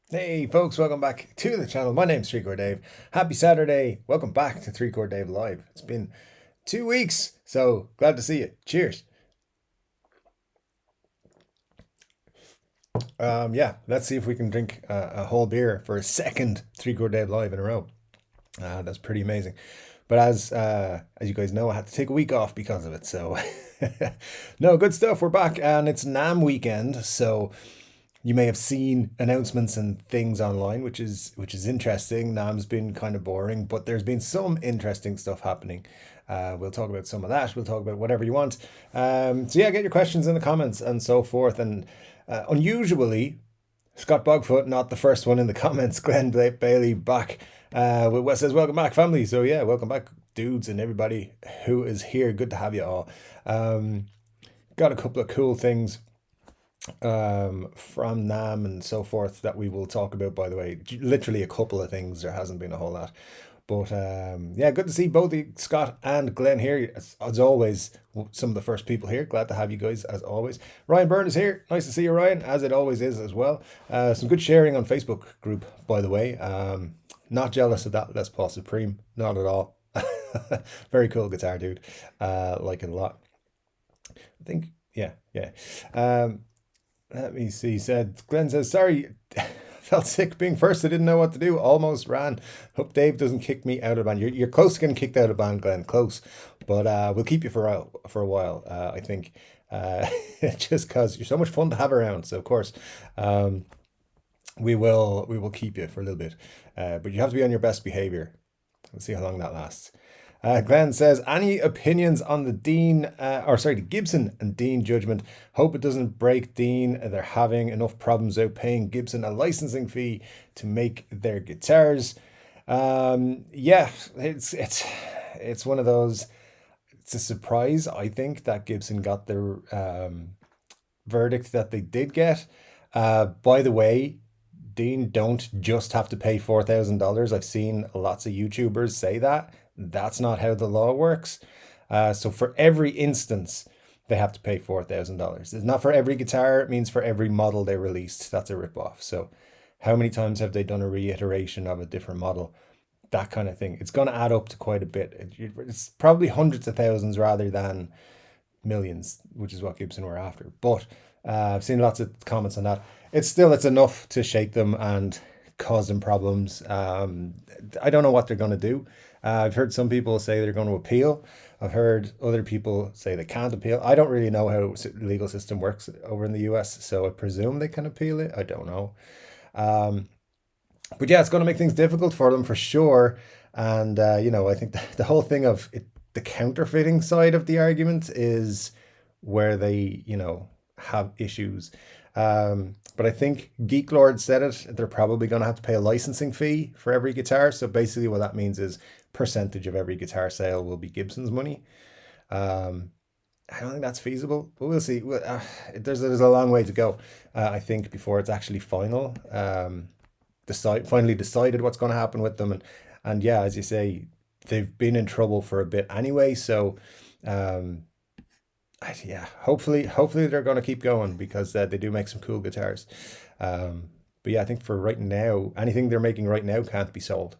Hey folks, welcome back to the channel. My name's Chord Dave. Happy Saturday. Welcome back to Chord Dave Live. It's been 2 weeks, so glad to see you. Cheers. Yeah, let's see if we can drink a whole beer for a second Chord Dave Live in a row. That's pretty amazing. But as you guys know, I had to take a week off because of it. So no, good stuff. We're back and it's NAMM weekend, so you may have seen announcements and things online, which is interesting. NAMM's been kind of boring, but there's been some interesting stuff happening. We'll talk about some of that. We'll talk about whatever you want. So yeah, get your questions in the comments and so forth. And unusually, Scott Bogfoot, not the first one in the comments. Glenn Bailey back with what says, welcome back, family. So yeah, welcome back, dudes and everybody who is here. Good to have you all. Got a couple of cool things from NAMM and so forth that we will talk about, by the way. Literally a couple of things. There hasn't been a whole lot. But yeah, good to see both Scott and Glenn here. As always, some of the first people here. Glad to have you guys as always. Ryan Byrne is here. Nice to see you, Ryan, as it always is as well. Some good sharing on Facebook group, by the way. Not jealous of that Les Paul Supreme. Not at all. Very cool guitar, dude. Like it a lot. I think, yeah. Let me see. Glenn says, sorry, felt sick being first. I didn't know what to do. Almost ran. Hope Dave doesn't kick me out of band. You're close to getting kicked out of band, Glenn. Close. But we'll keep you for a while, I think. Just because you're so much fun to have around. So, of course, we will keep you for a little bit. But you have to be on your best behavior. We'll see how long that lasts. Glenn says, any opinions on the Gibson and Dean judgment? Hope it doesn't break Dean. They're having enough problems out paying Gibson a licensing fee to make their guitars. Yeah, it's one of those. It's a surprise, I think, that Gibson got the verdict that they did get. By the way, Dean don't just have to pay $4,000. I've seen lots of YouTubers say that. That's not how the law works. So for every instance, they have to pay $4,000. It's not for every guitar. It means for every model they released. That's a ripoff. So how many times have they done a reiteration of a different model? That kind of thing. It's going to add up to quite a bit. It's probably hundreds of thousands rather than millions, which is what Gibson were after. But I've seen lots of comments on that. It's enough to shake them and cause them problems. I don't know what they're going to do. I've heard some people say they're going to appeal. I've heard other people say they can't appeal. I don't really know how the legal system works over in the US, so I presume they can appeal it. I don't know. But yeah, it's going to make things difficult for them for sure. And, I think the whole thing of it, the counterfeiting side of the argument is where they, have issues. But I think Geek Lord said it. They're probably going to have to pay a licensing fee for every guitar. So basically, what that means is percentage of every guitar sale will be Gibson's money. I don't think that's feasible, but we'll see. There's a long way to go, I think, before it's actually final. Finally decided what's going to happen with them, and yeah, as you say, they've been in trouble for a bit anyway. So yeah, hopefully they're going to keep going because they do make some cool guitars. But yeah, I think for right now, anything they're making right now can't be sold.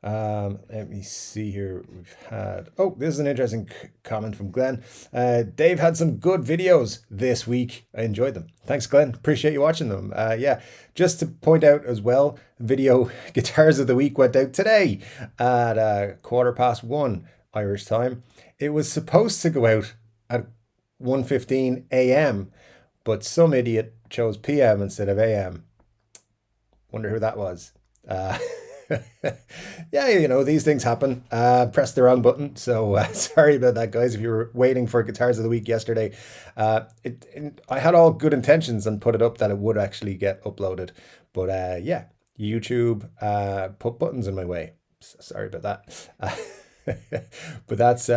Let me see here. This is an interesting comment from Glenn. Dave had some good videos this week. I enjoyed them. Thanks, Glenn. Appreciate you watching them. Yeah, just to point out as well, video Guitars of the Week went out today at 1:15 Irish time. It was supposed to go out at 1:15 a.m., but some idiot chose p.m. instead of a.m. Wonder who that was. Yeah, these things happen. Pressed the wrong button, so sorry about that, guys. If you were waiting for Guitars of the Week yesterday, I had all good intentions and put it up that it would actually get uploaded, but yeah, YouTube put buttons in my way. So sorry about that. But that's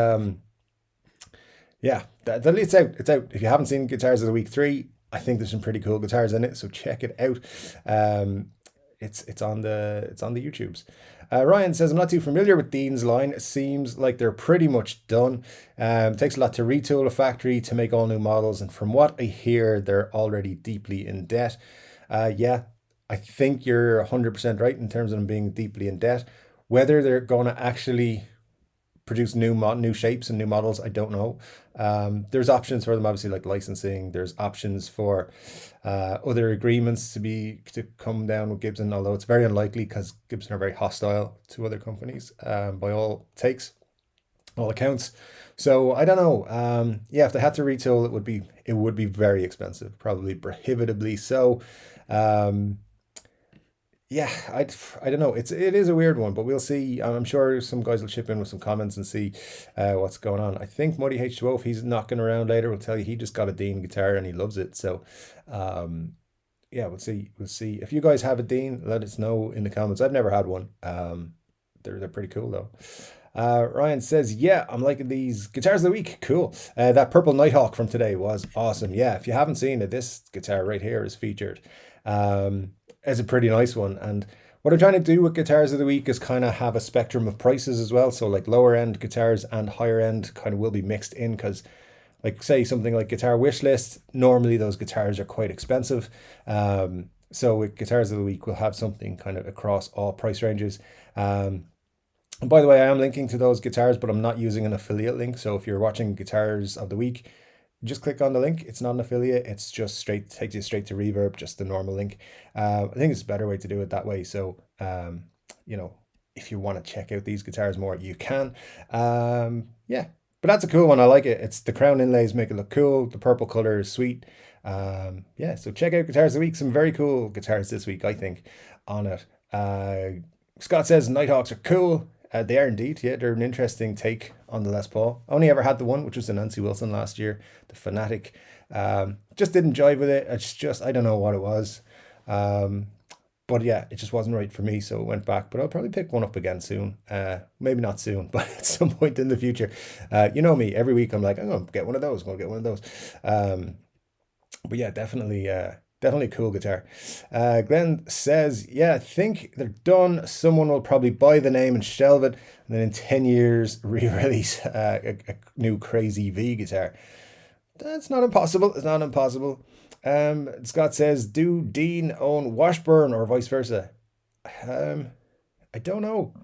yeah, it's out. It's out. If you haven't seen Guitars of the Week 3, I think there's some pretty cool guitars in it, so check it out. It's on the YouTubes. Ryan says, I'm not too familiar with Dean's line. It seems like they're pretty much done. It takes a lot to retool a factory to make all new models, and from what I hear, they're already deeply in debt. Yeah, I think you're 100% right in terms of them being deeply in debt. Whether they're going to actually produce new shapes and new models, I don't know. There's options for them, obviously, like licensing. There's options for other agreements to come down with Gibson, although it's very unlikely because Gibson are very hostile to other companies, by all accounts. So I don't know. Yeah, if they had to retail, it would be very expensive, probably prohibitively so. Um, yeah, I don't know. It is a weird one, but we'll see. I'm sure some guys will chip in with some comments and see what's going on. I think Muddy H2O, if he's knocking around later, will tell you he just got a Dean guitar and he loves it. So um, yeah, we'll see. We'll see. If you guys have a Dean, let us know in the comments. I've never had one. They're pretty cool though. Ryan says, yeah, I'm liking these guitars of the week. Cool. That purple Nighthawk from today was awesome. Yeah, if you haven't seen it, this guitar right here is featured. It's a pretty nice one. And what I'm trying to do with guitars of the week is kind of have a spectrum of prices as well. So like lower end guitars and higher end kind of will be mixed in, because like say something like Guitar Wish List, normally those guitars are quite expensive. So with guitars of the week, we'll have something kind of across all price ranges. And by the way, I am linking to those guitars, but I'm not using an affiliate link. So if you're watching Guitars of the Week, just click on the link. It's not an affiliate. It's just takes you straight to Reverb, just the normal link. I think it's a better way to do it that way. So, you know, if you want to check out these guitars more, you can. Yeah, but that's a cool one. I like it. It's the crown inlays make it look cool. The purple color is sweet. Yeah, so check out Guitars of the Week. Some very cool guitars this week, I think, on it. Scott says Nighthawks are cool. They are indeed, yeah. They're an interesting take on the Les Paul. I only ever had the one, which was the Nancy Wilson last year, the Fanatic. Just didn't jive with it. It's just, I don't know what it was. But yeah, it just wasn't right for me, so it went back. But I'll probably pick one up again soon. Maybe not soon, but at some point in the future. You know me, every week I'm like, I'm going to get one of those, I'm going to get one of those. But yeah, definitely a cool guitar. Glenn says, yeah, I think they're done. Someone will probably buy the name and shelve it, and then in 10 years re-release a new crazy V guitar. That's not impossible. It's not impossible. Scott says, do Dean own Washburn or vice versa? I don't know.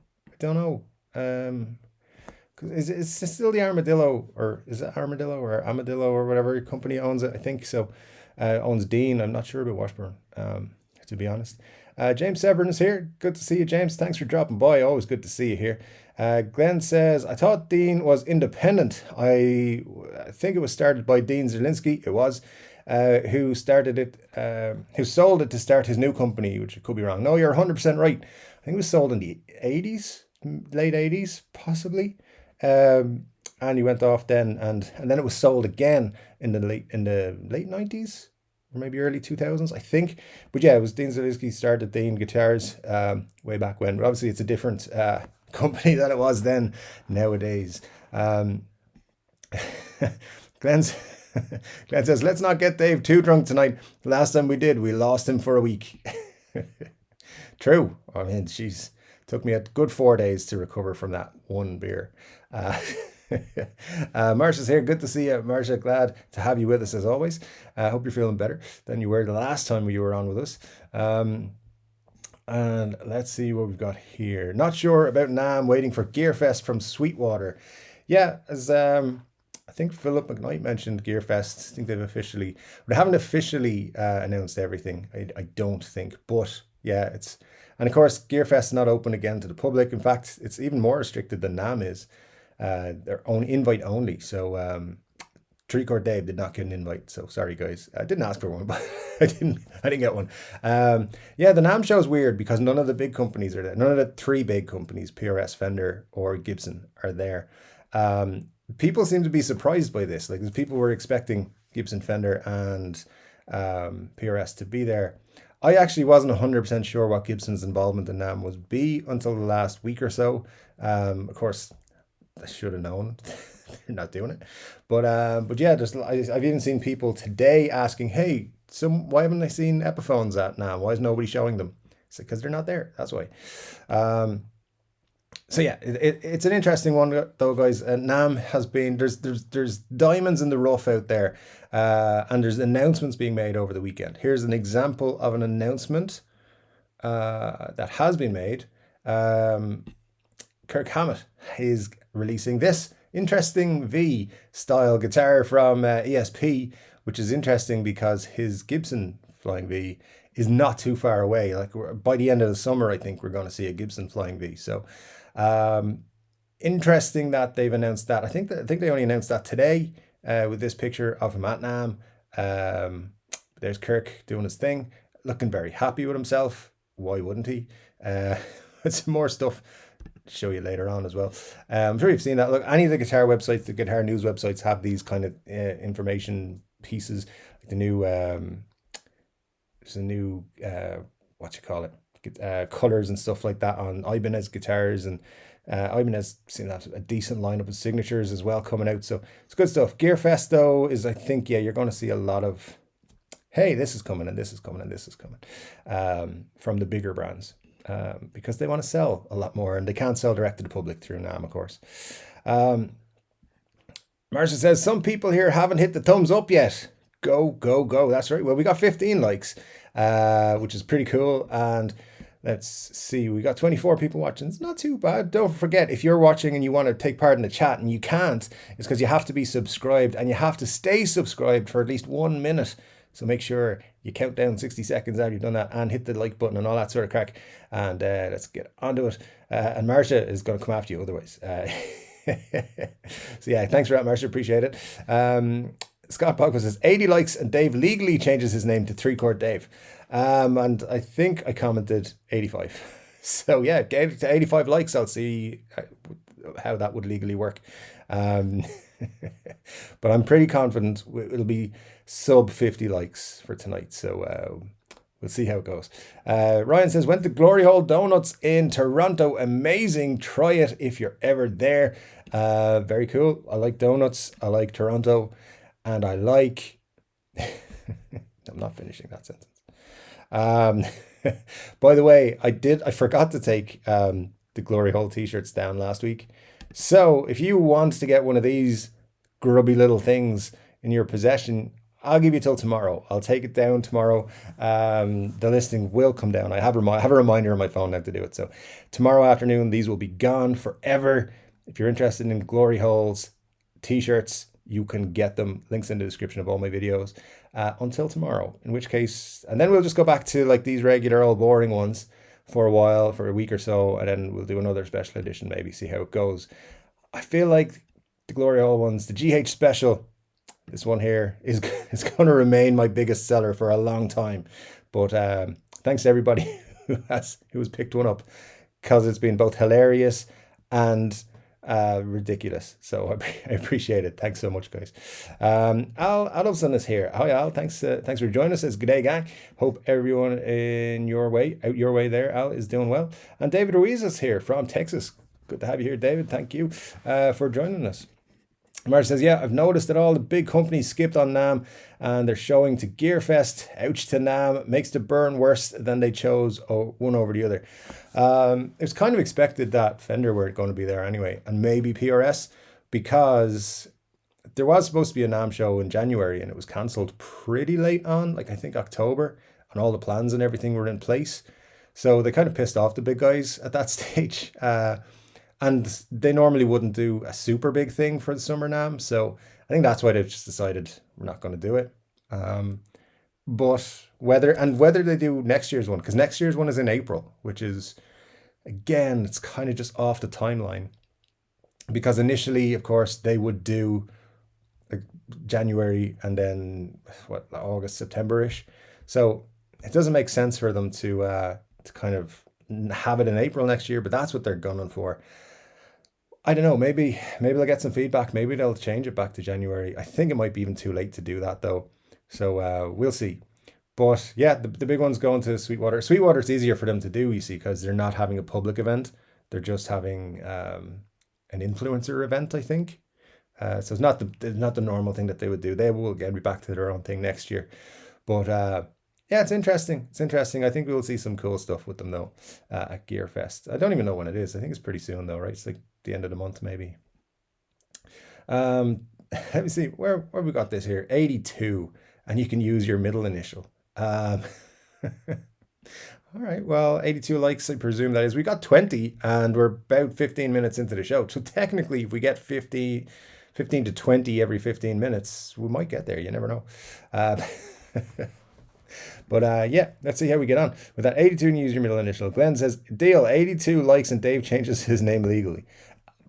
Is it still the Armadillo, or is it Armadillo or Amadillo or whatever company owns it? I think so. Owns Dean. I'm not sure about Washburn, to be honest. James Severn is here. Good to see you, James. Thanks for dropping by. Always good to see you here. Glenn says, I thought Dean was independent. I think it was started by Dean Zielinski. It was. Who started it, who sold it to start his new company, which I could be wrong. No, you're 100% right. I think it was sold in the 80s, late 80s, possibly. And he went off then, and then it was sold again in the late 90s, or maybe early 2000s, I think. But yeah, it was Dean Zielinski started Dean Guitars way back when. But obviously, it's a different company than it was then nowadays. Glenn says, let's not get Dave too drunk tonight. The last time we did, we lost him for a week. True. I mean, took me a good 4 days to recover from that one beer. Marsha's here. Good to see you, Marsha. Glad to have you with us as always. I hope you're feeling better than you were the last time you were on with us. And let's see what we've got here. Not sure about NAMM, waiting for GearFest from Sweetwater. Yeah, as I think Philip McKnight mentioned GearFest. I think they haven't officially announced everything. I don't think, but yeah, and of course GearFest is not open again to the public. In fact, it's even more restricted than NAMM is. They're invite only. So Chord Dave did not get an invite. So sorry guys, I didn't ask for one, but I didn't get one. Yeah, the NAMM show is weird because none of the big companies are there. None of the three big companies, PRS, Fender, or Gibson, are there. People seem to be surprised by this. Like, people were expecting Gibson, Fender, and PRS to be there. I actually wasn't 100% sure what Gibson's involvement in NAMM would be until the last week or so. Of course, I should have known. They're not doing it. But yeah, I've even seen people today asking, hey, why haven't I seen Epiphones at NAMM? Why is nobody showing them? It's because they're not there. That's why. So yeah, it's an interesting one though, guys. NAMM has been, there's diamonds in the rough out there, and there's announcements being made over the weekend. Here's an example of an announcement that has been made. Kirk Hammett is releasing this interesting V style guitar from ESP, which is interesting because his Gibson Flying V is not too far away. Like by the end of the summer, I think we're going to see a Gibson Flying V. So interesting that they've announced that. I think they only announced that today with this picture of him at NAMM. There's Kirk doing his thing, looking very happy with himself. Why wouldn't he? It's more stuff to show you later on as well. I'm sure you've seen that. Look, any of the guitar websites, the guitar news websites have these kind of information pieces. Like the new, there's a new, what you call it, colors and stuff like that on Ibanez guitars, and Ibanez seen that a decent lineup of signatures as well coming out. So it's good stuff. GearFest though is, I think, yeah, you're going to see a lot of, hey, this is coming and this is coming and this is coming from the bigger brands. Because they want to sell a lot more, and they can't sell direct to the public through NAMM, of course. Marcia says, some people here haven't hit the thumbs up yet. Go, go, go. That's right. Well, we got 15 likes, which is pretty cool. And let's see, we got 24 people watching. It's not too bad. Don't forget, if you're watching and you want to take part in the chat and you can't, it's because you have to be subscribed, and you have to stay subscribed for at least 1 minute. So make sure you count down 60 seconds after you've done that, and hit the like button and all that sort of crack. And let's get onto it. And Marcia is going to come after you otherwise. So yeah, thanks for that, Marcia. Appreciate it. Scott Pogba says 80 likes and Dave legally changes his name to Chord Dave. And I think I commented 85. So yeah, get to 85 likes. I'll see how that would legally work. But I'm pretty confident it'll be sub 50 likes for tonight. So we'll see how it goes. Ryan says, went to Glory Hole Donuts in Toronto. Amazing. Try it if you're ever there. Very cool. I like donuts. I like Toronto. And I like... I'm not finishing that sentence. By the way, I forgot to take the Glory Hole t-shirts down last week. So if you want to get one of these grubby little things in your possession, I'll give you till tomorrow. I'll take it down tomorrow. The listing will come down. I have a reminder on my phone now to do it. So tomorrow afternoon, these will be gone forever. If you're interested in Glory Holes t-shirts, you can get them. Links in the description of all my videos until tomorrow. In which case, and then we'll just go back to like these regular old boring ones for a while, for a week or so, and then we'll do another special edition, maybe see how it goes. I feel like the Glory Hole ones, the GH Special, this one here is going to remain my biggest seller for a long time. But thanks to everybody who has picked one up, because it's been both hilarious and ridiculous. So I appreciate it. Thanks so much, guys. Al Adolfson is here. Hi Al, thanks for joining us. Says g'day gang. Hope everyone out your way there, Al, is doing well. And David Ruiz is here from Texas. Good to have you here, David. Thank you for joining us. Mark says, yeah, I've noticed that all the big companies skipped on NAMM and they're showing to GearFest. Ouch to NAMM. Makes the burn worse than they chose one over the other. It was kind of expected that Fender weren't going to be there anyway, and maybe PRS, because there was supposed to be a NAMM show in January and it was cancelled pretty late on, like I think October, and all the plans and everything were in place. So they kind of pissed off the big guys at that stage. And they normally wouldn't do a super big thing for the summer NAMM. So I think that's why they've just decided we're not going to do it. But whether they do next year's one, because next year's one is in April, which is, again, it's kind of just off the timeline. Because initially, of course, they would do like January and then August, September-ish. So it doesn't make sense for them to kind of have it in April next year, but that's what they're gunning for. I don't know, maybe they'll get some feedback. Maybe they'll change it back to January. I think it might be even too late to do that though. So we'll see. But yeah, the big one's going to Sweetwater. Sweetwater, it's easier for them to do, you see, because they're not having a public event. They're just having an influencer event, I think. So it's not the normal thing that they would do. They will again be back to their own thing next year. But yeah, it's interesting. It's interesting. I think we will see some cool stuff with them though at GearFest. I don't even know when it is. I think it's pretty soon though, right? It's like the end of the month maybe. Let me see where we got this here. 82, and you can use your middle initial. All right. Well, 82 likes, I presume that is. We got 20 and we're about 15 minutes into the show. So technically, if we get 15 to 20 every 15 minutes, we might get there. You never know. Uh, but yeah, let's see how we get on. With that 82, use your middle initial. Glenn says, deal, 82 likes and Dave changes his name legally.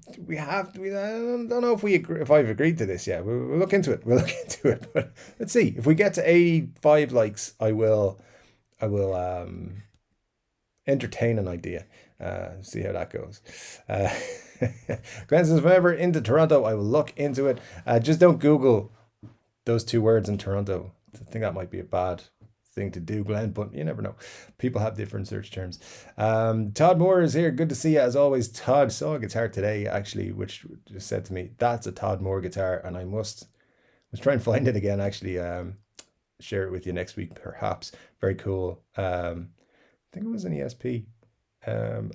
I don't know if if I've agreed to this yet. We'll look into it. We'll look into it. But let's see. If we get to 85 likes, I will entertain an idea. See how that goes. Glenn says, if I'm ever into Toronto, I will look into it. Just don't Google those two words in Toronto. I think that might be a bad thing to do, Glenn, but you never know. People have different search terms. Todd Moore is here. Good to see you as always. Todd saw a guitar today, actually, which just said to me, that's a Todd Moore guitar, and I was trying to find it again, actually. Share it with you next week, perhaps. Very cool. I think it was an ESP.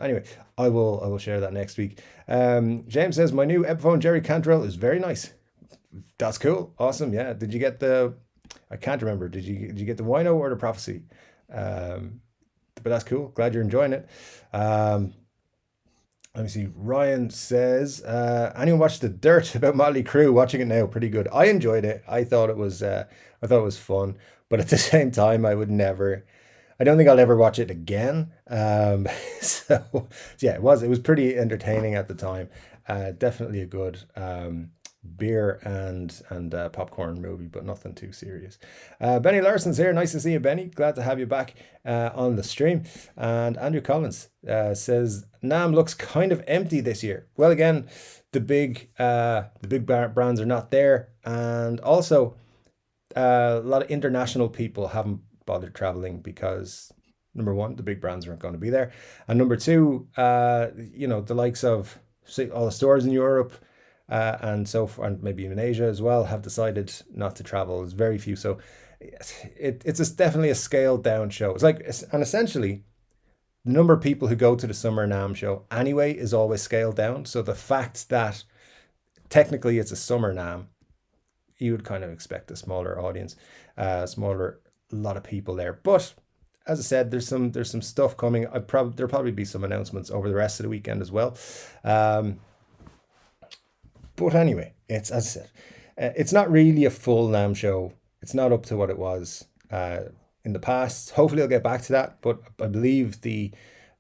Anyway, I will share that next week. James says, my new Epiphone Jerry Cantrell is very nice. That's cool. Awesome. Yeah. Did you get I can't remember. Did you get the Wino or the Prophecy? But that's cool. Glad you're enjoying it. Let me see. Ryan says, anyone watched The Dirt about Motley Crue? Watching it now. Pretty good. I enjoyed it. I thought it was fun, but at the same time, I don't think I'll ever watch it again. So yeah, it was pretty entertaining at the time. Definitely a good beer and popcorn movie, but nothing too serious. Benny Larson's here. Nice to see you, Benny. Glad to have you back on the stream. And Andrew Collins says NAMM looks kind of empty this year. Well, again, the big brands are not there, and also a lot of international people haven't bothered traveling because number one, the big brands aren't going to be there, and number two, the likes of all the stores in Europe and maybe even Asia as well have decided not to travel. There's very few, so it's definitely a scaled down show. And essentially the number of people who go to the summer NAMM show anyway is always scaled down. So the fact that technically it's a summer NAMM, you would kind of expect a smaller audience, a lot of people there. But as I said, there's some stuff coming. There'll probably be some announcements over the rest of the weekend as well. But anyway, as I said, it's not really a full NAMM show. It's not up to what it was in the past. Hopefully, I'll get back to that. But I believe the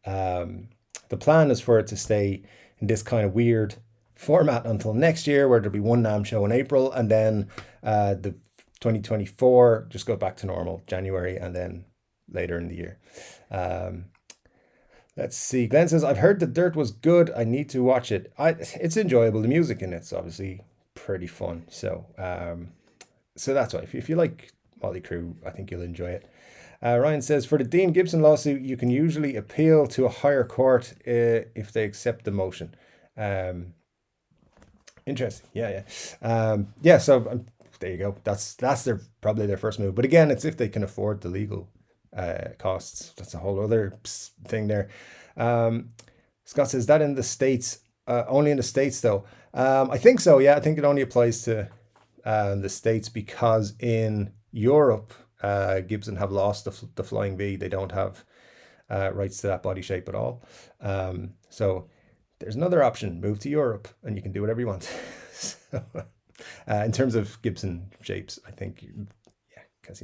plan is for it to stay in this kind of weird format until next year, where there'll be one NAMM show in April, and then the 2024 just go back to normal, January, and then later in the year. Let's see. Glenn says, I've heard The Dirt was good. I need to watch it. It's enjoyable. The music in it's obviously pretty fun. So that's why. If you like Motley Crue, I think you'll enjoy it. Ryan says, for the Dean Gibson lawsuit, you can usually appeal to a higher court if they accept the motion. Interesting. Yeah. So there you go. That's probably their first move. But again, it's if they can afford the legal costs. That's a whole other thing there. Scott says, that in the States, only in the States though. I think so. Yeah, I think it only applies to the States, because in Europe, Gibson have lost the Flying V. They don't have rights to that body shape at all. So there's another option: move to Europe, and you can do whatever you want. So, in terms of Gibson shapes, I think, yeah, because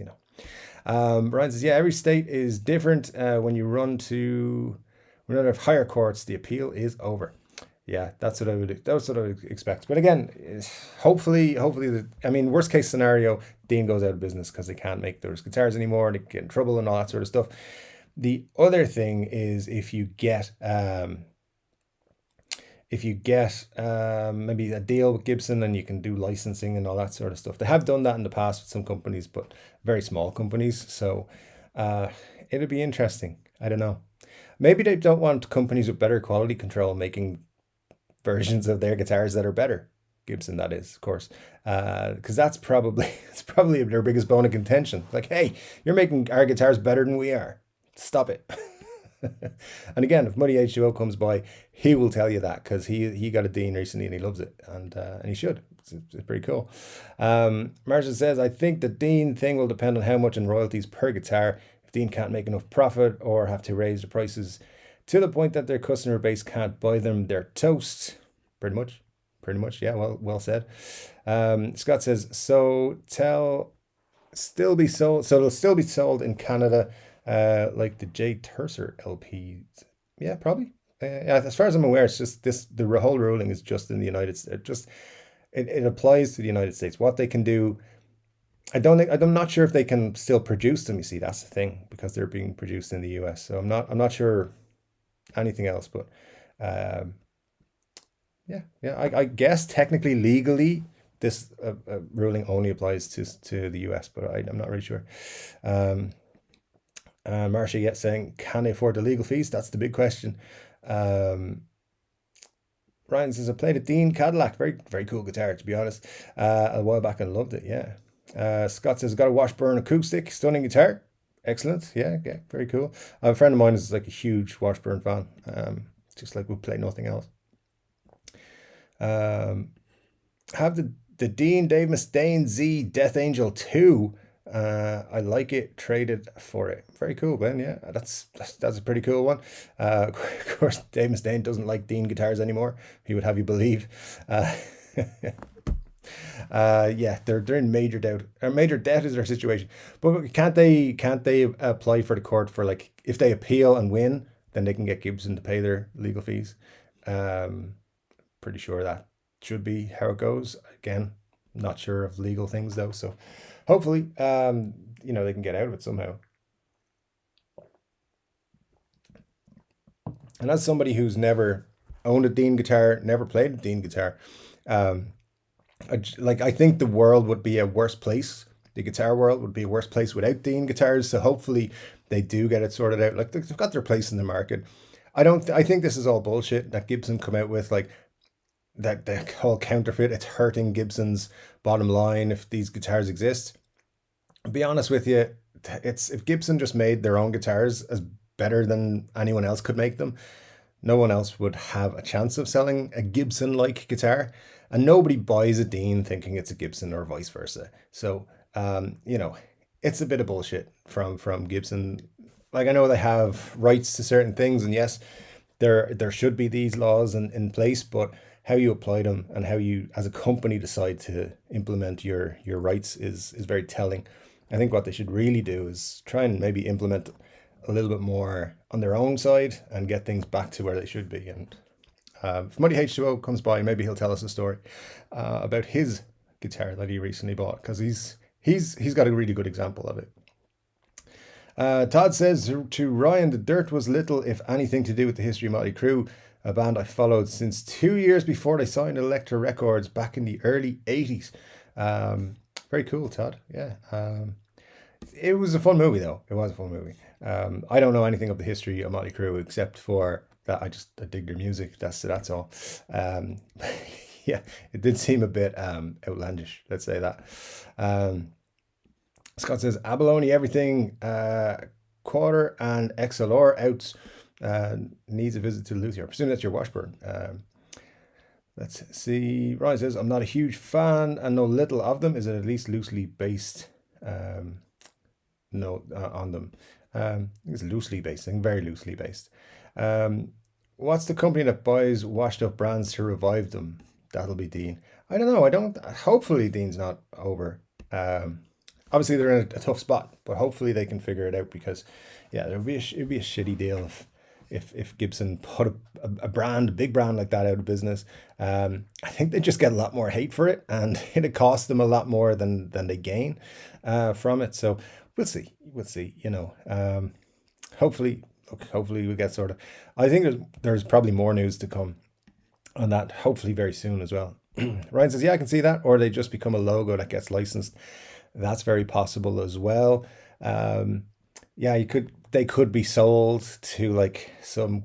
Brian says, yeah, every state is different. When you run out of higher courts, the appeal is over. Yeah, that's what I would expect. But again, hopefully, worst case scenario, Dean goes out of business because they can't make those guitars anymore, and they get in trouble and all that sort of stuff. The other thing is if you get maybe a deal with Gibson and you can do licensing and all that sort of stuff. They have done that in the past with some companies, but very small companies. So it'll be interesting. I don't know. Maybe they don't want companies with better quality control making versions of their guitars that are better. Gibson, that is, of course, because it's probably their biggest bone of contention. Like, hey, you're making our guitars better than we are. Stop it. And again, if Muddy H2O comes by, he will tell you that, because he got a Dean recently and he loves it, and he should. It's pretty cool. Marshall says, I think the Dean thing will depend on how much in royalties per guitar. If Dean can't make enough profit or have to raise the prices to the point that their customer base can't buy them, they're toast. Pretty much. Yeah, well said. Scott says, so they'll still be sold in Canada, like the J Tercer LPs. Yeah, probably. Yeah, as far as I'm aware, it's just the whole ruling is just in the United States. It applies to the United States. What they can do, I'm not sure if they can still produce them. You see, that's the thing, because they're being produced in the US. So I'm not sure anything else, but yeah. I guess technically, legally, this ruling only applies to the US, but I'm not really sure. Marcia yet saying, can they afford the legal fees? That's the big question. Ryan says, I played a Dean Cadillac, very very cool guitar, to be honest, a while back and loved it. Yeah. Scott says, got a Washburn acoustic, stunning guitar. Excellent. Yeah, very cool. A friend of mine is like a huge Washburn fan. Just like would play nothing else. Have the Dean Dave Mustaine Z Death Angel 2. I like it. Traded for it. Very cool, Ben. Yeah, that's a pretty cool one. Of course, Dave Mustaine doesn't like Dean guitars anymore. He would have you believe. Yeah, they're in major doubt. Or major debt is their situation. But can't they apply for the court for, like, if they appeal and win, then they can get Gibson to pay their legal fees. Pretty sure that should be how it goes. Again, not sure of legal things though. So hopefully, they can get out of it somehow. And as somebody who's never owned a Dean guitar, never played a Dean guitar, I think the world would be a worse place. The guitar world would be a worse place without Dean guitars. So hopefully they do get it sorted out. Like, they've got their place in the market. I think this is all bullshit that Gibson come out with, like, that the whole counterfeit. It's hurting Gibson's bottom line if these guitars exist. I'll be honest with you, if Gibson just made their own guitars as better than anyone else could make them, no one else would have a chance of selling a Gibson-like guitar, and nobody buys a Dean thinking it's a Gibson or vice versa. So it's a bit of bullshit from Gibson. Like, I know they have rights to certain things, and yes, there should be these laws in place, but how you apply them and how you as a company decide to implement your rights is very telling. I think what they should really do is try and maybe implement a little bit more on their own side and get things back to where they should be. And if Muddy H2O comes by, maybe he'll tell us a story about his guitar that he recently bought, because he's got a really good example of it. Todd says to Ryan, the Dirt was little, if anything, to do with the history of Motley Crue, a band I followed since 2 years before they signed Elektra Records back in the early 80s. Very cool, Todd. Yeah. It was a fun movie, though. It was a fun movie. I don't know anything of the history of Motley Crue except for that I dig their music. That's all. Yeah, it did seem a bit outlandish, let's say that. Scott says, Abalone everything, quarter and XLR outs, needs a visit to Luthier. I presume that's your Washburn. Let's see. Ryan says, I'm not a huge fan and know little of them. Is it at least loosely based? No, on them. I think it's loosely based. I think very loosely based. What's the company that buys washed up brands to revive them? That'll be Dean. I don't know. Hopefully Dean's not over. Obviously they're in a tough spot, but hopefully they can figure it out, because yeah, it'd be a shitty deal if Gibson put a big brand like that out of business. I think they just get a lot more hate for it, and it'd cost them a lot more than they gain from it. So we'll see. Hopefully we get sorted. I think there's probably more news to come on that, hopefully very soon as well. Ryan says, yeah, I can see that. Or they just become a logo that gets licensed. That's very possible as well. Yeah, they could be sold to like some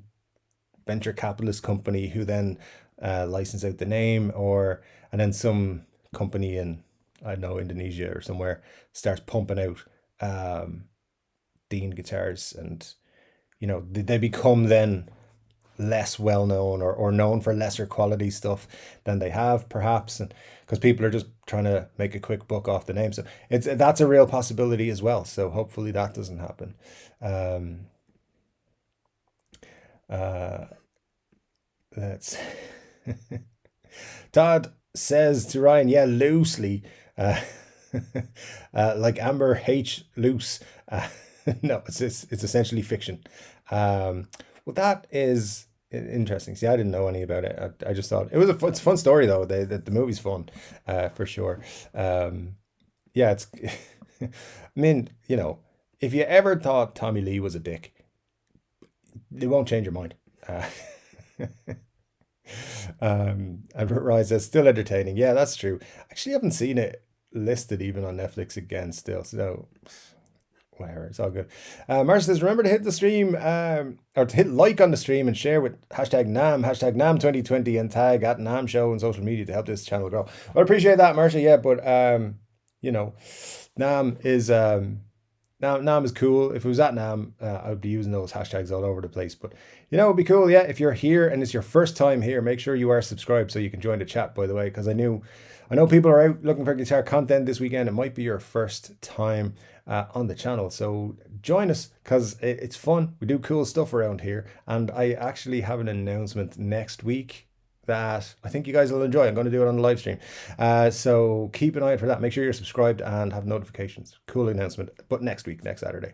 venture capitalist company who then license out the name, and then some company in, I don't know, Indonesia or somewhere starts pumping out Dean guitars, and they become then less well known or known for lesser quality stuff than they have, perhaps, and because people are just trying to make a quick buck off the name. So that's a real possibility as well. So hopefully that doesn't happen. That's Todd says to Ryan, yeah, loosely, like Amber H. Loose. No, it's essentially fiction. Well, that is interesting. See, I didn't know any about it. I just thought it's a fun story though. The movie's fun, for sure. Yeah, it's. I mean, if you ever thought Tommy Lee was a dick, it won't change your mind. And Ryan says still entertaining. Yeah, that's true. Actually, I haven't seen it listed even on Netflix again. Still, so whatever, it's all good. Marcia says, remember to hit the stream, or to hit like on the stream and share with hashtag NAMM 2020 and tag at NAMM Show on social media to help this channel grow. Well, I appreciate that, Marcia. Yeah, but NAMM is NAMM is cool. If it was at NAMM, I would be using those hashtags all over the place. But it'd be cool. Yeah, if you're here and it's your first time here, make sure you are subscribed so you can join the chat. By the way, because I know people are out looking for guitar content this weekend. It might be your first time on the channel, so join us because it's fun. We do cool stuff around here, and I actually have an announcement next week that I think you guys will enjoy. I'm going to do it on the live stream, so keep an eye out for that. Make sure you're subscribed and have notifications. Cool announcement, but next week, next Saturday.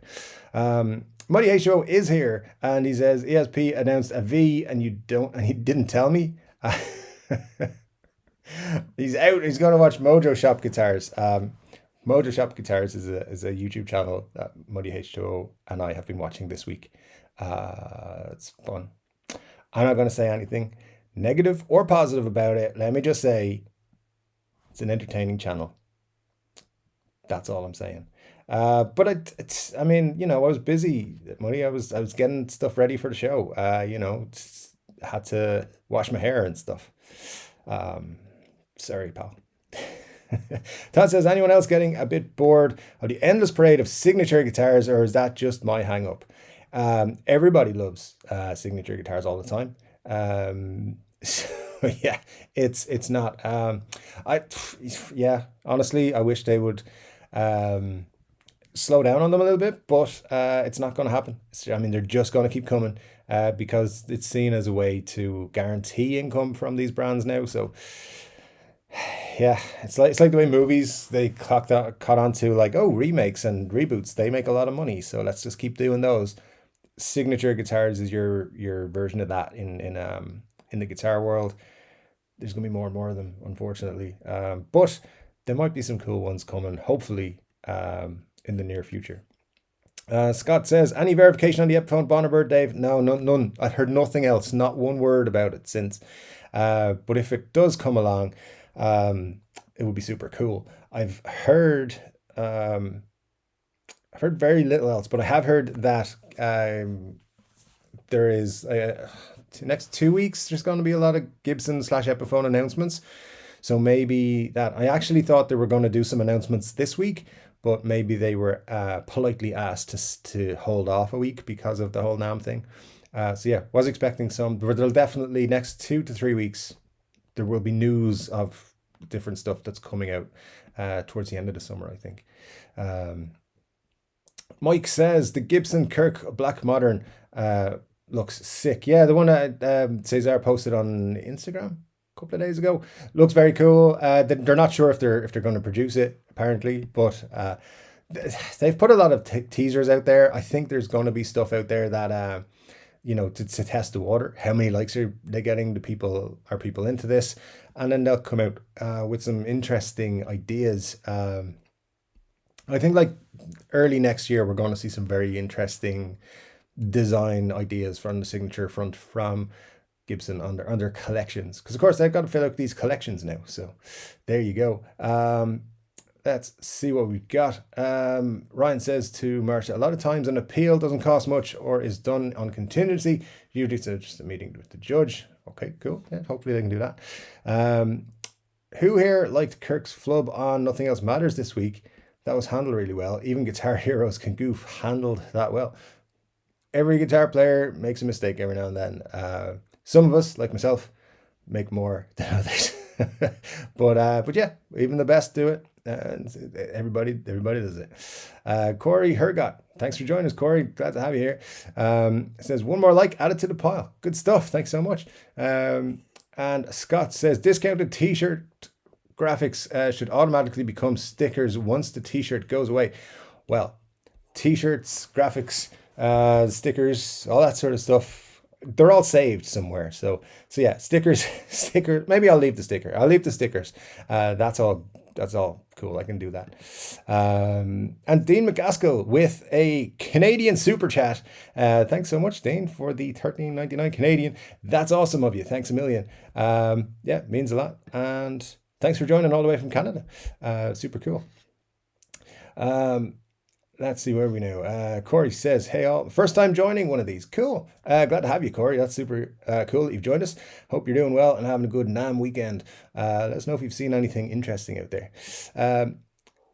Muddy H Show is here, and he says ESP announced a V, and he didn't tell me. He's out. He's going to watch Mojo Shop Guitars. Mojo Shop Guitars is a YouTube channel that Muddy H2O and I have been watching this week. It's fun. I'm not going to say anything negative or positive about it. Let me just say it's an entertaining channel. That's all I'm saying. But I was busy, Muddy. I was getting stuff ready for the show. Had to wash my hair and stuff. Sorry, pal. Todd says, anyone else getting a bit bored of the endless parade of signature guitars, or is that just my hang up? Everybody loves signature guitars all the time. So yeah, it's not. Honestly, I wish they would slow down on them a little bit, but it's not going to happen. They're just going to keep coming because it's seen as a way to guarantee income from these brands now. So yeah, it's like the way movies, they caught on to like, oh, remakes and reboots, they make a lot of money, so let's just keep doing those. Signature guitars is your version of that in the guitar world. There's gonna be more and more of them, unfortunately, but there might be some cool ones coming, hopefully, in the near future. Scott says, any verification on the Epiphone Bonnebird, Dave? No, none. I've heard nothing else, not one word about it since. But if it does come along, it would be super cool. I've heard very little else, but I have heard that there is next 2 weeks there's going to be a lot of Gibson / Epiphone announcements. So maybe that, I actually thought they were going to do some announcements this week, but maybe they were politely asked to hold off a week because of the whole NAMM thing. So yeah, was expecting some, but there'll definitely next 2 to 3 weeks there will be news of different stuff that's coming out towards the end of the summer, I think. Mike says the Gibson Kirk Black Modern looks sick. Yeah, the one that Cesar posted on Instagram a couple of days ago looks very cool. They're not sure if they're going to produce it, apparently, but they've put a lot of teasers out there. I think there's going to be stuff out there that to test the water. How many likes are they getting? Are people into this? And then they'll come out with some interesting ideas. I think like early next year, we're going to see some very interesting design ideas from the signature front from Gibson on their collections. Because of course they've got to fill out these collections now. So there you go. Let's see what we've got. Ryan says to Marcia, a lot of times an appeal doesn't cost much or is done on contingency. Usually it's just a meeting with the judge. Okay, cool. Yeah, hopefully they can do that. Who here liked Kirk's flub on Nothing Else Matters this week? That was handled really well. Even Guitar Heroes can goof handled that well. every guitar player makes a mistake every now and then. Some of us, like myself, make more than others. but yeah, even the best do it. Everybody does it. Corey Hergot, thanks for joining us, Corey. Glad to have you here. It says one more like added to the pile. Good stuff. Thanks so much. And Scott says discounted t-shirt graphics should automatically become stickers once the t-shirt goes away. Well, t-shirts, graphics, stickers, all that sort of stuff, they're all saved somewhere. So yeah, stickers. Maybe I'll leave the sticker. I'll leave the stickers. That's all cool. I can do that. And Dean McGaskill with a Canadian super chat. Thanks so much, Dean, for the $13.99 Canadian. That's awesome of you. Thanks a million. Yeah, means a lot. And thanks for joining all the way from Canada. Super cool. Let's see where we know. Corey says, hey all, first time joining one of these. Cool. Glad to have you, Corey. That's super cool that you've joined us. Hope you're doing well and having a good NAMM weekend. Let us know if you've seen anything interesting out there.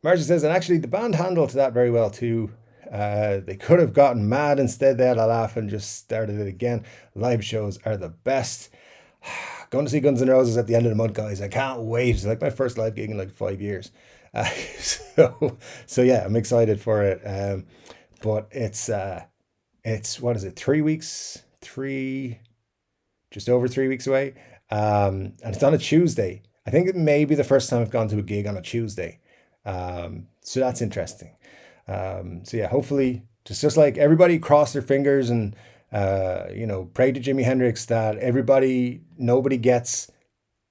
Marcia says, and actually the band handled that very well too. They could have gotten mad. Instead they had a laugh and just started it again. Live shows are the best. Going to see Guns N' Roses at the end of the month, guys. I can't wait. It's like my first live gig in like 5 years. So yeah, I'm excited for it. But it's what is it? 3 weeks, just over 3 weeks away. And it's on a Tuesday. I think it may be the first time I've gone to a gig on a Tuesday. So that's interesting. So yeah, hopefully just like everybody cross their fingers and, pray to Jimi Hendrix that nobody gets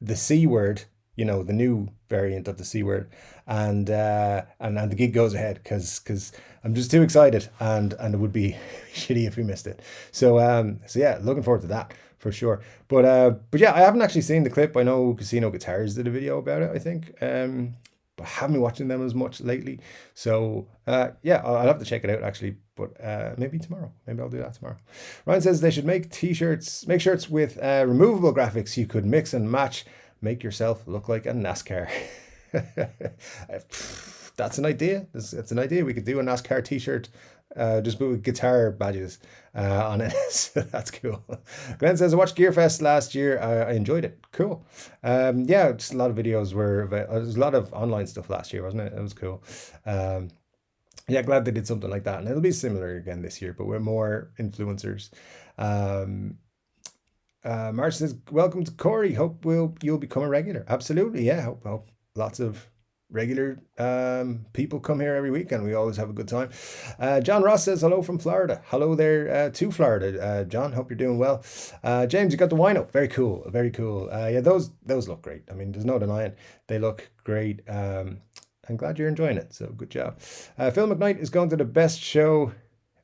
the C word, the new variant of the C word, and the gig goes ahead because I'm just too excited and it would be shitty if we missed it. So yeah, looking forward to that for sure. But yeah, I haven't actually seen the clip. I know Casino Guitars did a video about it, I think. But I haven't been watching them as much lately. So yeah, I'll have to check it out actually. But maybe tomorrow. Maybe I'll do that tomorrow. Ryan says they should make shirts with removable graphics you could mix and match. Make yourself look like a NASCAR. That's an idea. It's an idea. We could do a NASCAR t-shirt, just with guitar badges on it. So that's cool. Glenn says, I watched GearFest last year. I enjoyed it. Cool. Yeah, just a lot of videos there's a lot of online stuff last year, wasn't it? It was cool. Yeah, glad they did something like that. And it'll be similar again this year, but we're more influencers. March says, welcome to Corey. Hope you'll become a regular. Absolutely. Yeah. Hope lots of regular people come here every week and we always have a good time. John Ross says, hello from Florida. Hello there to Florida. John, hope you're doing well. James, you got the wino. Very cool. Very cool. Yeah, those look great. I mean, there's no denying they look great. I'm glad you're enjoying it. So good job. Phil McKnight is going to the best show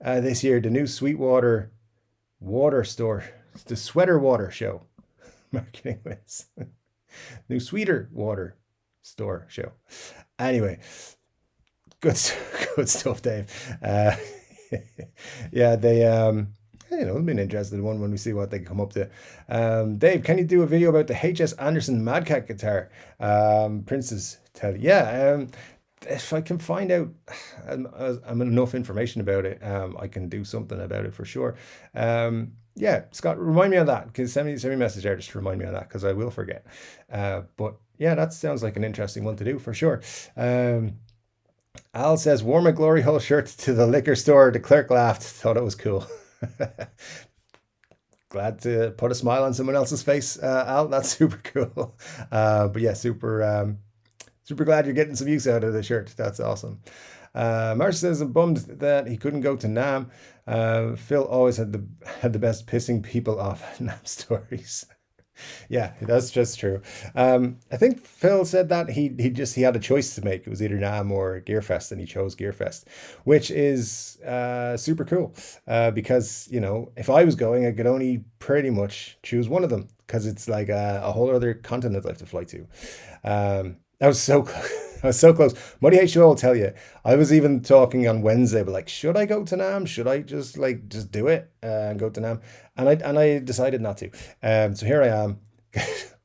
this year, the new Sweetwater water store. It's the Sweater Water Show. Marketing whiz. New Sweeter Water Store Show. Anyway, good stuff, Dave. Yeah, they it'll be an interesting one when we see what they come up to. Dave, can you do a video about the HS Anderson Mad Cat guitar? Prince's tell you. Yeah, if I can find out enough information about it, I can do something about it for sure. Yeah, Scott, remind me of that. Send me a message there just to remind me of that because I will forget. But yeah, that sounds like an interesting one to do for sure. Al says, wore my Glory Hole shirt to the liquor store. The clerk laughed, thought it was cool. Glad to put a smile on someone else's face, Al. That's super cool. But yeah, super glad you're getting some use out of the shirt. That's awesome. Marsh says, I'm bummed that he couldn't go to NAMM. Phil always had the best pissing people off NAMM stories. Yeah, that's just true. I think Phil said that he had a choice to make. It was either NAMM or GearFest, and he chose GearFest, which is super cool. Because if I was going, I could only pretty much choose one of them because it's like a whole other continent I have to fly to. I was so close. I was so close. Muddy H will tell you. I was even talking on Wednesday, but like, should I go to NAMM? Should I just do it and go to NAMM? And I decided not to. So here I am.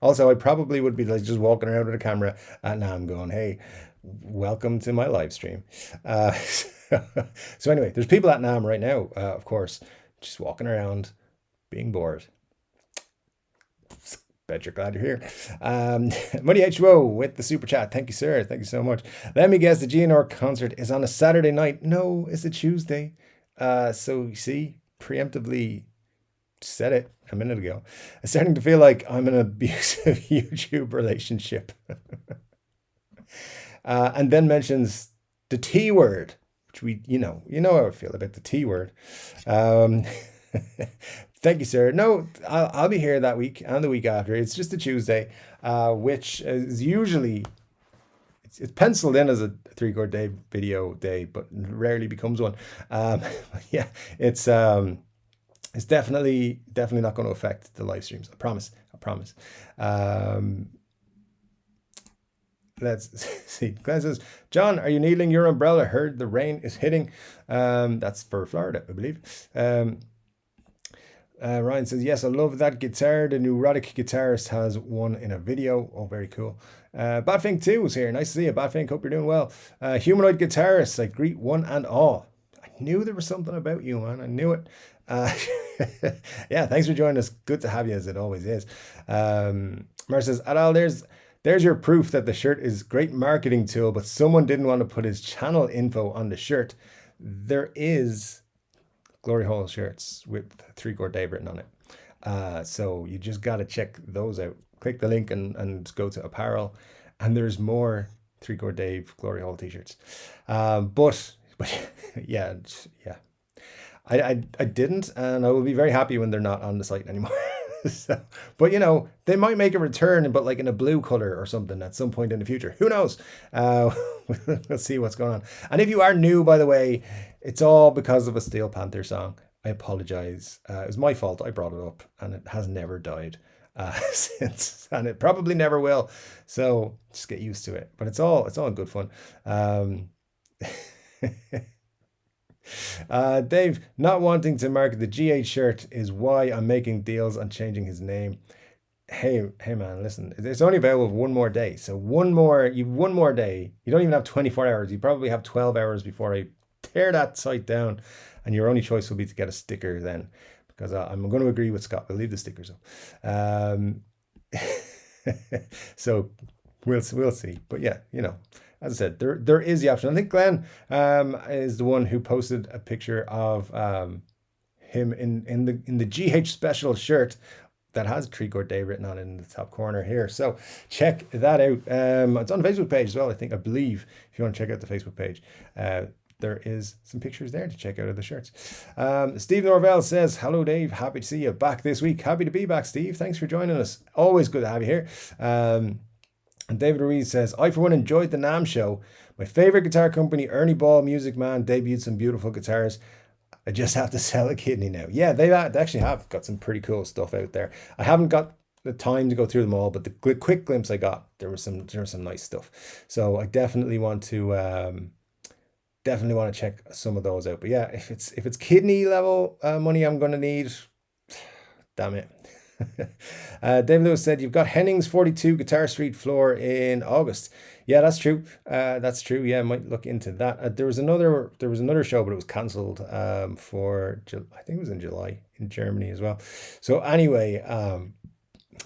Also, I probably would be like just walking around with a camera at NAMM, going, "Hey, welcome to my live stream." So anyway, there's people at NAMM right now, of course, just walking around, being bored. Bet you're glad you're here. Money HO with the super chat. Thank you, sir. Thank you so much. Let me guess, the GNR concert is on a Saturday night. No, it's a Tuesday. So you see, preemptively said it a minute ago. It's starting to feel like I'm in an abusive YouTube relationship. And then mentions the T word, which you know how I feel about the T word. Thank you, sir. No, I'll be here that week and the week after. It's just a Tuesday, which is usually it's penciled in as a 3-Chord Dave video day, but rarely becomes one. Yeah, it's definitely not going to affect the live streams. I promise. Let's see. Glenn says, John, are you needling your umbrella? Heard the rain is hitting. That's for Florida, I believe. Ryan says, yes, I love that guitar. The neurotic guitarist has one in a video. Oh, very cool. Badfink 2 is here. Nice to see you, Badfink. Hope you're doing well. Humanoid guitarist, I greet one and all. I knew there was something about you, man. I knew it. Yeah, thanks for joining us. Good to have you, as it always is. Mar says, Adal, there's your proof that the shirt is great marketing tool, but someone didn't want to put his channel info on the shirt. There is Glory Hole shirts with 3-Chord Dave written on it. So you just got to check those out. Click the link and go to apparel, and there's more 3-Chord Dave Glory Hole t-shirts. But yeah. I didn't, and I will be very happy when they're not on the site anymore. So, but they might make a return, but like in a blue color or something at some point in the future. Who knows? Let's see what's going on. And if you are new, by the way, it's all because of a Steel Panther song. I apologize. It was my fault. I brought it up, and it has never died since, and it probably never will. So just get used to it. But it's all good fun. Dave, not wanting to market the GH shirt is why I'm making deals on changing his name. Hey man, listen, it's only available for one more day. So one more day. You don't even have 24 hours. You probably have 12 hours before I tear that site down, and your only choice will be to get a sticker then, because I'm going to agree with Scott. We'll leave the stickers up. So we'll see. But yeah, as I said, there is the option. I think Glenn is the one who posted a picture of him in the GH special shirt that has 3-Chord Dave written on it in the top corner here. So check that out. It's on the Facebook page as well, I believe, if you want to check out the Facebook page. There is some pictures there to check out of the shirts. Steve Norvell says, hello, Dave. Happy to see you back this week. Happy to be back, Steve. Thanks for joining us. Always good to have you here. And David Ruiz says, I, for one, enjoyed the NAMM show. My favorite guitar company, Ernie Ball Music Man, debuted some beautiful guitars. I just have to sell a kidney now. Yeah, they actually have got some pretty cool stuff out there. I haven't got the time to go through them all, but the quick glimpse I got, there was some nice stuff. So I definitely want to check some of those out. But yeah, if it's kidney level money I'm going to need, damn it. Dave Lewis said, you've got Henning's 42 Guitar Street floor in August. Yeah, that's true. Yeah, I might look into that. There was another show, but it was cancelled for, I think it was in July in Germany as well. So anyway,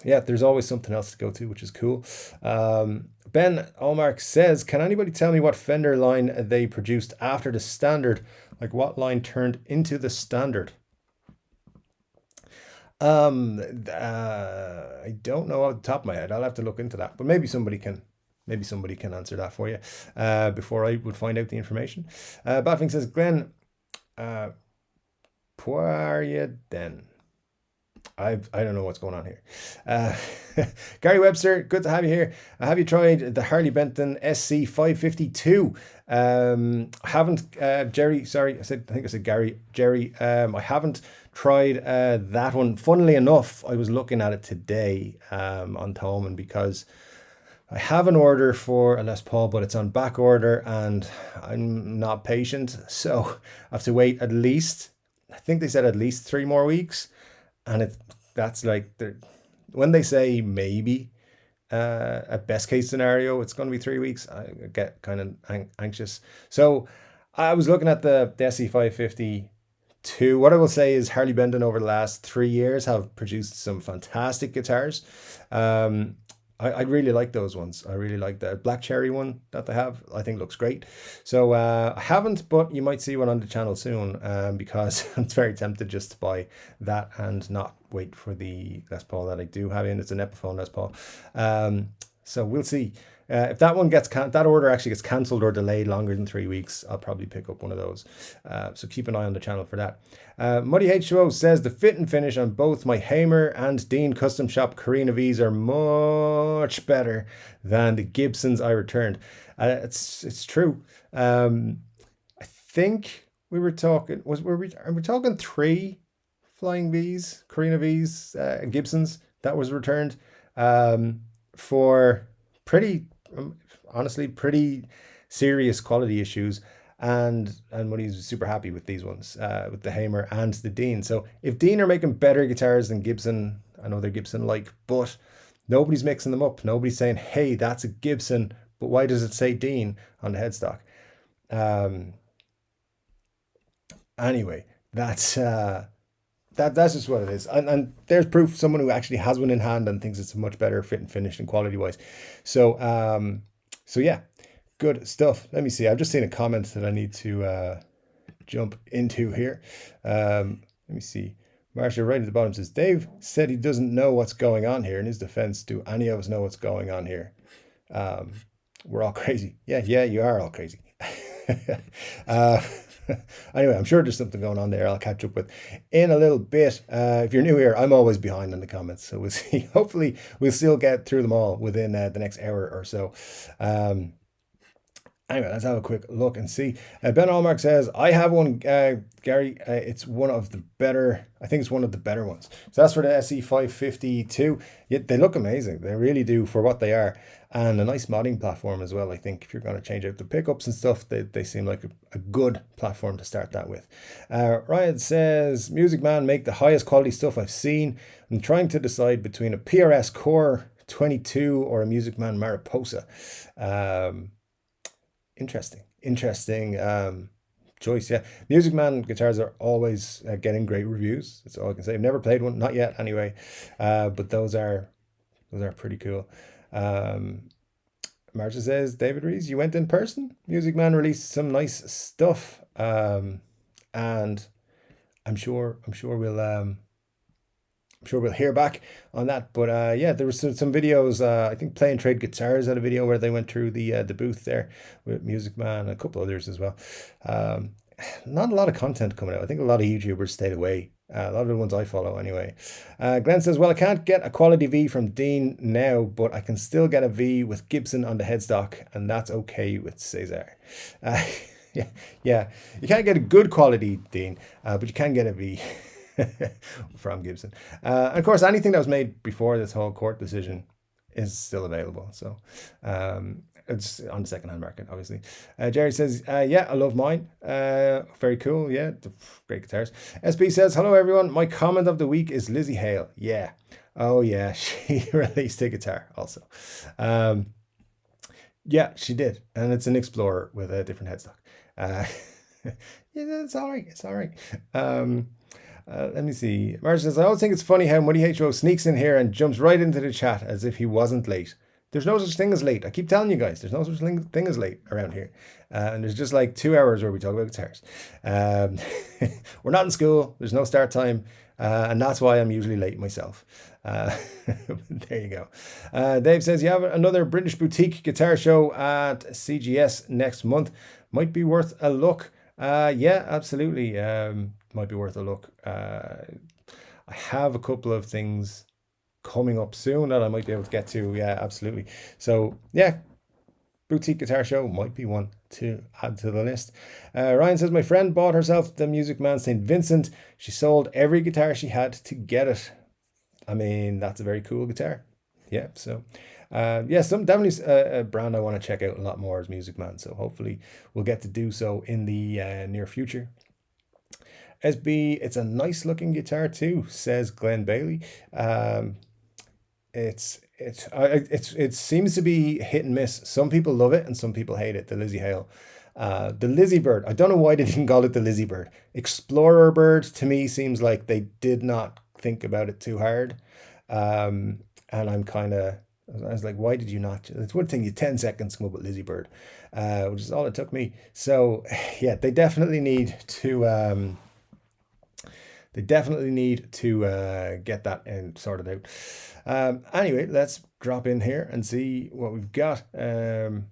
yeah, there's always something else to go to, which is cool. Ben Allmark says, can anybody tell me what Fender line they produced after the standard? Like what line turned into the standard? I don't know off the top of my head. I'll have to look into that, but maybe somebody can answer that for you before I would find out the information. Badfing says, Glenn, are you then? I don't know what's going on here. Gary Webster, good to have you here. Have you tried the Harley Benton SC 552? I haven't, Jerry, sorry, I think I said Gary. Jerry, I haven't tried that one. Funnily enough, I was looking at it today on Thomann, because I have an order for a Les Paul, but it's on back order and I'm not patient. So I have to wait at least, I think they said at least 3 more weeks. And that's like, when they say maybe a best case scenario, it's going to be 3 weeks, I get kind of anxious. So I was looking at the SE550 two. What I will say is Harley Benton over the last 3 years have produced some fantastic guitars. I really like those ones. I really like the Black Cherry one that they have. I think looks great. So I haven't, but you might see one on the channel soon, because I'm very tempted just to buy that and not wait for the Les Paul that I do have in. It's an Epiphone Les Paul. So we'll see. If that one gets that order actually gets cancelled or delayed longer than 3 weeks, I'll probably pick up one of those. So keep an eye on the channel for that. Muddy H2O says the fit and finish on both my Hamer and Dean Custom Shop Carina V's are much better than the Gibsons I returned. It's true. I think we were talking. Are we talking 3 Flying V's, Carina V's, Gibsons that was returned for pretty. Honestly, pretty serious quality issues, and Muddy's super happy with these ones, with the Hamer and the Dean. So if Dean are making better guitars than Gibson, I know they're Gibson like, but nobody's mixing them up. Nobody's saying, hey, that's a Gibson, but why does it say Dean on the headstock? Anyway, that's just what it is, and there's proof. Someone who actually has one in hand and thinks it's a much better fit and finish and quality wise. So so yeah, good stuff. Let me see. I've just seen a comment that I need to jump into here. Let me see. Marsha right at the bottom says, Dave said he doesn't know what's going on here. In his defense, do any of us know what's going on here? We're all crazy. Yeah, you are all crazy. Anyway, I'm sure there's something going on there I'll catch up with in a little bit. If you're new here, I'm always behind in the comments, so we'll see. Hopefully we'll still get through them all within the next hour or so. Anyway, let's have a quick look and see. Ben Allmark says, I have one, Gary. It's one of the better, I think it's one of the better ones. So that's for the SE552. Yeah, they look amazing. They really do for what they are. And a nice modding platform as well. I think if you're going to change out the pickups and stuff, they seem like a good platform to start that with. Ryan says, Music Man, make the highest quality stuff I've seen. I'm trying to decide between a PRS Core 22 or a Music Man Mariposa. Interesting choice. Yeah, Music Man guitars are always getting great reviews. That's all I can say. I've never played one, not yet anyway, but those are pretty cool. Marcia says, David Rees, you went in person. Music Man released some nice stuff, and I'm sure we'll hear back on that. But yeah, there was some videos. I think Play and Trade Guitars had a video where they went through the booth there with Music Man and a couple others as well. Not a lot of content coming out. I think a lot of YouTubers stayed away. A lot of the ones I follow anyway. Glenn says, well, I can't get a quality V from Dean now, but I can still get a V with Gibson on the headstock, and that's okay with Cesar. Yeah, you can't get a good quality Dean, but you can get a V from Gibson. And of course, anything that was made before this whole court decision is still available. So it's on the secondhand market, obviously. Jerry says, yeah, I love mine. Very cool. Yeah, great guitars. SB says, hello, everyone. My comment of the week is Lizzie Hale. Yeah. Oh, yeah. She released a guitar also. Yeah, she did. And it's an Explorer with a different headstock. Yeah, it's all right. It's all right. Let me see. Marge says, I always think it's funny how Muddy HO sneaks in here and jumps right into the chat as if he wasn't late. There's no such thing as late. I keep telling you guys, there's no such thing as late around here. And there's just like 2 hours where we talk about guitars. We're not in school. There's no start time. And that's why I'm usually late myself. There you go. Dave says, you have another British boutique guitar show at CGS next month. Might be worth a look. Yeah, absolutely. Might be worth a look. I have a couple of things coming up soon that I might be able to get to. Yeah, absolutely. So yeah, boutique guitar show might be one to add to the list. Ryan says, my friend bought herself the Music Man St. Vincent. She sold every guitar she had to get it. I mean, that's a very cool guitar. Yeah, so yeah, definitely a brand I want to check out a lot more is Music Man. So hopefully we'll get to do so in the near future. SB, it's a nice looking guitar too, says Glenn Bailey. It's it seems to be hit and miss. Some people love it and some people hate it. The Lizzie Hale, the Lizzie Bird. I don't know why they didn't call it the Lizzie Bird. Explorer Bird to me seems like they did not think about it too hard. And I was like, why did you not? It's one thing, you 10 seconds come up with Lizzie Bird, which is all it took me. So yeah, they definitely need to. They definitely need to get that sorted out. Anyway, let's drop in here and see what we've got. Ben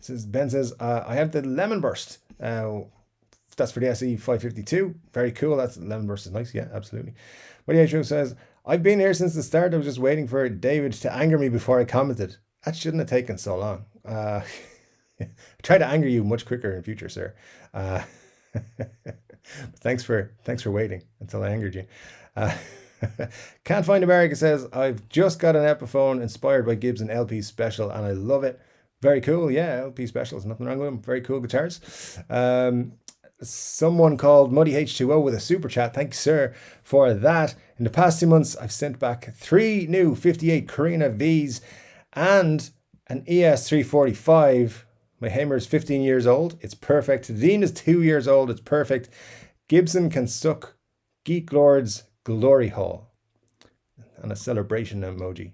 says, I have the Lemon Burst. That's for the SE 552. Very cool. That's Lemon Burst is nice. Yeah, absolutely. But yeah, Joe says, I've been here since the start. I was just waiting for David to anger me before I commented. That shouldn't have taken so long. Try to anger you much quicker in future, sir. Thanks for waiting until I angered you. Can't Find America says, I've just got an Epiphone inspired by Gibson LP Special and I love it. Very cool. Yeah, LP Special, there's nothing wrong with them. Very cool guitars. Someone called Muddy H2O with a super chat. Thank you, sir, for that. In the past 2 months, I've sent back 3 new 58 Carina Vs and an ES345. My Hamer is 15 years old. It's perfect. The Dean is 2 years old. It's perfect. Gibson can suck. Geek Lord's glory hole. And a celebration emoji.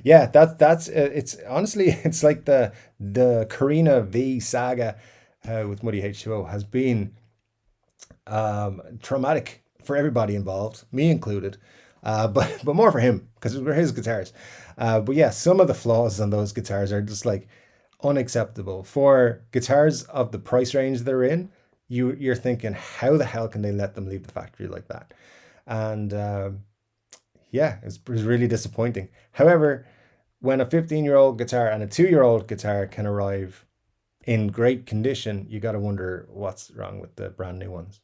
Yeah, that's it's honestly, it's like the Carina V saga with Muddy H2O has been traumatic for everybody involved, me included, but more for him because we're his guitars. But yeah, some of the flaws on those guitars are just like unacceptable for guitars of the price range they're in. You're thinking, how the hell can they let them leave the factory like that? And yeah, it was really disappointing. However, when a 15-year-old guitar and a 2-year-old guitar can arrive in great condition, you got to wonder what's wrong with the brand new ones.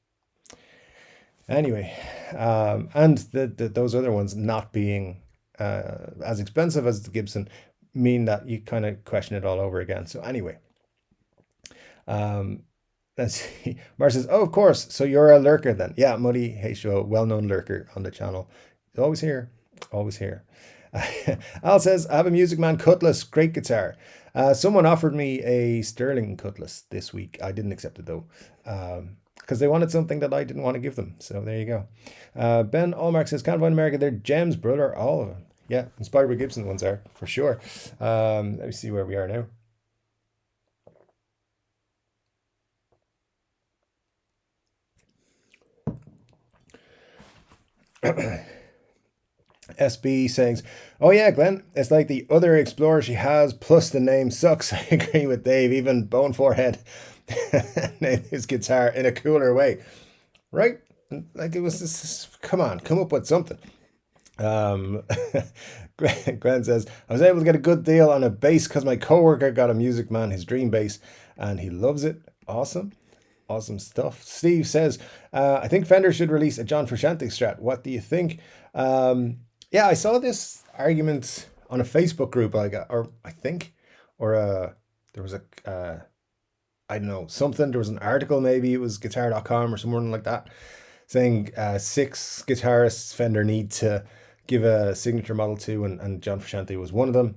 Anyway, and those other ones not being as expensive as the Gibson mean that you kind of question it all over again. So anyway, let's see. Mar says, oh, of course. So you're a lurker then. Yeah, Muddy H2O, well-known lurker on the channel. He's always here, always here. Al says, I have a Music Man Cutlass, great guitar. Someone offered me a Sterling Cutlass this week. I didn't accept it though, because they wanted something that I didn't want to give them. So there you go. Ben Allmark says, Can't Find America, they're gems, brother, all of them. Yeah, inspired by Gibson ones are, for sure. Let me see where we are now. SB saying, oh yeah, Glenn, it's like the other Explorer she has, plus the name sucks. I agree with Dave. Even Bone Forehead named his guitar in a cooler way, right? Like it was just, come on, come up with something. Glenn says, I was able to get a good deal on a bass because my coworker got a Music Man, his dream bass, and he loves it. Awesome. Awesome stuff. Steve says, I think Fender should release a John Frusciante Strat. What do you think? Yeah, I saw this argument on a Facebook group there was I don't know, something, there was an article, maybe it was guitar.com or something like that, saying 6 guitarists Fender need to give a signature model to, and John Frusciante was one of them.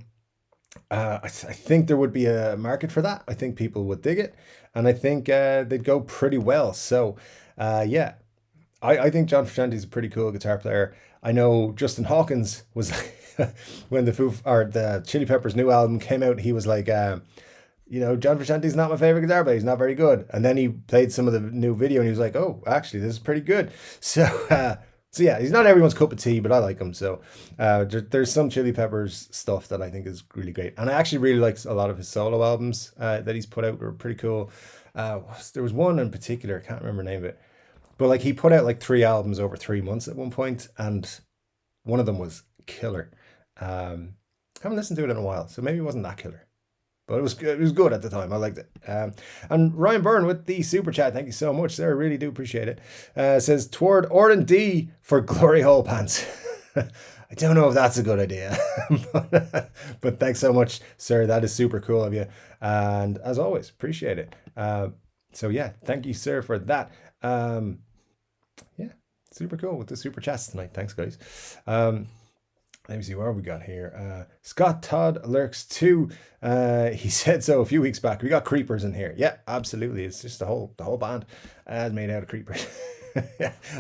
I think there would be a market for that. I think people would dig it, and I think they'd go pretty well. So yeah, I think John Frusciante is a pretty cool guitar player. I know Justin Hawkins was when the Chili Peppers' new album came out, he was like, John Frusciante's not my favorite guitar player. He's not very good. And then he played some of the new video and he was like, oh, actually, this is pretty good. So yeah, he's not everyone's cup of tea, but I like him. So there's some Chili Peppers stuff that I think is really great. And I actually really like a lot of his solo albums that he's put out. Were pretty cool. There was one in particular, I can't remember the name of it. But like he put out like 3 albums over 3 months at one point, and one of them was killer. Haven't listened to it in a while, so maybe it wasn't that killer. But it was good at the time. I liked it. And Ryan Byrne with the super chat. Thank you so much, sir. I really do appreciate it. Says, toward Orden D for glory hole pants. I don't know if that's a good idea. but thanks so much, sir. That is super cool of you. And as always, appreciate it. So yeah, thank you, sir, for that. Yeah, super cool with the super chats tonight. Thanks, guys. Let me see what we got here. Scott Todd lurks too. He said so a few weeks back. We got creepers in here. Yeah, absolutely. It's just the whole band is made out of creepers.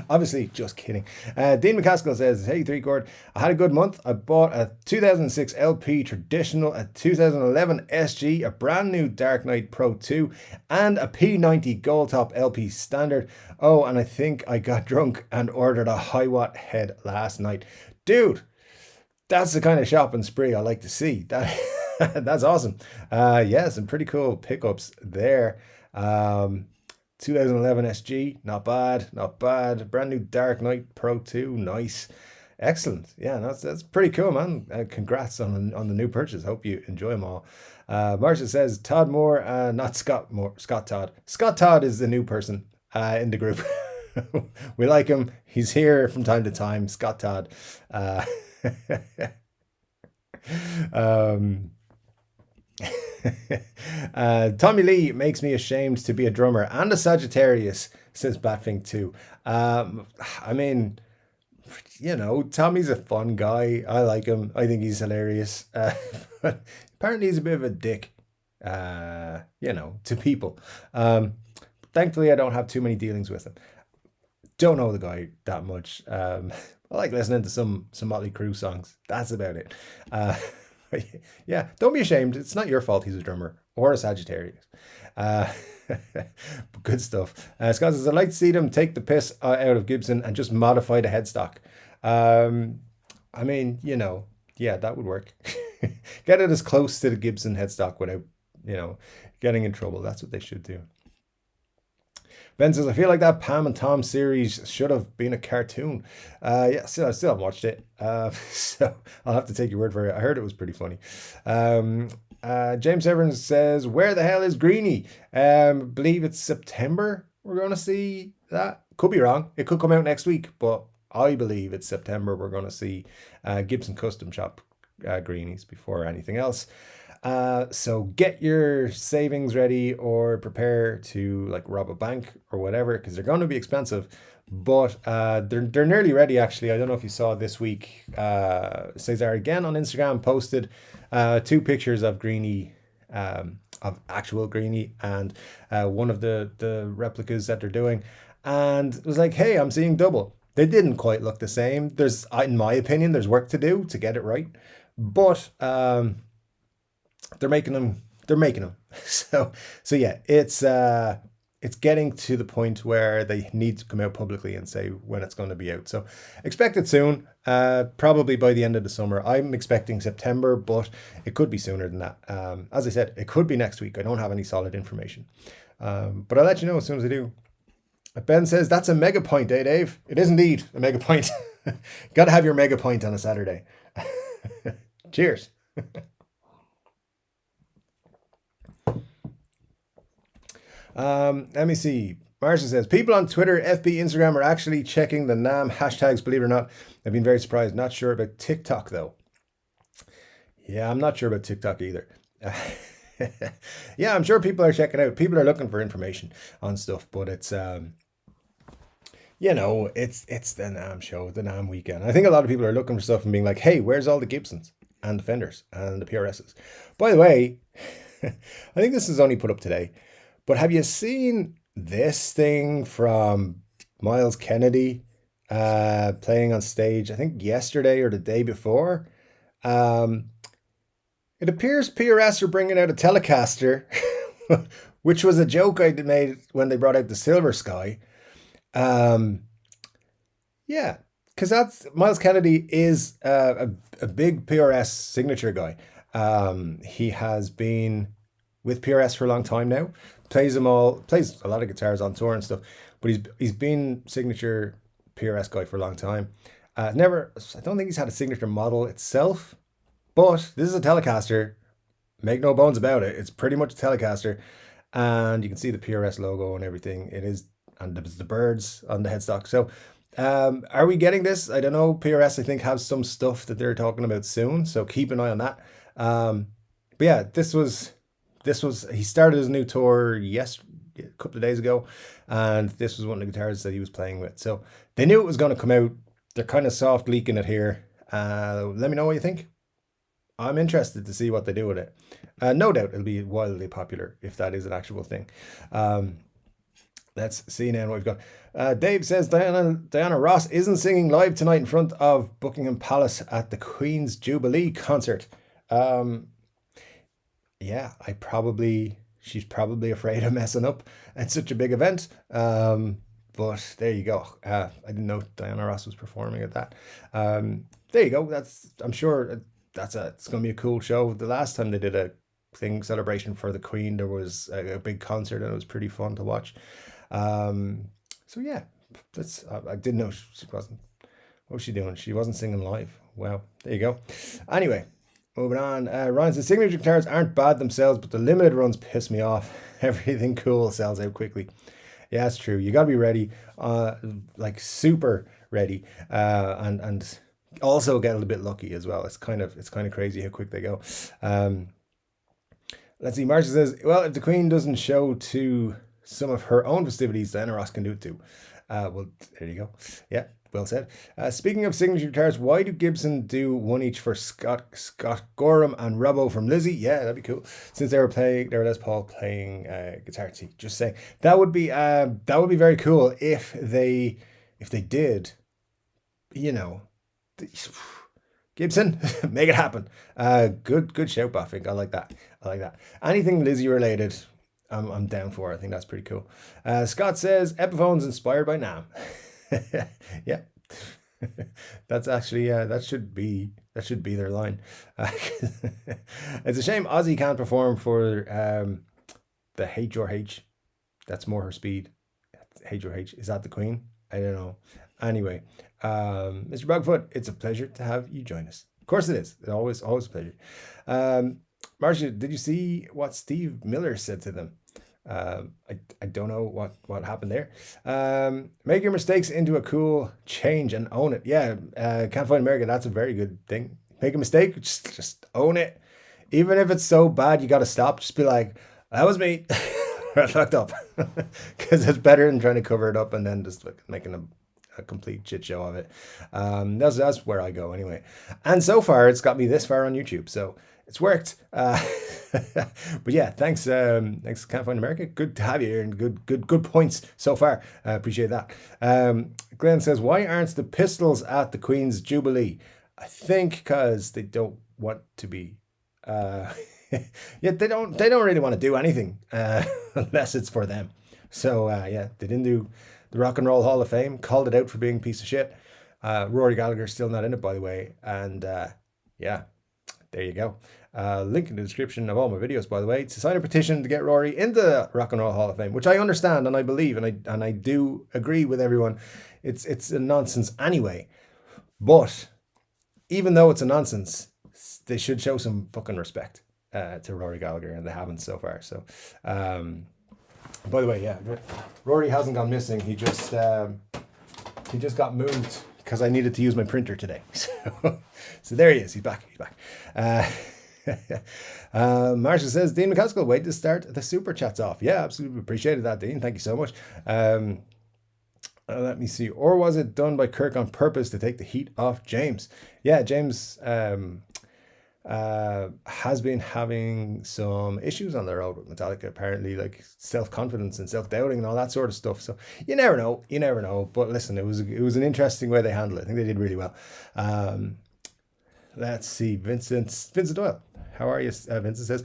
Obviously, just kidding. Dean McCaskill says, "Hey, three chord. I had a good month. I bought a 2006 LP Traditional, a 2011 SG, a brand new Dark Knight Pro 2, and a P90 Gold Top LP Standard. Oh, and I think I got drunk and ordered a high watt head last night, dude." That's the kind of shopping spree I like to see. That's awesome. Yeah, some pretty cool pickups there. 2011 SG, not bad, not bad. Brand new Dark Knight Pro 2, nice, excellent. Yeah, that's pretty cool, man. Congrats on the new purchase. Hope you enjoy them all. Marcia says Todd Moore, not Scott Moore. Scott Todd. Scott Todd is the new person in the group. We like him. He's here from time to time. Scott Todd. Tommy Lee makes me ashamed to be a drummer and a Sagittarius, says Batfink 2. I mean, Tommy's a fun guy. I like him. I think he's hilarious. But apparently he's a bit of a dick, to people. Thankfully, I don't have too many dealings with him. Don't know the guy that much. I like listening to some Motley Crue songs. That's about it. Yeah, don't be ashamed. It's not your fault he's a drummer or a Sagittarius. Good stuff. Scott says, I'd like to see them take the piss out of Gibson and just modify the headstock. I mean, yeah, that would work. Get it as close to the Gibson headstock without, getting in trouble. That's what they should do. Ben says, I feel like that Pam and Tom series should have been a cartoon. Yeah, I still haven't watched it. So I'll have to take your word for it. I heard it was pretty funny. James Evans says, where the hell is Greenie? Believe it's September we're going to see that. Could be wrong. It could come out next week, but I believe it's September we're going to see Gibson Custom Shop Greenies before anything else. So get your savings ready or prepare to like rob a bank or whatever, because they're going to be expensive, but they're nearly ready actually. I don't know if you saw this week, Cesar again on Instagram posted 2 pictures of Greenie, of actual Greenie, and one of the replicas that they're doing, and it was like, hey, I'm seeing double. They didn't quite look the same. There's, in my opinion, there's work to do to get it right, but they're making them. So yeah, it's getting to the point where they need to come out publicly and say when it's going to be out. So expect it soon, probably by the end of the summer. I'm expecting September, but it could be sooner than that. As I said, it could be next week. I don't have any solid information, but I'll let you know as soon as I do. Ben says, that's a mega point, eh, Dave? It is indeed a mega point. Got to have your mega point on a Saturday. Cheers. Let me see. Marcia says, people on Twitter, FB, Instagram are actually checking the NAMM hashtags, believe it or not. I've been very surprised. Not sure about TikTok, though. Yeah, I'm not sure about TikTok either. Yeah, I'm sure people are checking out. People are looking for information on stuff, but it's, it's the NAMM show, the NAMM weekend. I think a lot of people are looking for stuff and being like, hey, where's all the Gibsons and the Fenders and the PRSs? By the way, I think this is only put up today, but have you seen this thing from Miles Kennedy playing on stage, I think yesterday or the day before? It appears PRS are bringing out a Telecaster, which was a joke I made when they brought out the Silver Sky. Yeah, because that's Miles Kennedy is a big PRS signature guy. He has been with PRS for a long time now. Plays a lot of guitars on tour and stuff, but he's been signature PRS guy for a long time. I don't think he's had a signature model itself, but this is a Telecaster. Make no bones about it. It's pretty much a Telecaster, and you can see the PRS logo and everything. It is, and there's the birds on the headstock. So, are we getting this? I don't know. PRS, I think, has some stuff that they're talking about soon, so keep an eye on that. But yeah, this was he started his new tour a couple of days ago, and this was one of the guitars that he was playing with. So they knew it was going to come out. They're kind of soft leaking it here. Let me know what you think. I'm interested to see what they do with it. No doubt it'll be wildly popular if that is an actual thing. Let's see now what we've got. Dave says Diana Ross isn't singing live tonight in front of Buckingham Palace at the Queen's Jubilee concert. Yeah, she's probably afraid of messing up at such a big event. But there you go. I didn't know Diana Ross was performing at that. There you go. I'm sure it's going to be a cool show. The last time they did a celebration for the Queen, there was a big concert and it was pretty fun to watch. So yeah, I didn't know she wasn't. What was she doing? She wasn't singing live. Wow, there you go. Anyway, moving on. Ryan says signature guitars aren't bad themselves, but the limited runs piss me off. Everything cool sells out quickly. Yeah, that's true. You got to be ready, like super ready, and also get a little bit lucky as well. It's kind of crazy how quick they go. Let's see. Marcia says, well, if the Queen doesn't show to some of her own festivities, Diana Ross can do it too. Well, there you go. Yeah, well said. Speaking of signature guitars, why do Gibson do one each for Scott Gorham and Robbo from Lizzie? Yeah, that'd be cool. Since they were Les Paul playing guitar. Just saying that would be very cool if they did. You know, Gibson, make it happen. Good shout, Buffing. I like that. Anything Lizzie related, I'm down for. I think that's pretty cool. Scott says Epiphone's inspired by NAMM. Yeah, that's actually that should be their line. It's a shame Ozzy can't perform for the HRH. That's more her speed. HRH, is that the Queen? I don't know. Anyway, Mr. Bugfoot, it's a pleasure to have you join us. Of course it is. It's always a pleasure. Marcia, did you see what Steve Miller said to them? I don't know what happened there. Make your mistakes into a cool change and own it. Yeah, Can't Find America, that's a very good thing. Make a mistake, just own it. Even if it's so bad you got to stop, just be like, that was me. I fucked up. Because it's better than trying to cover it up and then just making a complete shit show of it. That's where I go anyway. And so far, it's got me this far on YouTube, so it's worked. But yeah, thanks, Can't Find America. Good to have you here, and good points so far. I appreciate that. Glenn says, why aren't the Pistols at the Queen's Jubilee? I think because they don't want to be. Yeah, they don't really want to do anything unless it's for them. So yeah, they didn't do the Rock and Roll Hall of Fame, called it out for being a piece of shit. Rory Gallagher's still not in it, by the way. And yeah, there you go. Link in the description of all my videos, by the way, to sign a petition to get Rory into the Rock and Roll Hall of Fame, which I understand and I believe and I do agree with everyone. It's a nonsense anyway. But even though it's a nonsense, they should show some fucking respect to Rory Gallagher, and they haven't so far. So, by the way, yeah, Rory hasn't gone missing. He just got moved because I needed to use my printer today. So there he is. He's back. Marcia says, Dean McCaskill, wait to start the super chats off. Yeah, absolutely appreciated that, Dean. Thank you so much. Let me see. Or was it done by Kirk on purpose to take the heat off James? Yeah, James has been having some issues on the road with Metallica, apparently, like self-confidence and self-doubting and all that sort of stuff. So you never know. But listen, it was an interesting way they handled it. I think they did really well. Let's see. Vincent Doyle, how are you? Vincent says,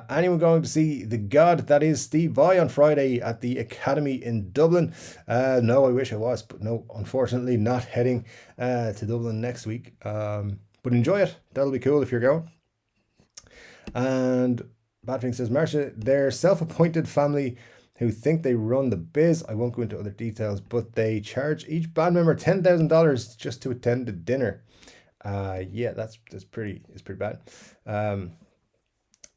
anyone going to see the god that is Steve Vai on Friday at the Academy in Dublin? No, I wish I was, but no, unfortunately not heading to Dublin next week. But enjoy it. That'll be cool if you're going. And Badfing says, Marcia, their self-appointed family who think they run the biz. I won't go into other details, but they charge each band member $10,000 just to attend the dinner. Yeah, it's pretty bad.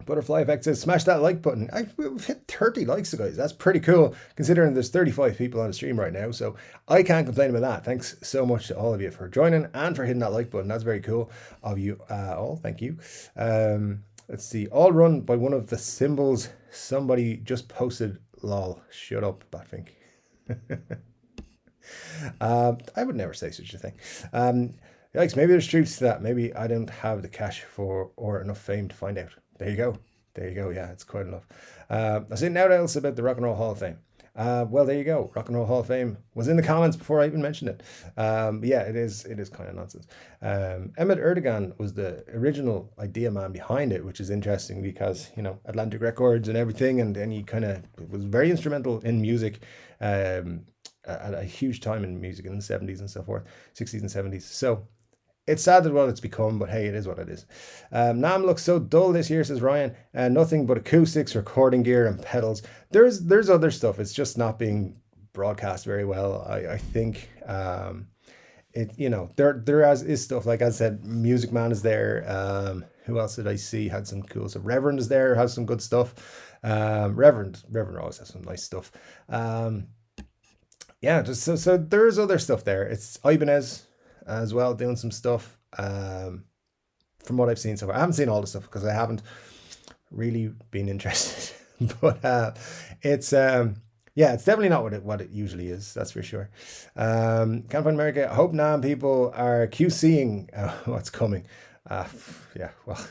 Butterfly Effect says, smash that like button. We've hit 30 likes, guys. That's pretty cool, considering there's 35 people on the stream right now. So I can't complain about that. Thanks so much to all of you for joining and for hitting that like button. That's very cool of you all. Thank you. Let's see. All run by one of the symbols somebody just posted. Lol. Shut up, Batfink. I would never say such a thing. Yikes, maybe there's truth to that. Maybe I don't have the cash for or enough fame to find out. There you go. There you go. Yeah, it's quite enough. I say now else about the Rock and Roll Hall of Fame. Well, there you go. Rock and Roll Hall of Fame was in the comments before I even mentioned it. Yeah, it is kind of nonsense. Emmett Erdogan was the original idea man behind it, which is interesting because, you know, Atlantic Records and everything, and he kind of was very instrumental in music at a huge time in music in the 70s and so forth, 60s and 70s. So it's sad that what it's become, but hey, it is what it is. NAMM looks so dull this year, says Ryan. Nothing but acoustics, recording gear, and pedals. There's other stuff. It's just not being broadcast very well. I think it, you know, there is stuff, like I said, Music Man is there. Who else did I see had some cool stuff? Reverend is there, has some good stuff. Reverend always has some nice stuff. Yeah, just so there's other stuff there. It's Ibanez as well doing some stuff, from what I've seen so far. I haven't seen all the stuff because I haven't really been interested. But it's yeah, it's definitely not what it usually is, that's for sure. Can't find America. I hope NAMM people are QCing what's coming. Yeah, well,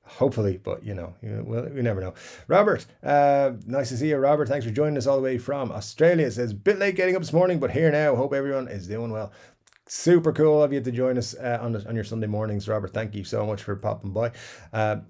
hopefully, but you know, we never know. Robert, nice to see you, Robert. Thanks for joining us all the way from Australia. Says, bit late getting up this morning, but here now. Hope everyone is doing well. Super cool of you to join us on your Sunday mornings, Robert. Thank you so much for popping by.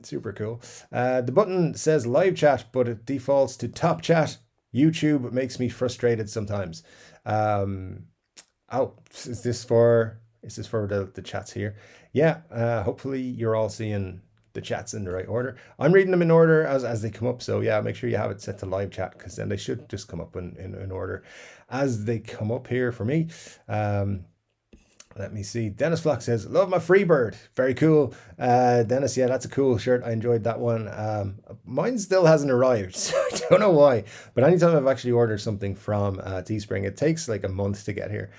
Super cool. The button says live chat, but it defaults to top chat. YouTube makes me frustrated sometimes. Oh, is this for the chats here? Yeah. Hopefully you're all seeing the chats in the right order. I'm reading them in order as they come up. So yeah, make sure you have it set to live chat, because then they should just come up in order as they come up here for me. Let me see. Dennis Flock says, love my Freebird. Very cool. Dennis, yeah, that's a cool shirt. I enjoyed that one. Mine still hasn't arrived, so I don't know why. But anytime I've actually ordered something from Teespring, it takes like a month to get here.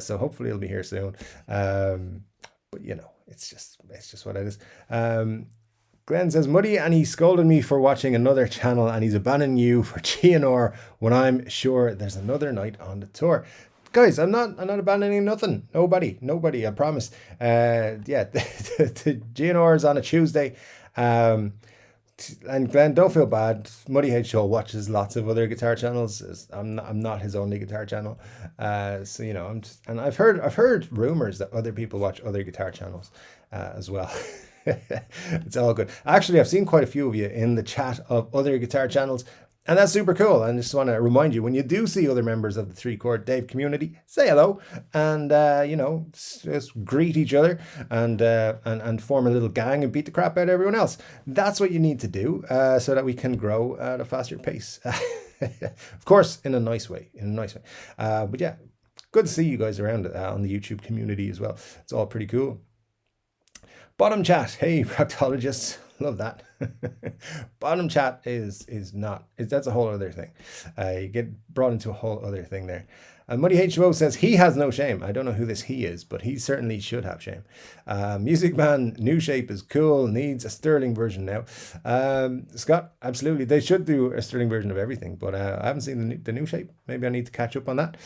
So hopefully it'll be here soon. But you know, it's just what it is. Glenn says, Muddy, and he scolded me for watching another channel, and he's abandoning you for GNR when I'm sure there's another night on the tour. Guys, I'm not abandoning nothing. Nobody, I promise. Yeah, the GNR is on a Tuesday. And Glenn, don't feel bad. Muddy Head Show watches lots of other guitar channels. I'm not his only guitar channel. So you know, I've heard rumors that other people watch other guitar channels as well. It's all good. Actually, I've seen quite a few of you in the chat of other guitar channels. And that's super cool. And I just want to remind you, when you do see other members of the 3 Chord Dave community, say hello and, you know, just greet each other and form a little gang and beat the crap out of everyone else. That's what you need to do so that we can grow at a faster pace. Of course, in a nice way, but yeah, good to see you guys around on the YouTube community as well. It's all pretty cool. Bottom chat. Hey, proctologists. Love that. Bottom chat that's a whole other thing. You get brought into a whole other thing there. Muddy H2O says he has no shame. I don't know who this he is, but he certainly should have shame. Music Man, new shape is cool. Needs a Sterling version now. Scott, absolutely. They should do a Sterling version of everything, but I haven't seen the new shape. Maybe I need to catch up on that.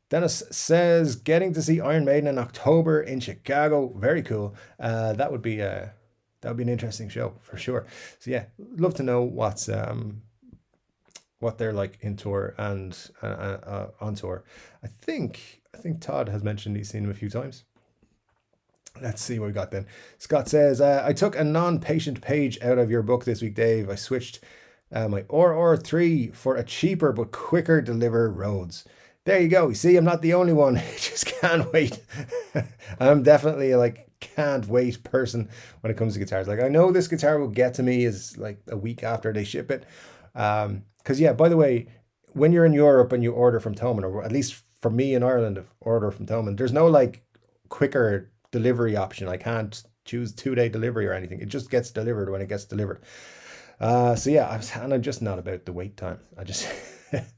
Dennis says, getting to see Iron Maiden in October in Chicago. Very cool. That would be an interesting show for sure. So yeah, love to know what they're like in tour and on tour. I think Todd has mentioned he's seen him a few times. Let's see what we got then. Scott says, I took a non-patient page out of your book this week, Dave. I switched my RR3 for a cheaper but quicker deliver Rhodes. There you go. You see, I'm not the only one. Just can't wait. I'm definitely like can't wait person when it comes to guitars. Like, I know this guitar will get to me is like a week after they ship it. Because yeah, by the way, when you're in Europe and you order from Thomann, or at least for me in Ireland, order from Thomann, there's no like quicker delivery option. I can't choose 2-day delivery or anything. It just gets delivered when it gets delivered. So yeah, I'm just not about the wait time.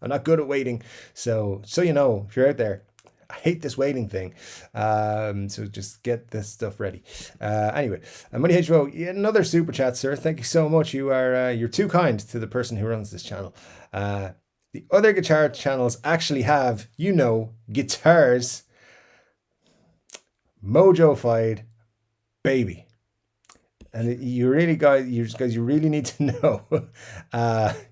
I'm not good at waiting. So you know, if you're out there, I hate this waiting thing. So just get this stuff ready. Anyway, Money HO, another super chat, sir. Thank you so much. You're too kind to the person who runs this channel. The other guitar channels actually have, you know, guitars. Mojo-fied baby. And you really you really need to know,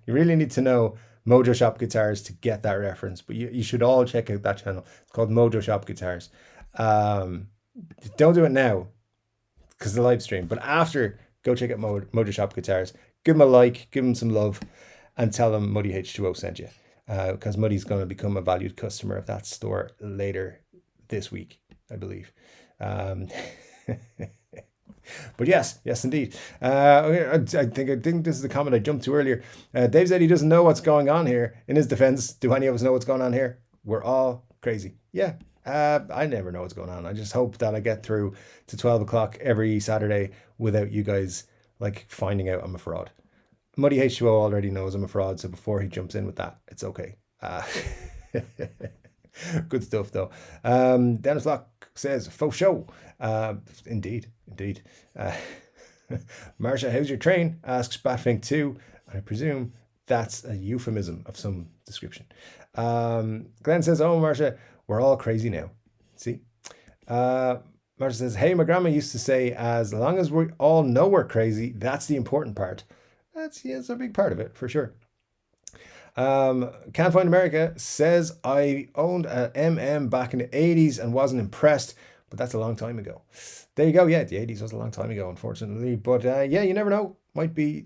you really need to know Mojo Shop Guitars to get that reference. But you should all check out that channel. It's called Mojo Shop Guitars. Don't do it now because the live stream, but after, go check out Mojo Shop Guitars. Give them a like, give them some love, and tell them Muddy H2O sent you, because Muddy's going to become a valued customer of that store later this week, I believe. But yes, indeed. I think this is the comment I jumped to earlier. Dave said he doesn't know what's going on here. In his defense, do any of us know what's going on here? We're all crazy. Yeah, I never know what's going on. I just hope that I get through to 12 o'clock every Saturday without you guys like finding out I'm a fraud. Muddy H2O already knows I'm a fraud, so before he jumps in with that, it's okay. Good stuff though. Dennis Locke says, faux show. Indeed. Marsha, how's your train? Asks Batfink 2. I presume that's a euphemism of some description. Glenn says, oh, Marsha, we're all crazy now. See? Marsha says, hey, my grandma used to say, as long as we all know we're crazy, that's the important part. That's a big part of it, for sure. Can't Find America says, I owned an NAMM back in the 80s and wasn't impressed, but that's a long time ago. There you go. Yeah, the 80s was a long time ago, unfortunately. But yeah, you never know. Might be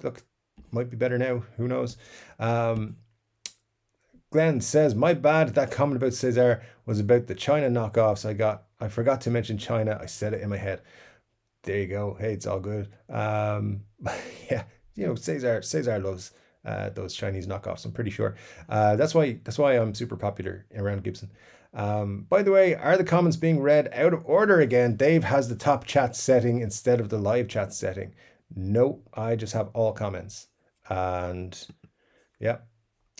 better now. Who knows? Glenn says, my bad. That comment about Cesar was about the China knockoffs I forgot to mention China. I said it in my head. There you go. Hey, it's all good. Yeah, Cesar loves those Chinese knockoffs, I'm pretty sure. That's why I'm super popular around Gibson. By the way, are the comments being read out of order again? Dave has the top chat setting instead of the live chat setting. No, I just have all comments. And yeah.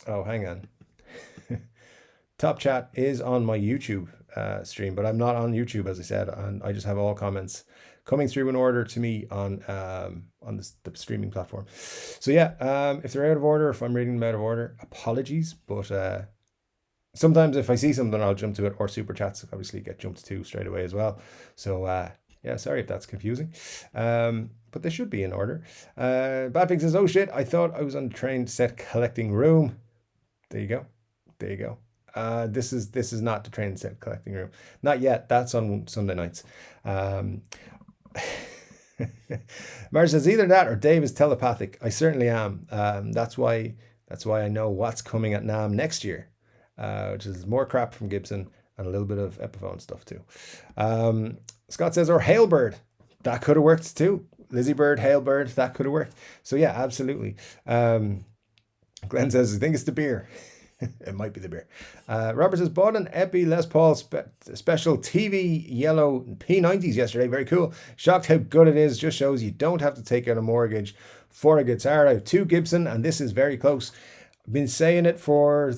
Oh, hang on. Top chat is on my YouTube stream, but I'm not on YouTube, as I said, and I just have all comments coming through in order to me on the streaming platform. So yeah, if they're out of order, if I'm reading them out of order, apologies. But sometimes if I see something, I'll jump to it, or super chats obviously get jumped to straight away as well. So yeah, sorry if that's confusing. But they should be in order. Badpig says, oh shit, I thought I was on the train set collecting room. There you go. This is not the train set collecting room. Not yet. That's on Sunday nights. Marge says, either that or Dave is telepathic. I certainly am. That's why I know what's coming at NAMM next year, which is more crap from Gibson and a little bit of Epiphone stuff too. Scott says, or Hailbird. That could have worked too. Lizzie Bird, Hailbird, that could have worked. So yeah, absolutely. Glenn says, I think it's the beer. It might be the beer. Robert says, bought an Epi Les Paul special TV yellow P90s yesterday. Very cool. Shocked how good it is. Just shows you don't have to take out a mortgage for a guitar. I have two Gibson, and this is very close. I've been saying it for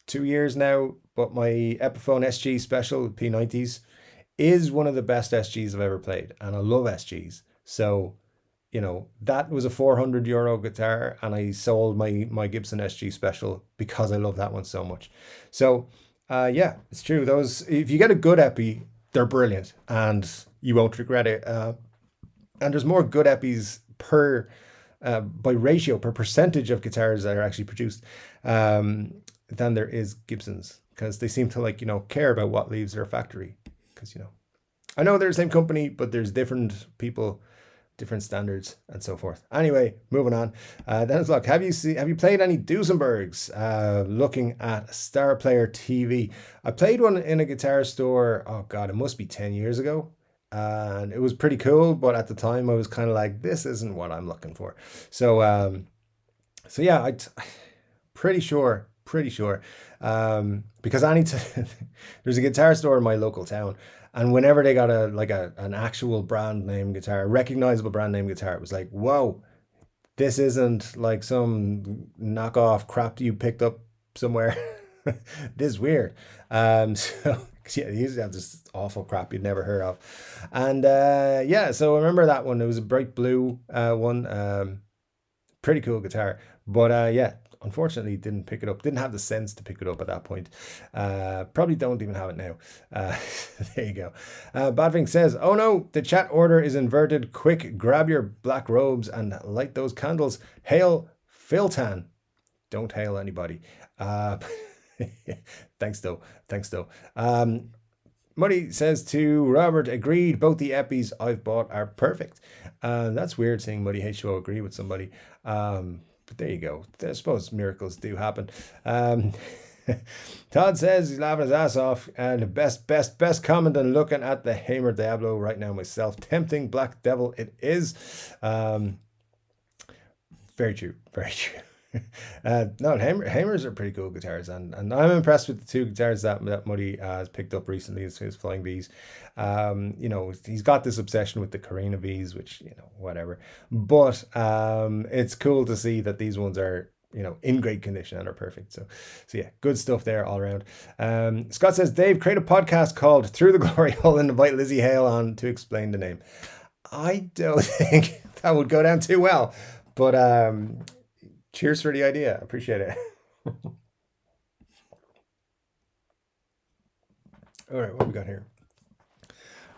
2 years now, but my Epiphone SG special P90s is one of the best SGs I've ever played, and I love SGs. So, you know, that was a €400 guitar, and I sold my Gibson SG special because I love that one so much. So yeah, it's true. Those, if you get a good Epi, they're brilliant and you won't regret it. And there's more good Epis per by ratio, per percentage of guitars that are actually produced than there is Gibsons, because they seem to, like, you know, care about what leaves their factory. Because, you know, I know they're the same company, but there's different people, different standards, and so forth. Anyway, moving on. Dennis Locke, have you played any Duesenbergs? Looking at Star Player TV. I played one in a guitar store. Oh god, it must be 10 years ago, and it was pretty cool. But at the time, I was kind of like, this isn't what I'm looking for. So yeah, pretty sure. Because there's a guitar store in my local town. And whenever they got an actual brand name guitar, a recognizable brand name guitar, it was like, whoa, this isn't like some knockoff crap you picked up somewhere. This is weird. So yeah, they used to have this awful crap you'd never heard of. And yeah, so I remember that one. It was a bright blue one. Pretty cool guitar. But yeah, unfortunately didn't pick it up, didn't have the sense to pick it up at that point. Probably don't even have it now. There you go. Badving says, oh no, the chat order is inverted. Quick, grab your black robes and light those candles. Hail Philtan. Don't hail anybody. Thanks though. Muddy says to Robert, agreed, both the Epis I've bought are perfect. That's weird seeing Muddy H2O agree with somebody. But there you go. I suppose miracles do happen. Todd says he's laughing his ass off. And the best comment on looking at the Hamer Diablo right now myself. Tempting Black Devil it is. Very true. No, Hamers are pretty cool guitars, and I'm impressed with the two guitars that Muddy has picked up recently, his Flying V's. You know, he's got this obsession with the Carina V's, which, you know, whatever. But it's cool to see that these ones are, you know, in great condition and are perfect. So yeah, good stuff there all around. Scott says, Dave, create a podcast called Through the Glory Hole and invite Lizzie Hale on to explain the name. I don't think that would go down too well, but cheers for the idea. Appreciate it. All right, what we got here?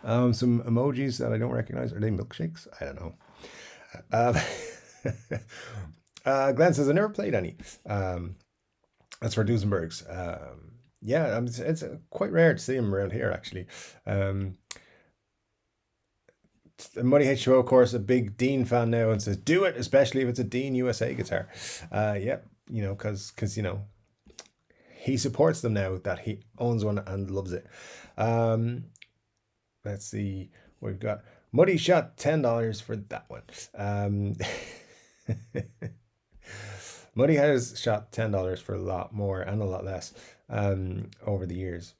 Some emojis that I don't recognize. Are they milkshakes? I don't know. Glenn says, I never played any. That's for Duesenbergs. Yeah, it's quite rare to see them around here, actually. Muddy H2O, of course, a big Dean fan now, and says, do it, especially if it's a Dean USA guitar. Yeah, you know, because you know, he supports them now that he owns one and loves it. Let's see what we've got. Muddy shot $10 for that one. Muddy has shot $10 for a lot more and a lot less over the years.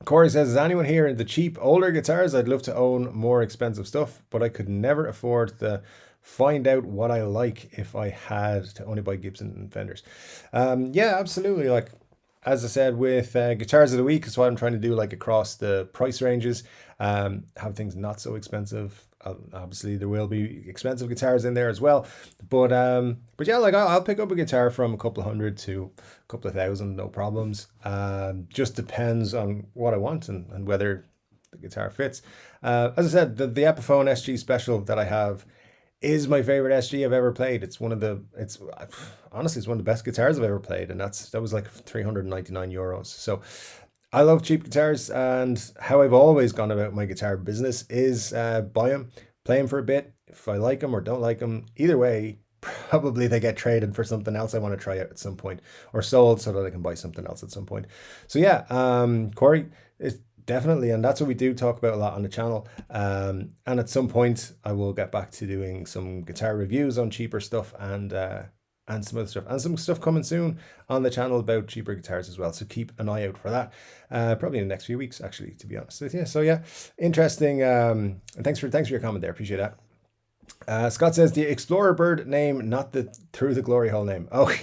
Corey says, is anyone here into cheap older guitars? I'd love to own more expensive stuff, but I could never afford to find out what I like if I had to only buy Gibson and Fenders. Yeah, absolutely. Like, as I said, with Guitars of the Week, is what I'm trying to do, like across the price ranges, have things not so expensive. Obviously, there will be expensive guitars in there as well, but yeah, like I'll pick up a guitar from a couple of hundred to a couple of thousand, no problems. Just depends on what I want and whether the guitar fits. As I said, the Epiphone SG Special that I have is my favorite SG I've ever played. It's honestly, it's one of the best guitars I've ever played, and that was like 399 euros. So I love cheap guitars, and how I've always gone about my guitar business is buy them, play them for a bit. If I like them or don't like them, either way, probably they get traded for something else I want to try out at some point, or sold so that I can buy something else at some point. So yeah, Corey, it's definitely, and that's what we do talk about a lot on the channel. And at some point, I will get back to doing some guitar reviews on cheaper stuff and some other stuff, and some stuff coming soon on the channel about cheaper guitars as well. So keep an eye out for that. Probably in the next few weeks, actually, to be honest with you. So yeah, interesting. And thanks for your comment there. Appreciate that. Scott says the Explorer Bird name, not the Through the Glory Hole name. Okay.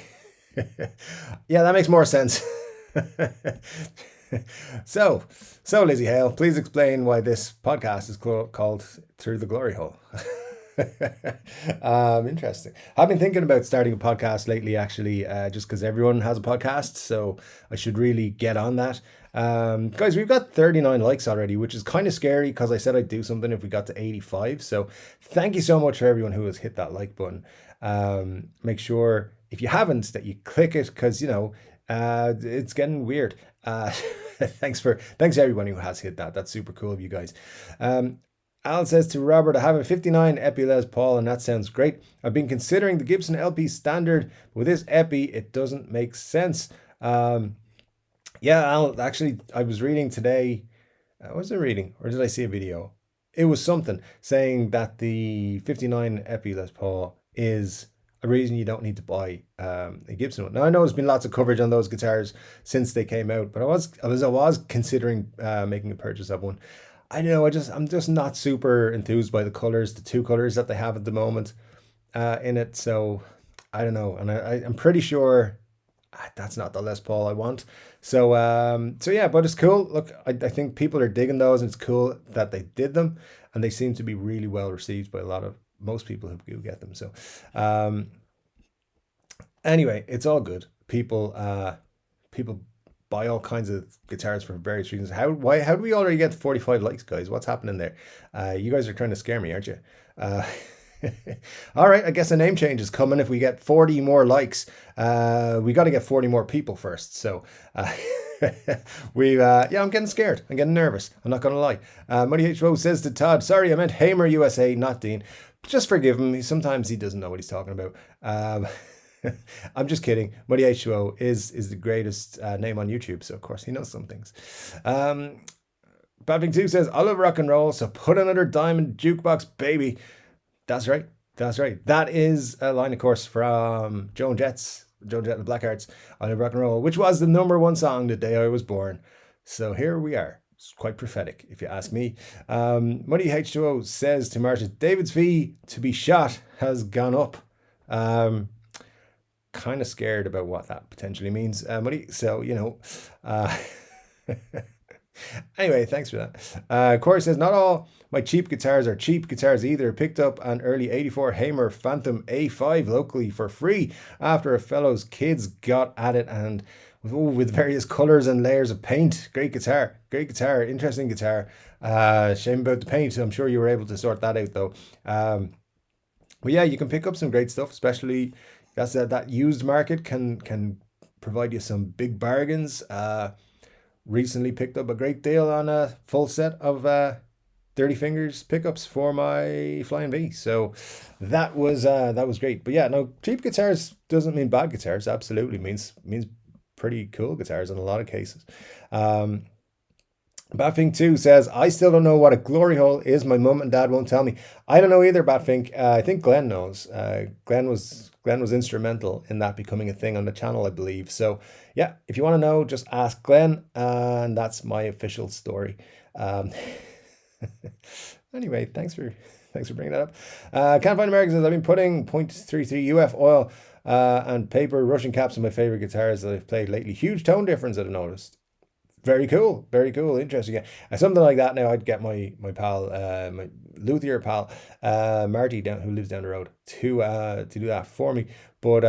Yeah, that makes more sense. So Lizzie Hale, please explain why this podcast is called Through the Glory Hole. Interesting. I've been thinking about starting a podcast lately, actually, just because everyone has a podcast, so I should really get on that. Guys, we've got 39 likes already, which is kind of scary because I said I'd do something if we got to 85. So thank you so much for everyone who has hit that like button. Make sure, if you haven't, that you click it, because, you know, it's getting weird. Thanks to everyone who has hit that. That's super cool of you guys. Al says to Robert, I have a 59 Epi Les Paul, and that sounds great. I've been considering the Gibson LP standard. With this Epi, it doesn't make sense. Yeah, Al, actually, I was reading today. Was I reading, or did I see a video? It was something saying that the 59 Epi Les Paul is a reason you don't need to buy a Gibson one. Now, I know there's been lots of coverage on those guitars since they came out, but I was considering making a purchase of one. I don't know, I'm just not super enthused by the colors, the two colors that they have at the moment in it. So I don't know, and I'm pretty sure that's not the Les Paul I want. So yeah, but it's cool. Look, I think people are digging those, and it's cool that they did them, and they seem to be really well received by most people who do get them. So Anyway, it's all good. People buy all kinds of guitars for various reasons. How do we already get 45 likes, guys? What's happening there? You guys are trying to scare me, aren't you? All right, I guess a name change is coming if we get 40 more likes. We got to get 40 more people first. So yeah, I'm getting scared. I'm getting nervous. I'm not going to lie. Muddy H.O. says to Todd, sorry, I meant Hamer USA, not Dean. Just forgive him. Sometimes he doesn't know what he's talking about. I'm just kidding. Muddy H2O is the greatest name on YouTube, so of course he knows some things. Badving 2 says, I love rock and roll, so put another diamond jukebox, baby. That's right. That's right. That is a line, of course, from Joan Jett and the Blackhearts, I love rock and roll, which was the #1 song the day I was born. So here we are. It's quite prophetic, if you ask me. Muddy H2O says to Marcia, David's fee to be shot has gone up. Kind of scared about what that potentially means, Muddy. So, anyway, thanks for that. Corey says, not all my cheap guitars are cheap guitars either. Picked up an early 84 Hamer Phantom A5 locally for free after a fellow's kids got at it, and with various colors and layers of paint. Great guitar, interesting guitar. Shame about the paint. I'm sure you were able to sort that out though. But yeah, you can pick up some great stuff, especially that used market can provide you some big bargains. Recently picked up a great deal on a full set of Dirty Fingers pickups for my Flying V. So that was great. But yeah, no, cheap guitars doesn't mean bad guitars. Absolutely means pretty cool guitars in a lot of cases. Batfink 2 says, I still don't know what a glory hole is. My mum and dad won't tell me. I don't know either, Batfink. I think Glenn knows. Glenn was instrumental in that becoming a thing on the channel, I believe. So yeah, if you want to know, just ask Glenn, and that's my official story. Anyway, thanks for bringing that up. Can't Find America says, I've been putting .33 UF oil and paper Russian caps on my favorite guitars that I've played lately. Huge tone difference I've noticed. Very cool, interesting. Something like that now, I'd get my pal, my luthier pal, Marty, who lives down the road, to do that for me. But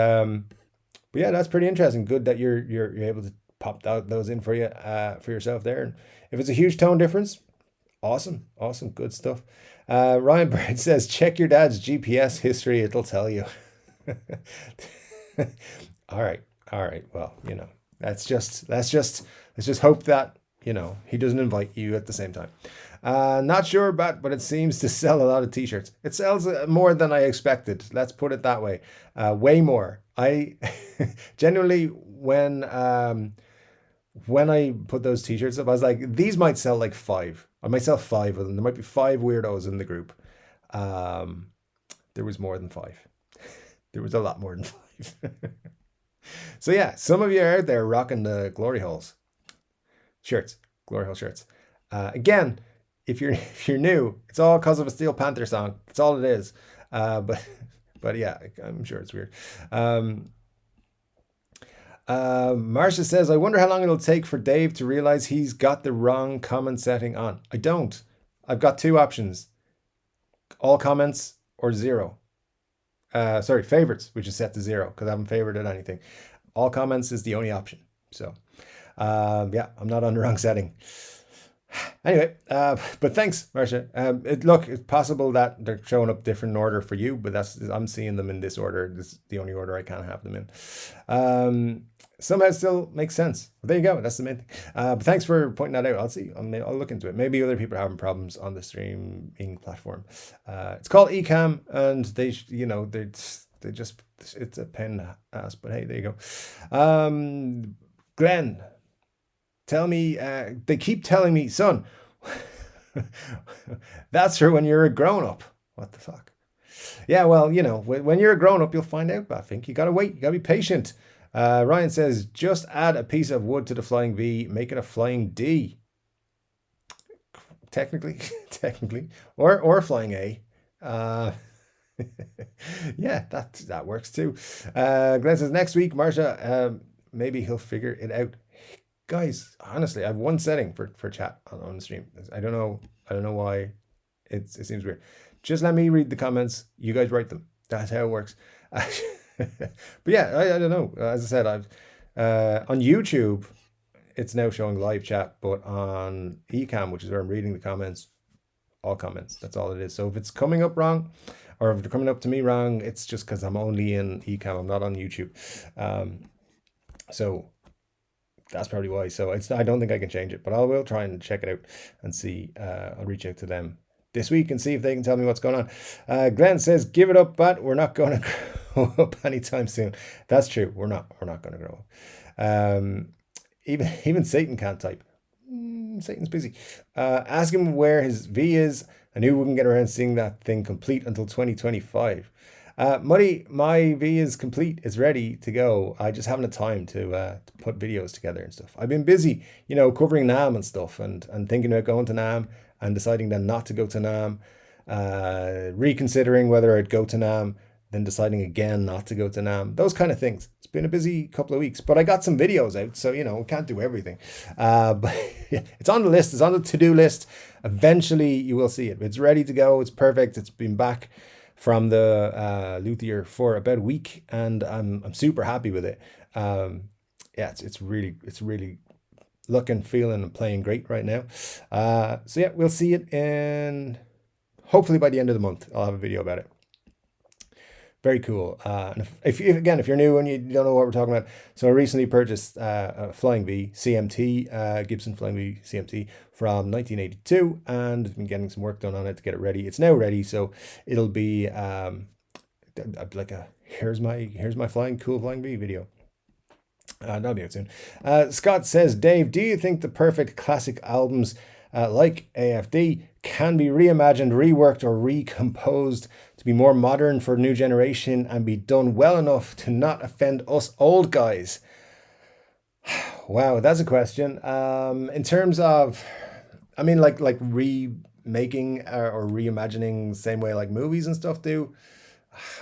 yeah, that's pretty interesting. Good that you're able to pop those in for you for yourself there. And if it's a huge tone difference, awesome, good stuff. Ryan Bird says, check your dad's GPS history; it'll tell you. All right. Well, let's just hope that, he doesn't invite you at the same time. Not sure but it seems to sell a lot of t-shirts. It sells more than I expected. Let's put it that way. Way more. I genuinely, when I put those t-shirts up, I was like, these might sell like 5. I might sell 5 of them. There might be 5 weirdos in the group. There was more than 5. There was a lot more than 5. So yeah, some of you are out there rocking the glory holes shirts, glory hole shirts. Again, if you're new, it's all because of a Steel Panther song. That's all it is. But yeah, I'm sure it's weird. Marcia says, I wonder how long it'll take for Dave to realize he's got the wrong comment setting on. I don't. I've got 2 options: all comments or 0. Favorites, which is set to 0 because I haven't favorited anything. All comments is the only option. So yeah, I'm not on the wrong setting. Anyway, but thanks, Marcia. It's possible that they're showing up different in order for you, but I'm seeing them in this order. This is the only order I can have them in. Somehow it still makes sense. Well, there you go. That's the main thing. But thanks for pointing that out. I'll see. I'll look into it. Maybe other people are having problems on the streaming platform. It's called Ecamm, and they just it's a pain in the ass. But hey, there you go. Glenn, tell me. They keep telling me, son, that's for when you're a grown up. What the fuck? Yeah, well, when you're a grown up, you'll find out. I think you gotta wait. You gotta be patient. Ryan says, just add a piece of wood to the Flying V, make it a Flying D. Technically, or Flying A. Yeah, that works too. Glenn says, next week, Marcia, maybe he'll figure it out. Guys, honestly, I have 1 setting for chat on the stream. I don't know why it seems weird. Just let me read the comments. You guys write them. That's how it works. But yeah, I don't know. As I said, I've on YouTube, it's now showing live chat, but on Ecamm, which is where I'm reading the comments, all comments. That's all it is. So if it's coming up wrong, or if they're coming up to me wrong, it's just because I'm only in Ecamm. I'm not on YouTube. So that's probably why. So I don't think I can change it, but I will try and check it out and see. I'll reach out to them this week and see if they can tell me what's going on. Glenn says, "Give it up, but we're not going to grow up anytime soon." That's true. We're not going to grow up. Even Satan can't type. Satan's busy. Ask him where his V is. I knew we wouldn't get around seeing that thing complete until 2025. Muddy, my V is complete. It's ready to go. I just haven't had time to put videos together and stuff. I've been busy, covering NAMM and stuff, and thinking about going to NAMM and deciding then not to go to NAMM, reconsidering whether I'd go to NAMM, then deciding again not to go to NAMM. Those kind of things. It's been a busy couple of weeks, but I got some videos out, so we can't do everything. But yeah, it's on the list. It's on the to-do list. Eventually, you will see it. It's ready to go. It's perfect. It's been back from the luthier for about a week, and I'm super happy with it. Yeah, it's really looking, feeling, and playing great right now. So yeah, we'll see it in hopefully by the end of the month. I'll have a video about it. Very cool. And if you're new and you don't know what we're talking about, so I recently purchased a Flying V CMT, Gibson Flying V CMT from 1982, and I've been getting some work done on it to get it ready. It's now ready, so it'll be like a here's my cool Flying V video. That'll be out soon. Scott says, Dave, do you think the perfect classic albums like AFD can be reimagined, reworked, or recomposed to be more modern for a new generation and be done well enough to not offend us old guys? Wow, that's a question. In terms of, I mean, like remaking or reimagining the same way like movies and stuff do,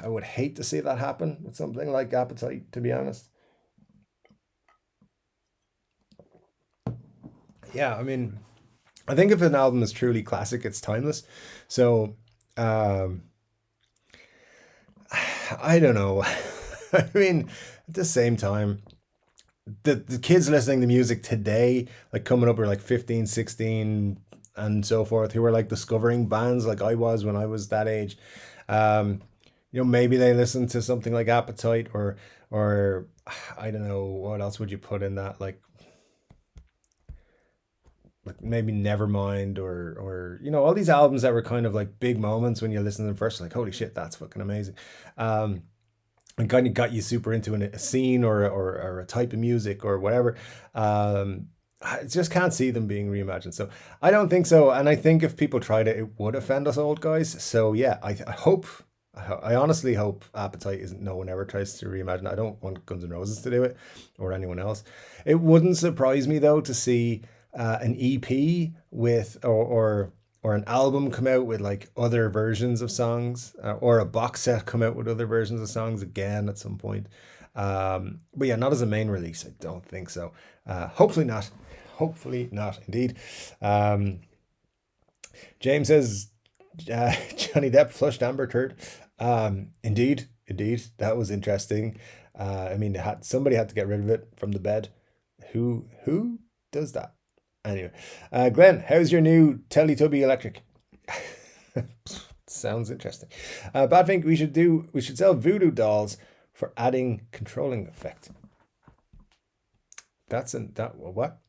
I would hate to see that happen with something like Appetite, to be honest. Yeah, I mean, I think if an album is truly classic, it's timeless. So, I don't know. I mean, at the same time, the kids listening to music today, like coming up, are like 15, 16, and so forth, who are like discovering bands like I was when I was that age. Um, maybe they listen to something like Appetite, or I don't know, what else would you put in that, like maybe Nevermind, or all these albums that were kind of like big moments when you listen to them first, like holy shit, that's fucking amazing. And kind of got you super into a scene, or a type of music or whatever. I just can't see them being reimagined, so I don't think so. And I think if people tried it, it would offend us old guys. So yeah, I honestly hope Appetite isn't, no one ever tries to reimagine. I don't want Guns N' Roses to do it, or anyone else. It wouldn't surprise me though to see an EP with, or an album come out with like other versions of songs, or a box set come out with other versions of songs again at some point. But yeah, not as a main release. I don't think so. Hopefully not. Hopefully not, indeed. James says, Johnny Depp flushed Amber Turd. Indeed, that was interesting. I mean, somebody had to get rid of it from the bed. Who does that? Anyway, Glenn, how's your new Teletubby electric? Sounds interesting. Badfink, we should sell voodoo dolls for adding controlling effect. What?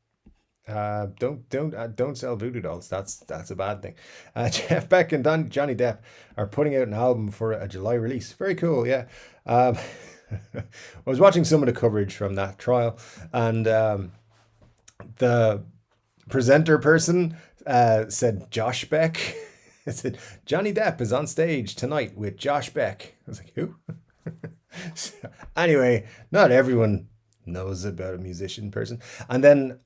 Don't sell voodoo dolls. That's a bad thing. Jeff Beck and Johnny Depp are putting out an album for a July release. Very cool. Yeah. I was watching some of the coverage from that trial, and the presenter person said Josh Beck. It said Johnny Depp is on stage tonight with Josh Beck. I was like, who? So, anyway, not everyone knows about a musician person. And then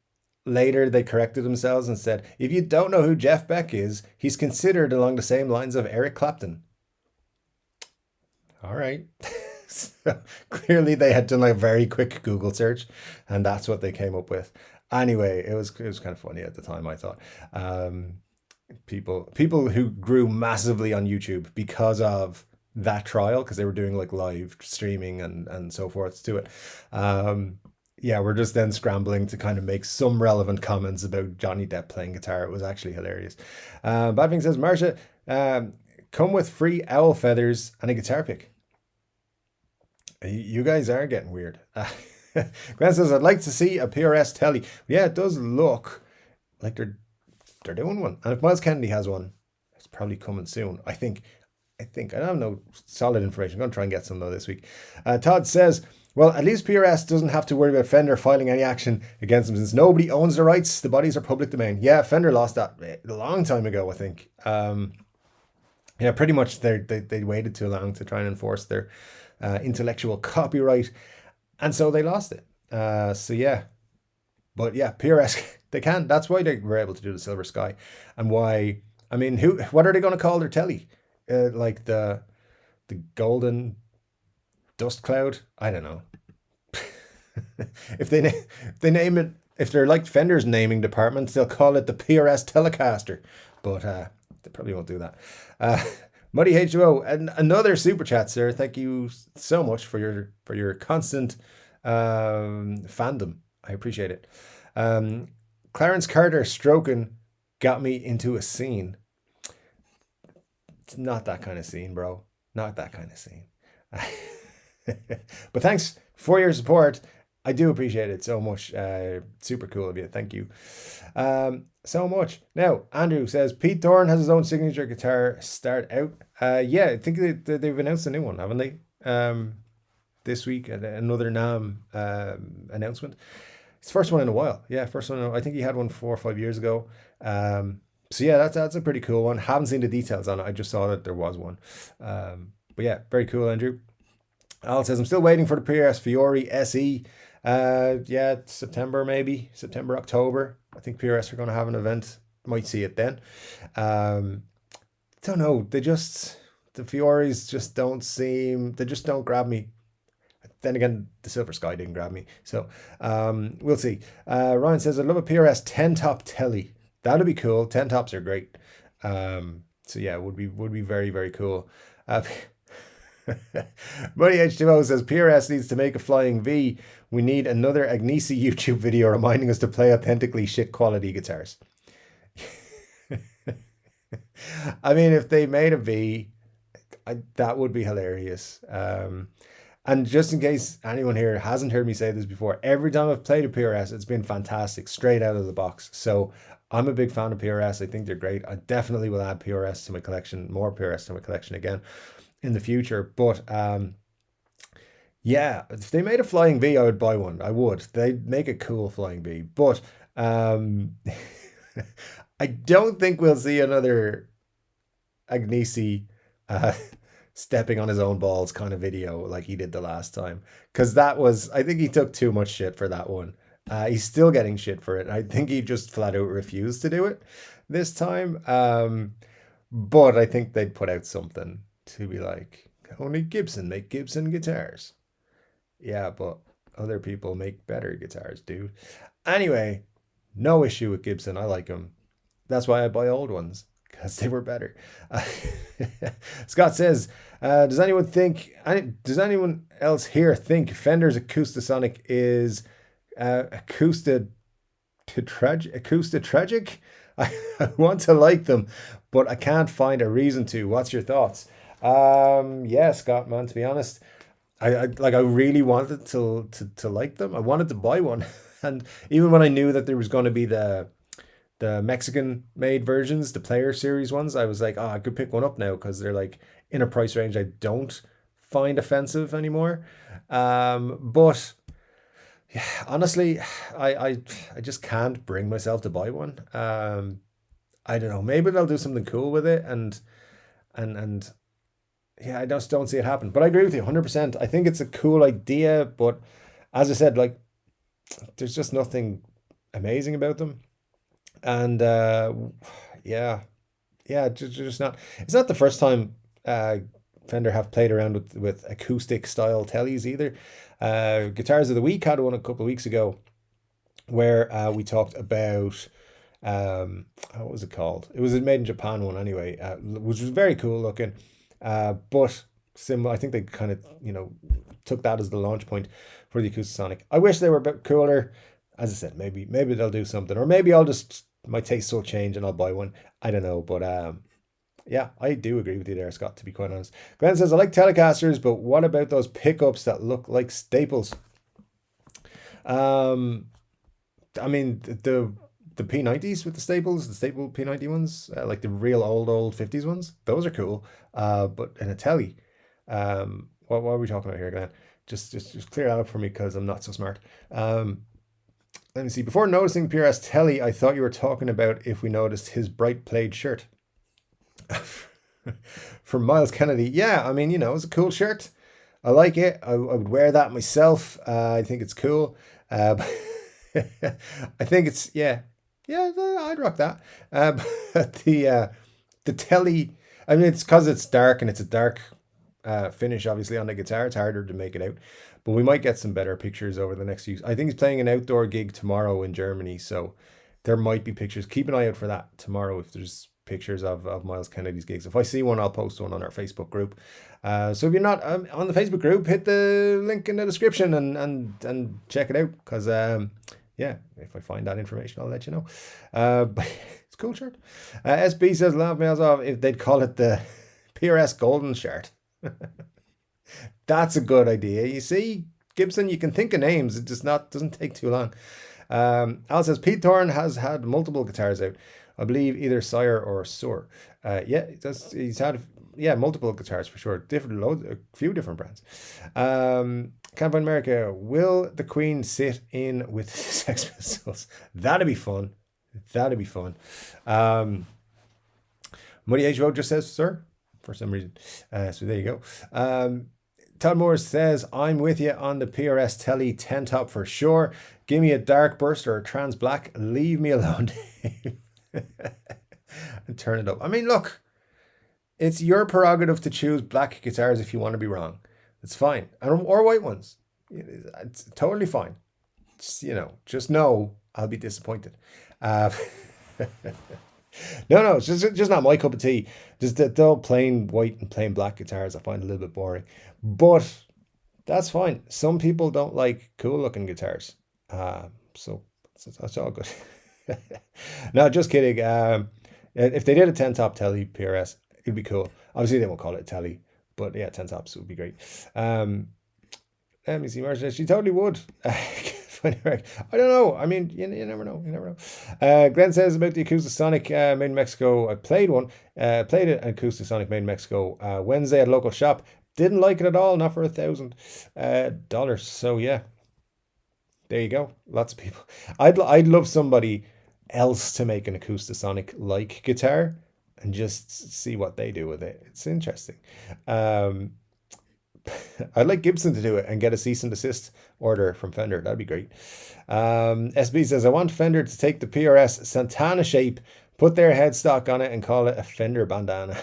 later they corrected themselves and said, if you don't know who Jeff Beck is, he's considered along the same lines of Eric Clapton. All right. So clearly they had done a very quick Google search, and that's what they came up with. Anyway, it was kind of funny at the time, I thought. People who grew massively on YouTube because of that trial because they were doing like live streaming and so forth to it. Yeah, we're just then scrambling to kind of make some relevant comments about Johnny Depp playing guitar. It was actually hilarious. Badving says, Marsha, come with free owl feathers and a guitar pick. You guys are getting weird. Glenn says, I'd like to see a PRS telly. Yeah, it does look like they're doing one. And if Miles Kennedy has one, it's probably coming soon. I think I don't have no solid information. I'm going to try and get some though this week. Todd says, well, at least PRS doesn't have to worry about Fender filing any action against them since nobody owns the rights. The bodies are public domain. Yeah, Fender lost that a long time ago, I think. Yeah, pretty much they waited too long to try and enforce their intellectual copyright. And so they lost it. So yeah. But yeah, PRS, they can. That's why they were able to do the Silver Sky. And why, I mean, what are they going to call their telly? Like the golden dust cloud? I don't know. If they name it, if they're like Fender's naming department, they'll call it the PRS Telecaster. But they probably won't do that. Muddy H2O, and another super chat, sir. Thank you so much for your constant fandom. I appreciate it. Clarence Carter stroking got me into a scene. It's not that kind of scene, bro. Not that kind of scene. But thanks for your support. I do appreciate it so much. Super cool of you. Thank you so much. Now, Andrew says, Pete Thorne has his own signature guitar start out. Yeah, I think they've announced a new one, haven't they? This week, another NAMM announcement. It's the first one in a while. Yeah, first one. I think he had one 4 or 5 years ago. So yeah, that's a pretty cool one. Haven't seen the details on it. I just saw that there was one. But yeah, very cool, Andrew. Al says, I'm still waiting for the PRS Fiore SE. Yeah, September, October. I think PRS are going to have an event. Might see it then. Don't know. The Fiores just don't grab me. Then again, the Silver Sky didn't grab me. So we'll see. Ryan says, I'd love a PRS 10-top telly. That'd be cool. 10 tops are great. So yeah, would be very, very cool. Money H2O says, PRS needs to make a flying V. We need another Agnesi YouTube video reminding us to play authentically shit quality guitars. I mean, if they made a V, that would be hilarious. And just in case anyone here hasn't heard me say this before, every time I've played a PRS, it's been fantastic, straight out of the box. So I'm a big fan of PRS. I think they're great. I definitely will add PRS to my collection, more PRS to my collection again in the future. But yeah, if they made a flying V, I would buy one. I would. They'd make a cool flying V. But I don't think we'll see another Agnesi stepping on his own balls kind of video like he did the last time, because I think he took too much shit for that one. He's still getting shit for it. I think he just flat out refused to do it this time. But I think they'd put out something to be like, only Gibson make Gibson guitars. Yeah, but other people make better guitars, dude. Anyway, no issue with Gibson. I like them. That's why I buy old ones, because they were better. Scott says, does anyone else here think Fender's Acoustasonic is Acoustatragic? I want to like them, but I can't find a reason to. What's your thoughts? Yeah, Scott, man, to be honest, I really wanted to like them. I wanted to buy one. And even when I knew that there was going to be the Mexican made versions, the Player Series ones, I was like, I could pick one up now because they're like in a price range I don't find offensive anymore. But yeah, honestly, I just can't bring myself to buy one. I don't know, maybe they'll do something cool with it, and yeah, I just don't see it happen. But I agree with you 100%. I think it's a cool idea, but as I said, like, there's just nothing amazing about them. And yeah, just not. It's not the first time Fender have played around with acoustic style tellies either. Guitars of the Week had one a couple of weeks ago where we talked about what was it called? It was a made in Japan one anyway, which was very cool looking. But similar. I think they kind of, took that as the launch point for the Acoustasonic. I wish they were a bit cooler. As I said, maybe they'll do something, or maybe my taste will change and I'll buy one. I don't know, but yeah, I do agree with you there, Scott, to be quite honest. Glenn says, I like Telecasters, but what about those pickups that look like staples? I mean, the P90s with the staples, the staple P90 ones, like the real old 50s ones, those are cool. But in a Tele, what are we talking about here, Glenn? Just clear that up for me because I'm not so smart. Let me see. Before noticing PRS Tele, I thought you were talking about if we noticed his bright plaid shirt. From Miles Kennedy. Yeah, I mean, it's a cool shirt. I like it. I would wear that myself. I think it's cool. I think it's, yeah, I'd rock that. But the Tele, I mean, it's because it's dark and it's a dark finish, obviously, on the guitar. It's harder to make it out. But we might get some better pictures over the next few. I think he's playing an outdoor gig tomorrow in Germany, so there might be pictures. Keep an eye out for that tomorrow if there's pictures of Miles Kennedy's gigs. If I see one, I'll post one on our Facebook group. So if you're not on the Facebook group, hit the link in the description and check it out, because yeah, if I find that information, I'll let you know. But it's a cool shirt. SB says, laugh me off if they'd call it the PRS Golden shirt. That's a good idea. You see, Gibson, you can think of names. It just doesn't take too long. Al says, Pete Thorne has had multiple guitars out. I believe either Sire or Soar. Yeah, he's had multiple guitars for sure. A few different brands. Can't Find America. Will the Queen sit in with the Sex Pistols? That'd be fun. Muddy H Road just says, sir, for some reason. So there you go. Todd Moore says, I'm with you on the PRS Tele 10 top for sure. Give me a dark burst or a trans black. Leave me alone. And turn it up. I mean, look, it's your prerogative to choose black guitars if you want to be wrong. It's fine. Or white ones. It's totally fine. Just know I'll be disappointed. No, it's just not my cup of tea. Just the plain white and plain black guitars I find a little bit boring. But that's fine. Some people don't like cool looking guitars. So that's all good. No, just kidding. If they did a 10 top Tele PRS, it'd be cool. Obviously they won't call it Tele, but yeah, 10 tops would be great. Let me see, Marcia. She totally would. I don't know. I mean, you never know. Glenn says about the Acoustasonic made in Mexico. I played one. Played it an Acoustasonic made in Mexico Wednesday at a local shop. Didn't like it at all. Not for $1,000. So yeah, there you go. Lots of people. I'd love somebody else to make an Acoustasonic like guitar and just see what they do with it. It's interesting. I'd like Gibson to do it and get a cease and desist order from Fender. That'd be great. SB says, I want Fender to take the PRS Santana shape, put their headstock on it and call it a Fender bandana.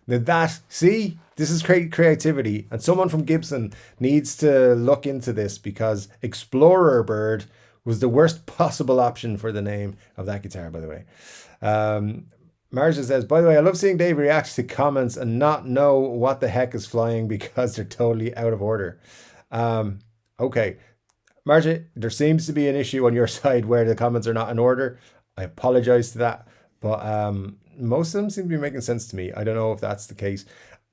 Now see, this is creativity, and someone from Gibson needs to look into this, because Explorer Bird was the worst possible option for the name of that guitar, by the way. Marcia says, by the way, I love seeing Dave react to comments and not know what the heck is flying because they're totally out of order. Okay, Marcia, there seems to be an issue on your side where the comments are not in order. I apologize to that, but most of them seem to be making sense to me. I don't know if that's the case.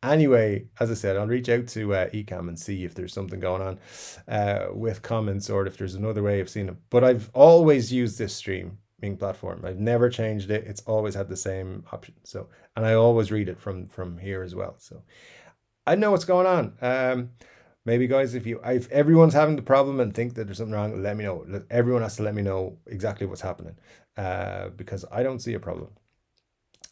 Anyway, as I said, I'll reach out to Ecamm and see if there's something going on with comments, or if there's another way of seeing it. But I've always used this streaming platform. I've never changed it. It's always had the same option. So, and I always read it from here as well. So I know what's going on. Maybe guys, if everyone's having the problem and think that there's something wrong, let me know. Everyone has to let me know exactly what's happening, because I don't see a problem.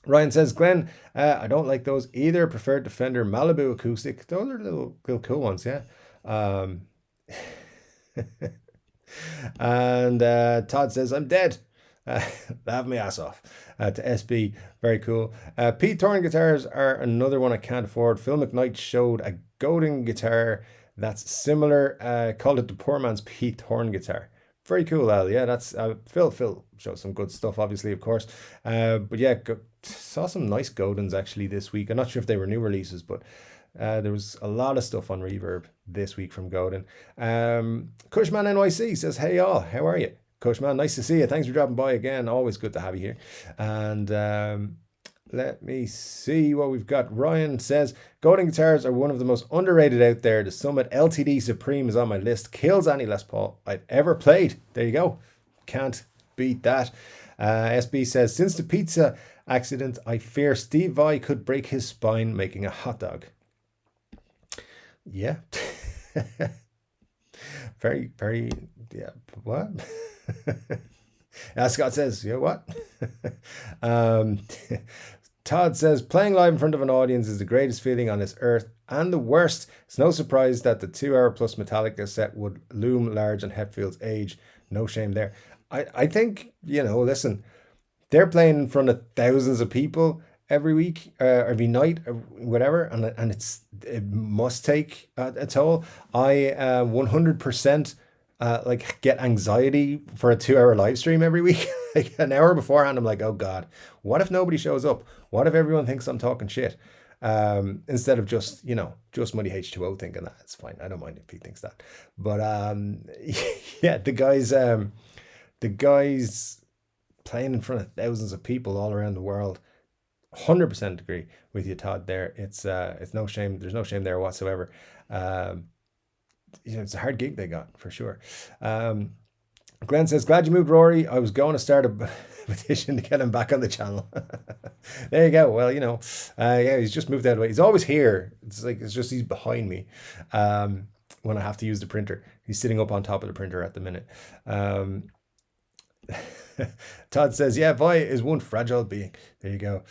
Ryan says, Glenn, I don't like those either. Preferred the Fender Malibu acoustic. Those are little cool ones, yeah. And Todd says, I'm dead. Laugh my ass off. To SB, very cool. Pete Thorne guitars are another one I can't afford. Phil McKnight showed a Godin guitar that's similar. Called it the poor man's Pete Thorne guitar. Very cool, Al. Yeah, that's Phil shows some good stuff, obviously, of course. But yeah, saw some nice Godins actually this week. I'm not sure if they were new releases, but there was a lot of stuff on Reverb this week from Godin. Cushman NYC says, "Hey all, how are you?" Cushman, nice to see you. Thanks for dropping by again. Always good to have you here. And let me see what we've got. Ryan says, Godin guitars are one of the most underrated out there. The Summit LTD Supreme is on my list. Kills any Les Paul I've ever played. There you go. Can't beat that. SB says, since the pizza accident, I fear Steve Vai could break his spine making a hot dog. Yeah. Very, very, yeah. What? Scott says, yeah, what? Todd says, playing live in front of an audience is the greatest feeling on this earth and the worst. It's no surprise that the 2-hour plus Metallica set would loom large on Hetfield's age. No shame there. I think, listen, they're playing in front of thousands of people every week, every night, or whatever, and it must take a toll. I 100% get anxiety for a 2-hour live stream every week. Like an hour beforehand, I'm like, oh God, what if nobody shows up? What if everyone thinks I'm talking shit? Instead of just Muddy H2O thinking that. It's fine. I don't mind if he thinks that. But yeah, the guys playing in front of thousands of people all around the world. 100% agree with you, Todd. There, it's no shame. There's no shame there whatsoever. It's a hard gig they got for sure. Glenn says, glad you moved, Rory. I was going to start a petition to get him back on the channel. There you go. Well, yeah, he's just moved out of the way. He's always here. It's just he's behind me when I have to use the printer. He's sitting up on top of the printer at the minute. Todd says, yeah, Vai is one fragile being. There you go.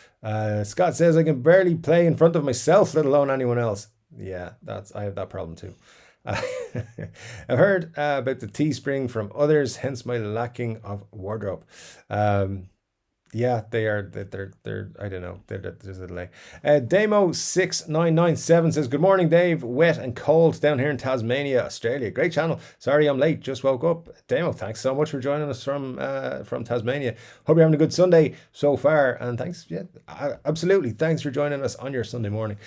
Scott says, I can barely play in front of myself, let alone anyone else. Yeah, I have that problem too. I've heard about the Teespring from others, hence my lacking of wardrobe. Yeah, they're I don't know, there's a delay. Damo6997 says, good morning, Dave. Wet and cold down here in Tasmania, Australia. Great channel. Sorry I'm late, just woke up. Damo, thanks so much for joining us from Tasmania. Hope you're having a good Sunday so far, and thanks. Yeah, absolutely, thanks for joining us on your Sunday morning.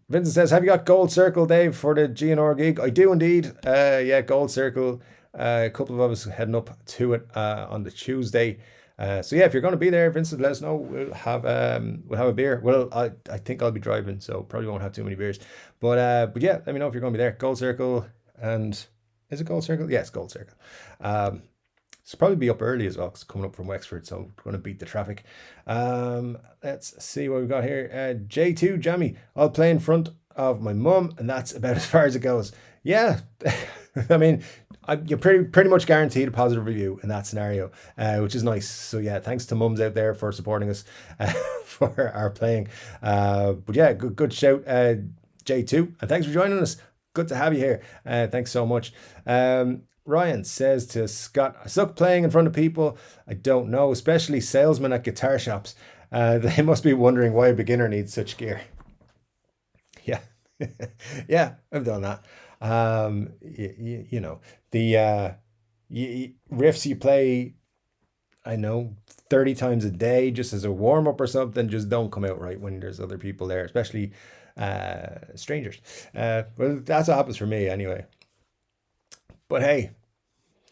Vincent says, have you got Gold Circle, Dave, for the GNR gig? I do indeed. Yeah, Gold Circle. A couple of us heading up to it on the Tuesday. So yeah, if you're going to be there, Vincent, let us know. We'll have a beer. Well, I think I'll be driving, so probably won't have too many beers. But yeah, let me know if you're going to be there. Gold Circle, and is it Gold Circle? Yes, Gold Circle. It's probably be up early as well, because coming up from Wexford, so we're going to beat the traffic. Let's see what we've got here. J2 Jammy, I'll play in front of my mum, and that's about as far as it goes. Yeah, I mean, you're pretty much guaranteed a positive review in that scenario, which is nice. So yeah, thanks to mums out there for supporting us for our playing. But yeah, good shout, J2, and thanks for joining us. Good to have you here. Thanks so much. Ryan says to Scott, I suck playing in front of people I don't know, especially salesmen at guitar shops. They must be wondering why a beginner needs such gear. Yeah, yeah, I've done that. You know, the riffs you play, I know, 30 times a day just as a warm-up or something, just don't come out right when there's other people there, especially strangers. Well, that's what happens for me anyway. But hey,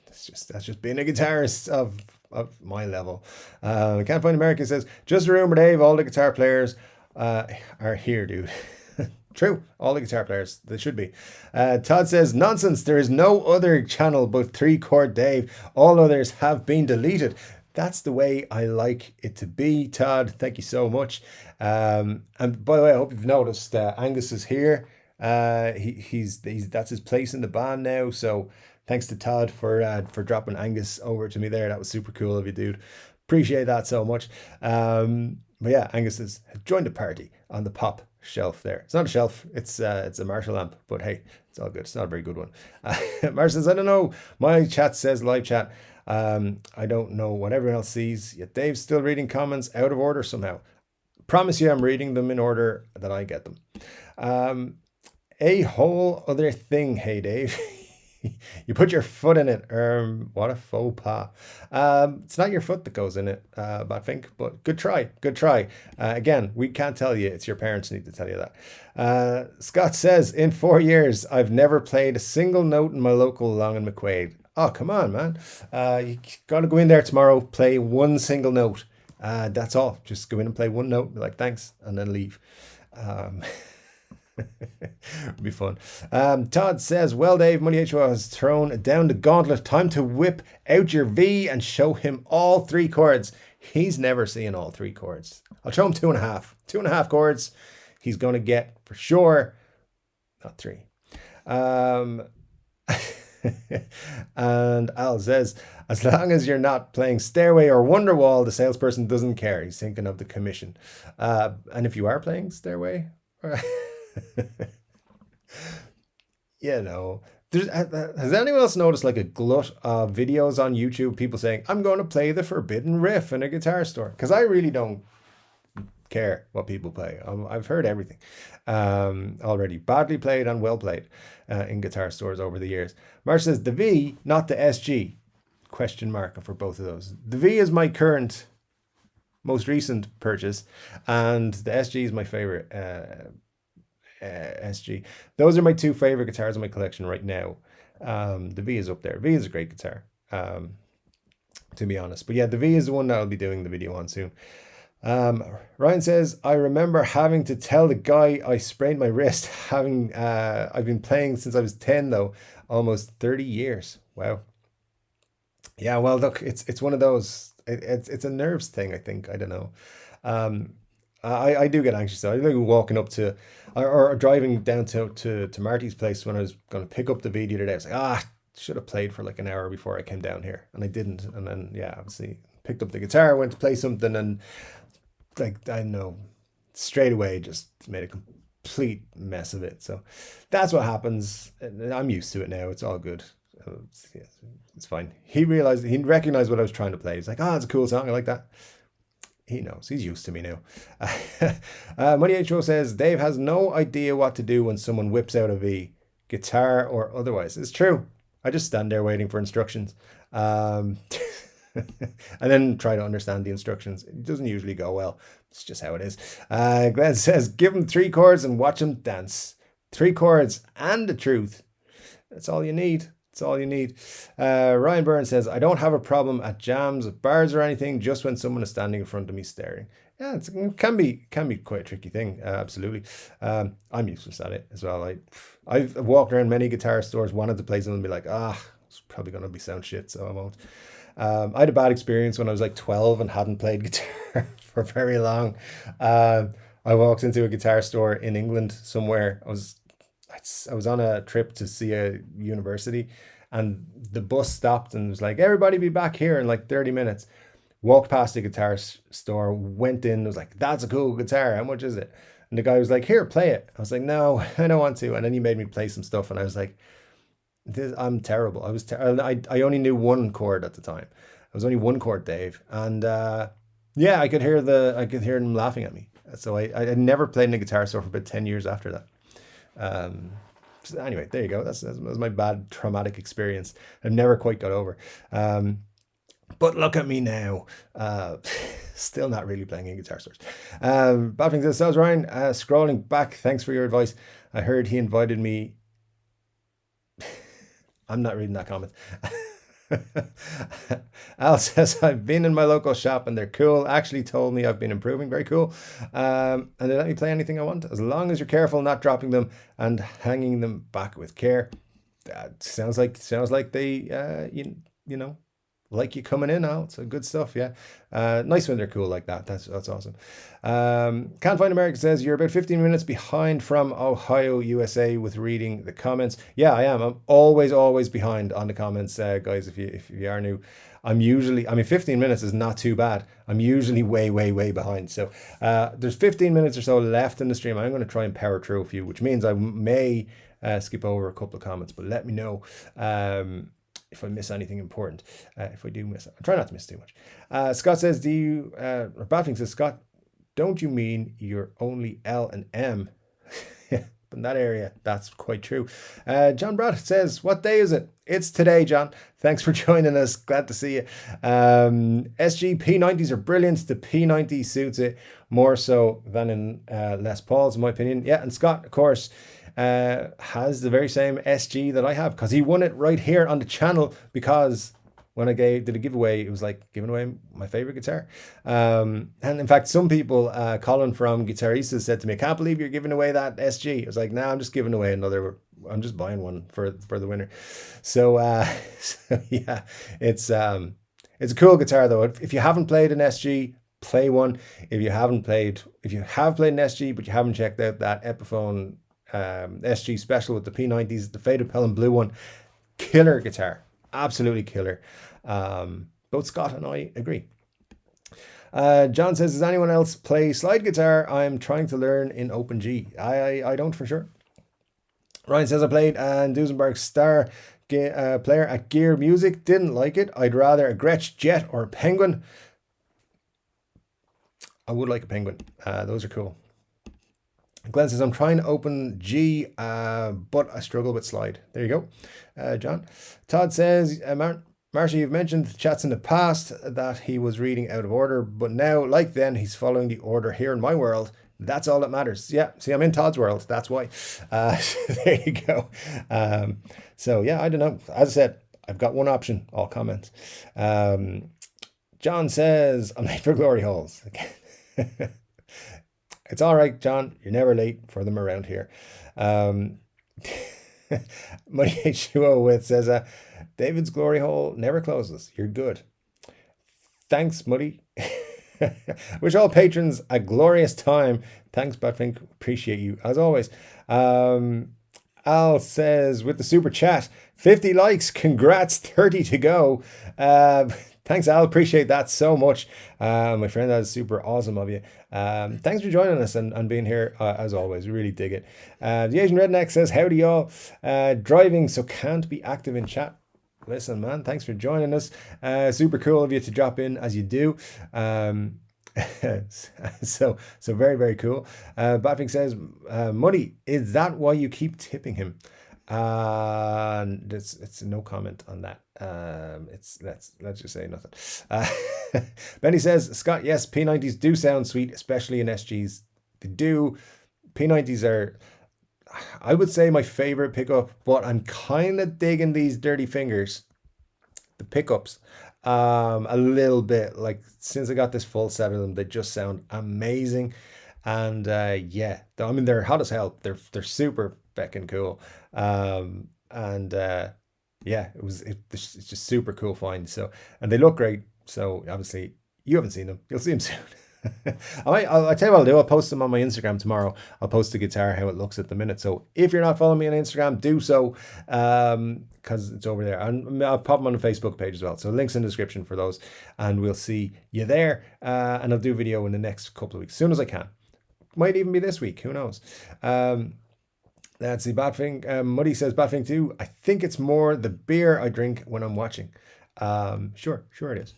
that's just being a guitarist of my level. Can't Find America says, just a rumor, Dave, all the guitar players are here, dude. True, all the guitar players, they should be. Todd says, nonsense, there is no other channel but Chord Dave. All others have been deleted. That's the way I like it to be, Todd. Thank you so much. And by the way, I hope you've noticed Angus is here. He's that's his place in the band now. So thanks to Todd for dropping Angus over to me there. That was super cool of you, dude. Appreciate that so much. But yeah, Angus has joined the party on the pop shelf there. It's not a shelf, it's a Marshall amp, but hey, it's all good. It's not a very good one. Marshall says, I don't know, my chat says live chat. I don't know what everyone else sees, yet Dave's still reading comments out of order somehow. Promise you I'm reading them in order that I get them. A whole other thing, hey Dave. You put your foot in it. What a faux pas. It's not your foot that goes in it, I think, but good try. Good try. Again, we can't tell you. It's your parents who need to tell you that. Scott says, in 4 years, I've never played a single note in my local Long and McQuaid. Oh, come on, man. You got to go in there tomorrow, play one single note. That's all. Just go in and play one note, be like, thanks, and then leave. It'd be fun. Todd says, well, Dave, Money HO has thrown down the gauntlet. Time to whip out your V and show him all 3 chords. He's never seen all 3 chords. I'll show him 2.5. 2.5 chords. He's going to get, for sure, not 3. And Al says, as long as you're not playing Stairway or Wonderwall, the salesperson doesn't care. He's thinking of the commission. And if you are playing Stairway, you know, has anyone else noticed like a glut of videos on YouTube, people saying, I'm going to play the forbidden riff in a guitar store? Because I really don't care what people play. I've heard everything already, badly played and well played in guitar stores over the years. Marsh says, the V, not the SG? Question mark for both of those. The V is my current, most recent purchase, and the SG is my favorite SG. Those are my 2 favorite guitars in my collection right now. The V is up there. V is a great guitar, to be honest. But yeah, the V is the one that I'll be doing the video on soon. Ryan says, I remember having to tell the guy I sprained my wrist. I've been playing since I was 10 though, almost 30 years. Wow. Yeah, well, look, it's one of those. It's a nerves thing, I think. I don't know. I do get anxious. I think walking up to or driving down to Marty's place when I was going to pick up the V the other day. I was like, should have played for like an hour before I came down here, and I didn't. And then yeah, obviously picked up the guitar, went to play something, and like I don't know, straight away just made a complete mess of it. So that's what happens. I'm used to it now. It's all good. It's fine. He recognized what I was trying to play. He's like, it's a cool song. I like that. He knows. He's used to me now. Money HO says, Dave has no idea what to do when someone whips out a V, guitar or otherwise. It's true. I just stand there waiting for instructions. And then try to understand the instructions. It doesn't usually go well. It's just how it is. Glenn says, give him 3 chords and watch him dance. 3 chords and the truth. That's all you need. That's all you need. Ryan Byrne says, I don't have a problem at jams, bars or anything, just when someone is standing in front of me staring. Yeah, it can be quite a tricky thing. Absolutely. I'm useless at it as well. I've walked around many guitar stores, wanted to play something and be like, it's probably going to be sound shit, so I won't. I had a bad experience when I was like 12 and hadn't played guitar for very long. I walked into a guitar store in England somewhere. I was on a trip to see a university, and the bus stopped and was like, everybody be back here in like 30 minutes. Walked past the guitar store, went in, was like, that's a cool guitar. How much is it? And the guy was like, here, play it. I was like, no, I don't want to. And then he made me play some stuff, and I was like, I'm terrible. I only knew 1 chord at the time. I was only 1 chord Dave, and yeah, I could hear them laughing at me. So I never played in a guitar store for about 10 years after that. So anyway, there you go. That's my bad traumatic experience. I've never quite got over. But look at me now. Still not really playing in guitar stores. Bad things. So Ryan, scrolling back, thanks for your advice. I heard he invited me. I'm not reading that comment. Al says, I've been in my local shop and they're cool. Actually told me I've been improving. Very cool. And they let me play anything I want, as long as you're careful not dropping them and hanging them back with care. That sounds like they you know, like you coming in, Al. So good stuff. Yeah. Nice when they're cool like that. That's awesome. Can't Find America says, you're about 15 minutes behind from Ohio, USA with reading the comments. Yeah, I am. I'm always behind on the comments, guys. If you are new, I mean, 15 minutes is not too bad. I'm usually way behind. So there's 15 minutes or so left in the stream. I'm going to try and power through a few, which means I may skip over a couple of comments, but let me know if I miss anything important. If I do miss it, I try not to miss too much. Scott says, Baffling says, Scott, don't you mean you're only L and M? in that area. That's quite true. John Brad says, what day is it? It's today, John. Thanks for joining us. Glad to see you. SG P90s are brilliant. The P90 suits it more so than in Les Pauls, in my opinion. Yeah, and Scott, of course, has the very same SG that I have, because he won it right here on the channel, because when I did a giveaway, it was like giving away my favorite guitar. And in fact, some people, Colin from Guitarist said to me, I can't believe you're giving away that SG. I was like, nah, I'm just giving away another. I'm just buying one for the winner. So, so yeah, it's a cool guitar though. If you haven't played an SG, play one. If you have played an SG, but you haven't checked out that Epiphone SG special with the P90s, the faded pelham blue one, killer guitar. Absolutely killer. Both Scott and I agree. John says, does anyone else play slide guitar? I'm trying to learn in Open G. I don't for sure. Ryan says, I played and Duesenberg Star player at Gear Music. Didn't like it. I'd rather a Gretsch Jet or a Penguin. I would like a Penguin. Those are cool. Glenn says, I'm trying to open G, but I struggle with slide. There you go, John. Todd says, Marcia, you've mentioned chats in the past that he was reading out of order, but now, like then, he's following the order here in my world. That's all that matters. Yeah, see, I'm in Todd's world. That's why. There you go. So, yeah, I don't know. As I said, I've got one option, all comments. John says, I'm late for glory holes. It's all right, John. You're never late for them around here. Money H2O with says, David's glory hole never closes. You're good. Thanks, Muddy. Wish all patrons a glorious time. Thanks, Batfink. Appreciate you, as always. Al says, with the super chat, 50 likes. Congrats, 30 to go. Thanks, Al. Appreciate that so much. My friend, that is super awesome of you. Thanks for joining us and being here, as always. We really dig it. The Asian Redneck says, howdy, y'all. Driving, so can't be active in chat. Listen, man, thanks for joining us. Super cool of you to drop in as you do. So very, very cool. Batfink says, Muddy, is that why you keep tipping him? It's no comment on that. Let's just say nothing. Benny says, Scott, yes, P90s do sound sweet, especially in SGs. They do. P90s are, I would say, my favorite pickup, but I'm kind of digging these Dirty Fingers, the pickups, a little bit. Like, since I got this full set of them, they just sound amazing. And yeah, I mean, they're hot as hell. They're super feckin' cool. Yeah, it's just super cool find. So, and they look great. So obviously you haven't seen them. You'll see them soon. I'll tell you what I'll do. I'll post them on my Instagram tomorrow. I'll post the guitar, how it looks at the minute. So if you're not following me on Instagram, do so, because it's over there. And I'll pop them on the Facebook page as well. So links in the description for those, and we'll see you there. And I'll do a video in the next couple of weeks, as soon as I can. Might even be this week. Who knows? That's the Batfink. Muddy says, Batfink too. I think it's more the beer I drink when I'm watching. Sure it is.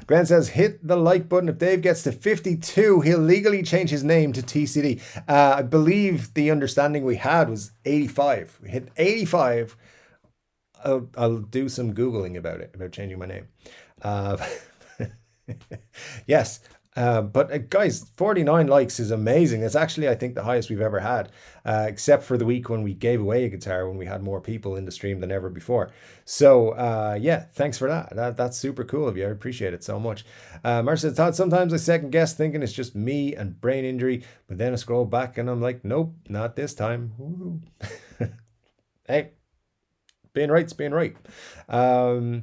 Glenn says, hit the like button. If Dave gets to 52, he'll legally change his name to TCD. I believe the understanding we had was 85. We hit 85. I'll do some Googling about it, about changing my name. Yes. But guys, 49 likes is amazing. It's actually, I think, the highest we've ever had, except for the week when we gave away a guitar, when we had more people in the stream than ever before. So yeah, thanks for that. That's super cool of you. I appreciate it so much. Marcia says, Todd, sometimes I second guess thinking it's just me and brain injury, but then I scroll back and I'm like, nope, not this time. Hey, being right's being right. Oh,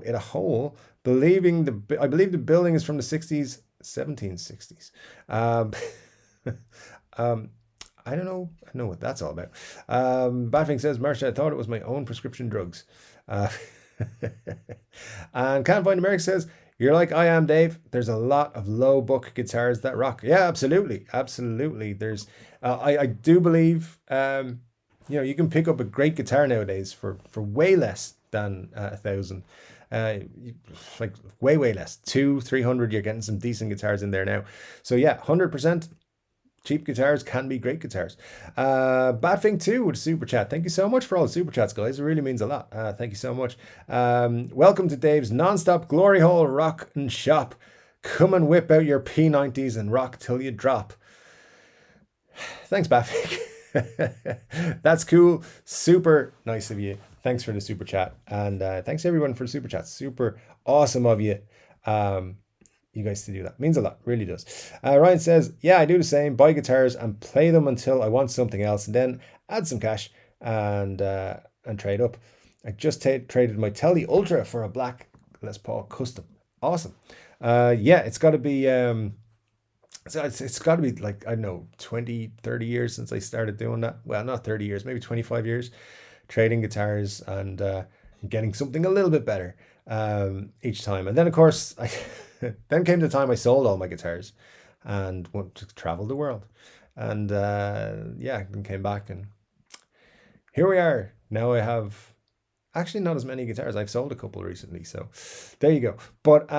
in a hole. I believe the building is from the 60s, 1760s. I don't know. I know what that's all about. Batfink says, Marcia, I thought it was my own prescription drugs. And Can't Find America says, you're like I am, Dave. There's a lot of low book guitars that rock. Yeah, absolutely. Absolutely. There's, I do believe, you know, you can pick up a great guitar nowadays for way less than $1,000. like way less. 200-300, you're getting some decent guitars in there now. So yeah, 100%. Cheap guitars can be great guitars. Badfing 2 with a super chat. Thank you so much for all the super chats, guys. It really means a lot. Thank you so much. Welcome to Dave's non-stop glory hole rock and shop. Come and whip out your P90s and rock till you drop. Thanks, Badfing. That's cool. Super nice of you. Thanks for the super chat. And thanks everyone for the super chat. Super awesome of you. You guys to do that. Means a lot, really does. Ryan says, yeah, I do the same. Buy guitars and play them until I want something else, and then add some cash and trade up. I just traded my Tele Ultra for a black Les Paul custom. Awesome. Yeah, it's got to be so it's got to be like, I don't know, 20-30 years since I started doing that. Well, not 30 years, maybe 25 years, trading guitars and getting something a little bit better each time. And then of course then came the time I sold all my guitars and went to travel the world. And yeah, and came back, and here we are. Now I have actually not as many guitars. I've sold a couple recently, so there you go. But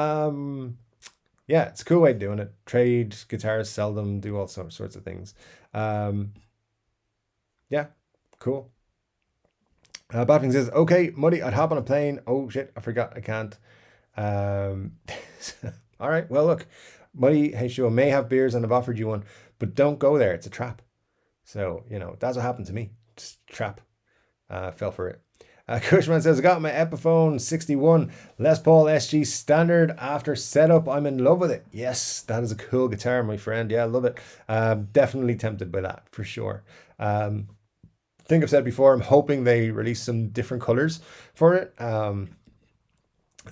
yeah, it's a cool way of doing it. Trade guitars, sell them, do all sorts of things. Yeah, cool. Badfing says, okay, Muddy, I'd hop on a plane. Oh shit, I forgot, I can't. All right, well look, Muddy H2O may have beers and I've offered you one, but don't go there, it's a trap. So, you know, that's what happened to me. Just trap. Fell for it. Cushman says, I got my Epiphone 61 Les Paul SG standard after setup. I'm in love with it. Yes, that is a cool guitar, my friend. Yeah, I love it. Definitely tempted by that, for sure. I think I've said before, I'm hoping they release some different colors for it. And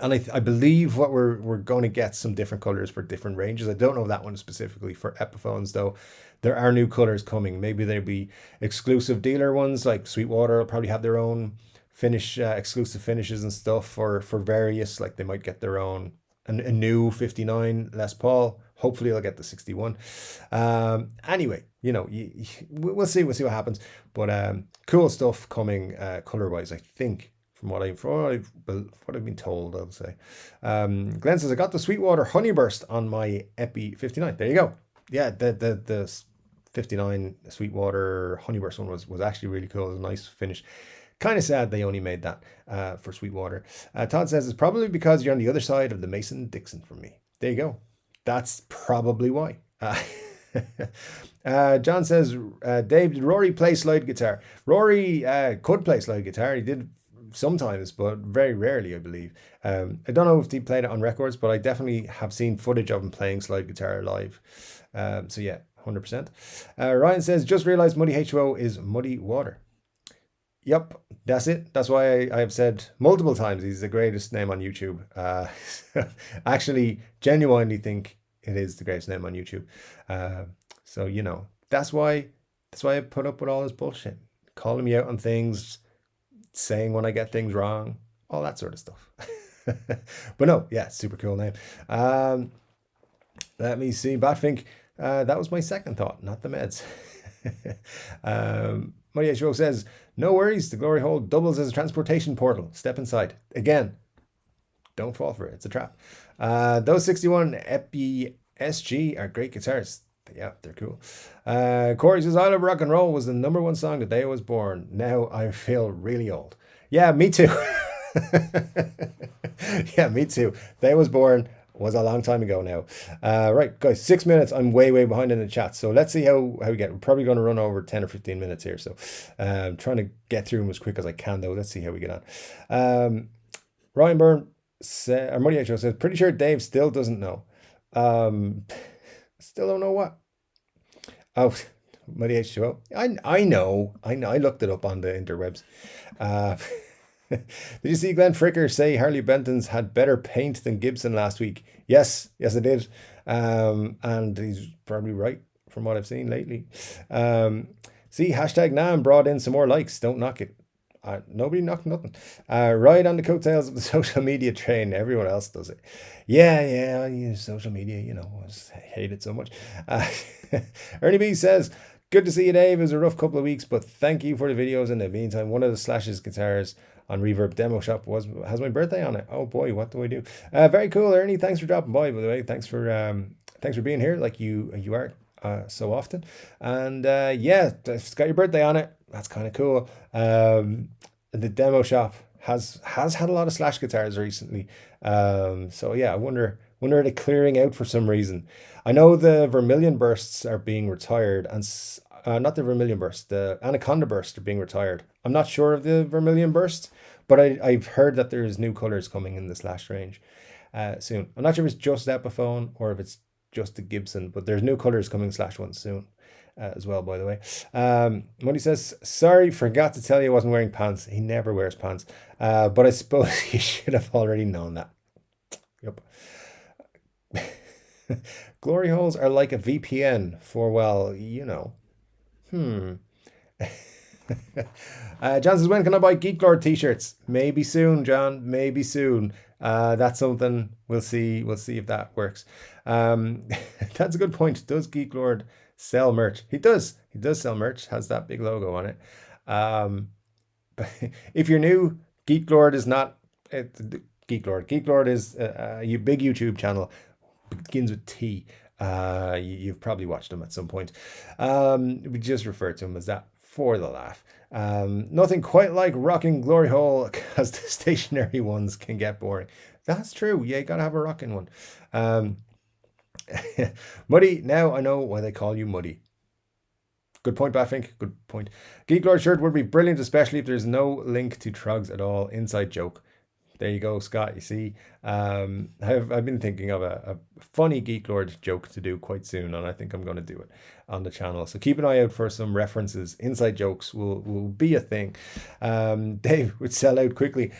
I believe what we're going to get some different colors for different ranges. I don't know that one specifically for Epiphones, though. There are new colors coming. Maybe they'll be exclusive dealer ones, like Sweetwater will probably have their own finish, exclusive finishes and stuff for various. Like they might get their own a new 59 Les Paul. Hopefully I'll get the 61. Anyway, you know, we'll see what happens. But cool stuff coming color wise, I think. From what I've been told, I'll say. Glenn says, I got the Sweetwater Honeyburst on my Epi 59. There you go. Yeah, the 59 Sweetwater Honeyburst one was actually really cool. It was a nice finish. Kind of sad they only made that for Sweetwater. Todd says, it's probably because you're on the other side of the Mason-Dixon from me. There you go. That's probably why. John says, Dave, did Rory play slide guitar? Rory could play slide guitar. He did sometimes, but very rarely, I believe. I don't know if he played it on records, but I definitely have seen footage of him playing slide guitar live. So yeah, 100%. Ryan says, just realized Muddy H2O is Muddy Water. Yep, that's it. That's why I have said multiple times he's the greatest name on YouTube. Actually, genuinely think it is the greatest name on YouTube. So, you know, that's why I put up with all this bullshit. Calling me out on things, saying when I get things wrong, all that sort of stuff. But no, yeah, super cool name. Let me see. Batfink, that was my second thought, not the meds. Muddy H2O says, no worries, the glory hole doubles as a transportation portal. Step inside. Again, don't fall for it. It's a trap. Those 61 Epi SG are great guitars. Yeah, they're cool. Corey says, I Love Rock and Roll was the #1 song the day I was born. Now I feel really old. Yeah, me too. Yeah, me too. Day I was born was a long time ago now. Right, guys, 6 minutes. I'm way behind in the chat. So let's see how we get. We're probably going to run over 10 or 15 minutes here. So I'm trying to get through them as quick as I can, though. Let's see how we get on. Ryan Byrne, or Muddy H2O says, pretty sure Dave still doesn't know. Still don't know what. Oh, Muddy H2O. I know. I looked it up on the interwebs. Did you see Glenn Fricker say Harley Benton's had better paint than Gibson last week? Yes, I did. And he's probably right from what I've seen lately. See, hashtag NAMM brought in some more likes. Don't knock it. Nobody knocked nothing. Ride on the coattails of the social media train. Everyone else does it. Yeah, I use social media, you know, I just hate it so much. Ernie B says, good to see you, Dave. It was a rough couple of weeks, but thank you for the videos in the meantime. One of the Slash's guitars on Reverb Demo Shop has my birthday on it. Oh boy, what do I do? Very cool, Ernie. Thanks for dropping by the way. Thanks for being here like you are so often. And yeah, it's got your birthday on it. That's kind of cool. The Demo Shop has had a lot of Slash guitars recently. So yeah, I wonder are they clearing out for some reason? I know the Vermilion Bursts are being retired, and not the Vermilion Burst, the Anaconda Burst are being retired. I'm not sure of the Vermilion Burst, but I've heard that there's new colors coming in the Slash range soon. I'm not sure if it's just Epiphone or if it's just the Gibson, but there's new colors coming Slash ones soon. As well, by the way. Muddy says, sorry, forgot to tell you I wasn't wearing pants. He never wears pants. But I suppose you should have already known that. Yep. Glory holes are like a VPN for, well, you know. John says, when can I buy Geek Lord t-shirts? Maybe soon, John. Maybe soon. That's something we'll see. We'll see if that works. That's a good point. Does Geek Lord sell merch? He does sell merch, has that big logo on it. But if you're new, Geek Lord is not Geek Lord is a big YouTube channel, begins with T. You've probably watched him at some point. We just refer to him as that for the laugh. Nothing quite like rocking Glory Hole, because the stationary ones can get boring. That's true. Yeah, you gotta have a rocking one. Muddy, now I know why they call you Muddy. Good point, Batfink. Good point. Geek Lord shirt would be brilliant, especially if there's no link to Trogs at all. Inside joke. There you go, Scott. You see, I've been thinking of a funny Geek Lord joke to do quite soon, and I think I'm going to do it on the channel. So keep an eye out for some references. Inside jokes will be a thing. Dave would sell out quickly.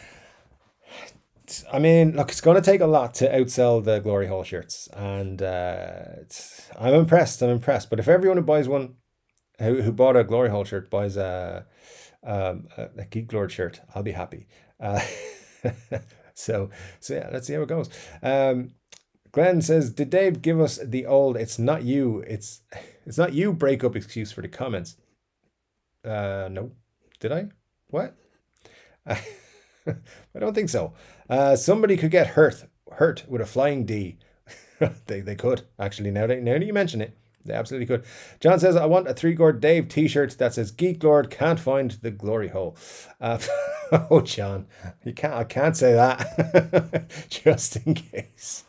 I mean, look, it's going to take a lot to outsell the Glory Hole shirts, and I'm impressed. But if everyone who buys one, who bought a Glory Hole shirt, buys a Geek Lord shirt, I'll be happy. So yeah, let's see how it goes. Glenn says, did Dave give us the old "it's not you, it's not you" breakup excuse for the comments? No. Did I? What? I don't think so. Somebody could get hurt with a flying D. they could, actually, now that you mention it. They absolutely could. John says, I want a Chord Dave t-shirt that says Geek Lord can't find the glory hole. Oh, John, I can't say that. Just in case.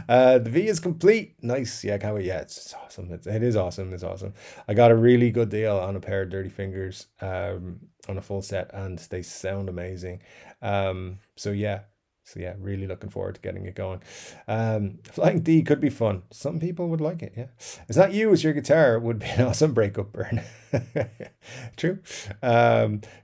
The V is complete. Nice. Yeah, can't wait. Yeah, it's awesome. It is awesome. It's awesome. I got a really good deal on a pair of Dirty Fingers on a full set, and they sound amazing. So yeah, really looking forward to getting it going. Flying D could be fun. Some people would like it, yeah. It's not you, it's your guitar would be an awesome breakup burn. True.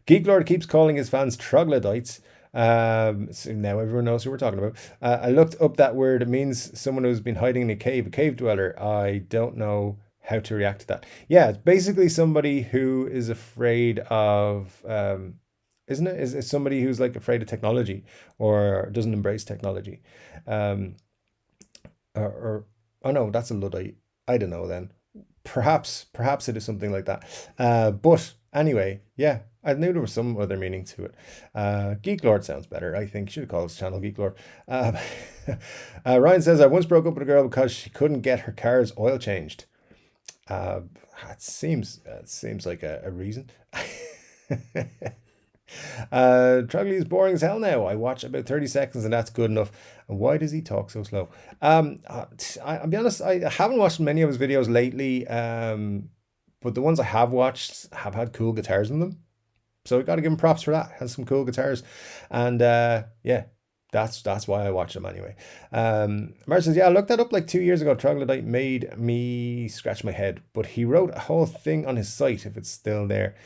Geek Lord keeps calling his fans troglodytes. So now everyone knows who we're talking about. I looked up that word. It means someone who's been hiding in a cave dweller. I don't know how to react to that. Yeah, it's basically somebody who is afraid of... isn't it? Is somebody who's like afraid of technology or doesn't embrace technology? Oh no, that's a Luddite. I don't know then. Perhaps it is something like that. But anyway, yeah, I knew there was some other meaning to it. Geek Lord sounds better, I think. Should have called his channel Geek Lord. Ryan says, I once broke up with a girl because she couldn't get her car's oil changed. It seems like a reason. Trugly is boring as hell now. I watch about 30 seconds and that's good enough. And why does he talk so slow? I'll be honest, I haven't watched many of his videos lately, but the ones I have watched have had cool guitars in them, so I got to give him props for that. Has some cool guitars, and yeah, that's why I watch them anyway. Mar says, yeah, I looked that up like 2 years ago. Troglodyte made me scratch my head, but he wrote a whole thing on his site if it's still there.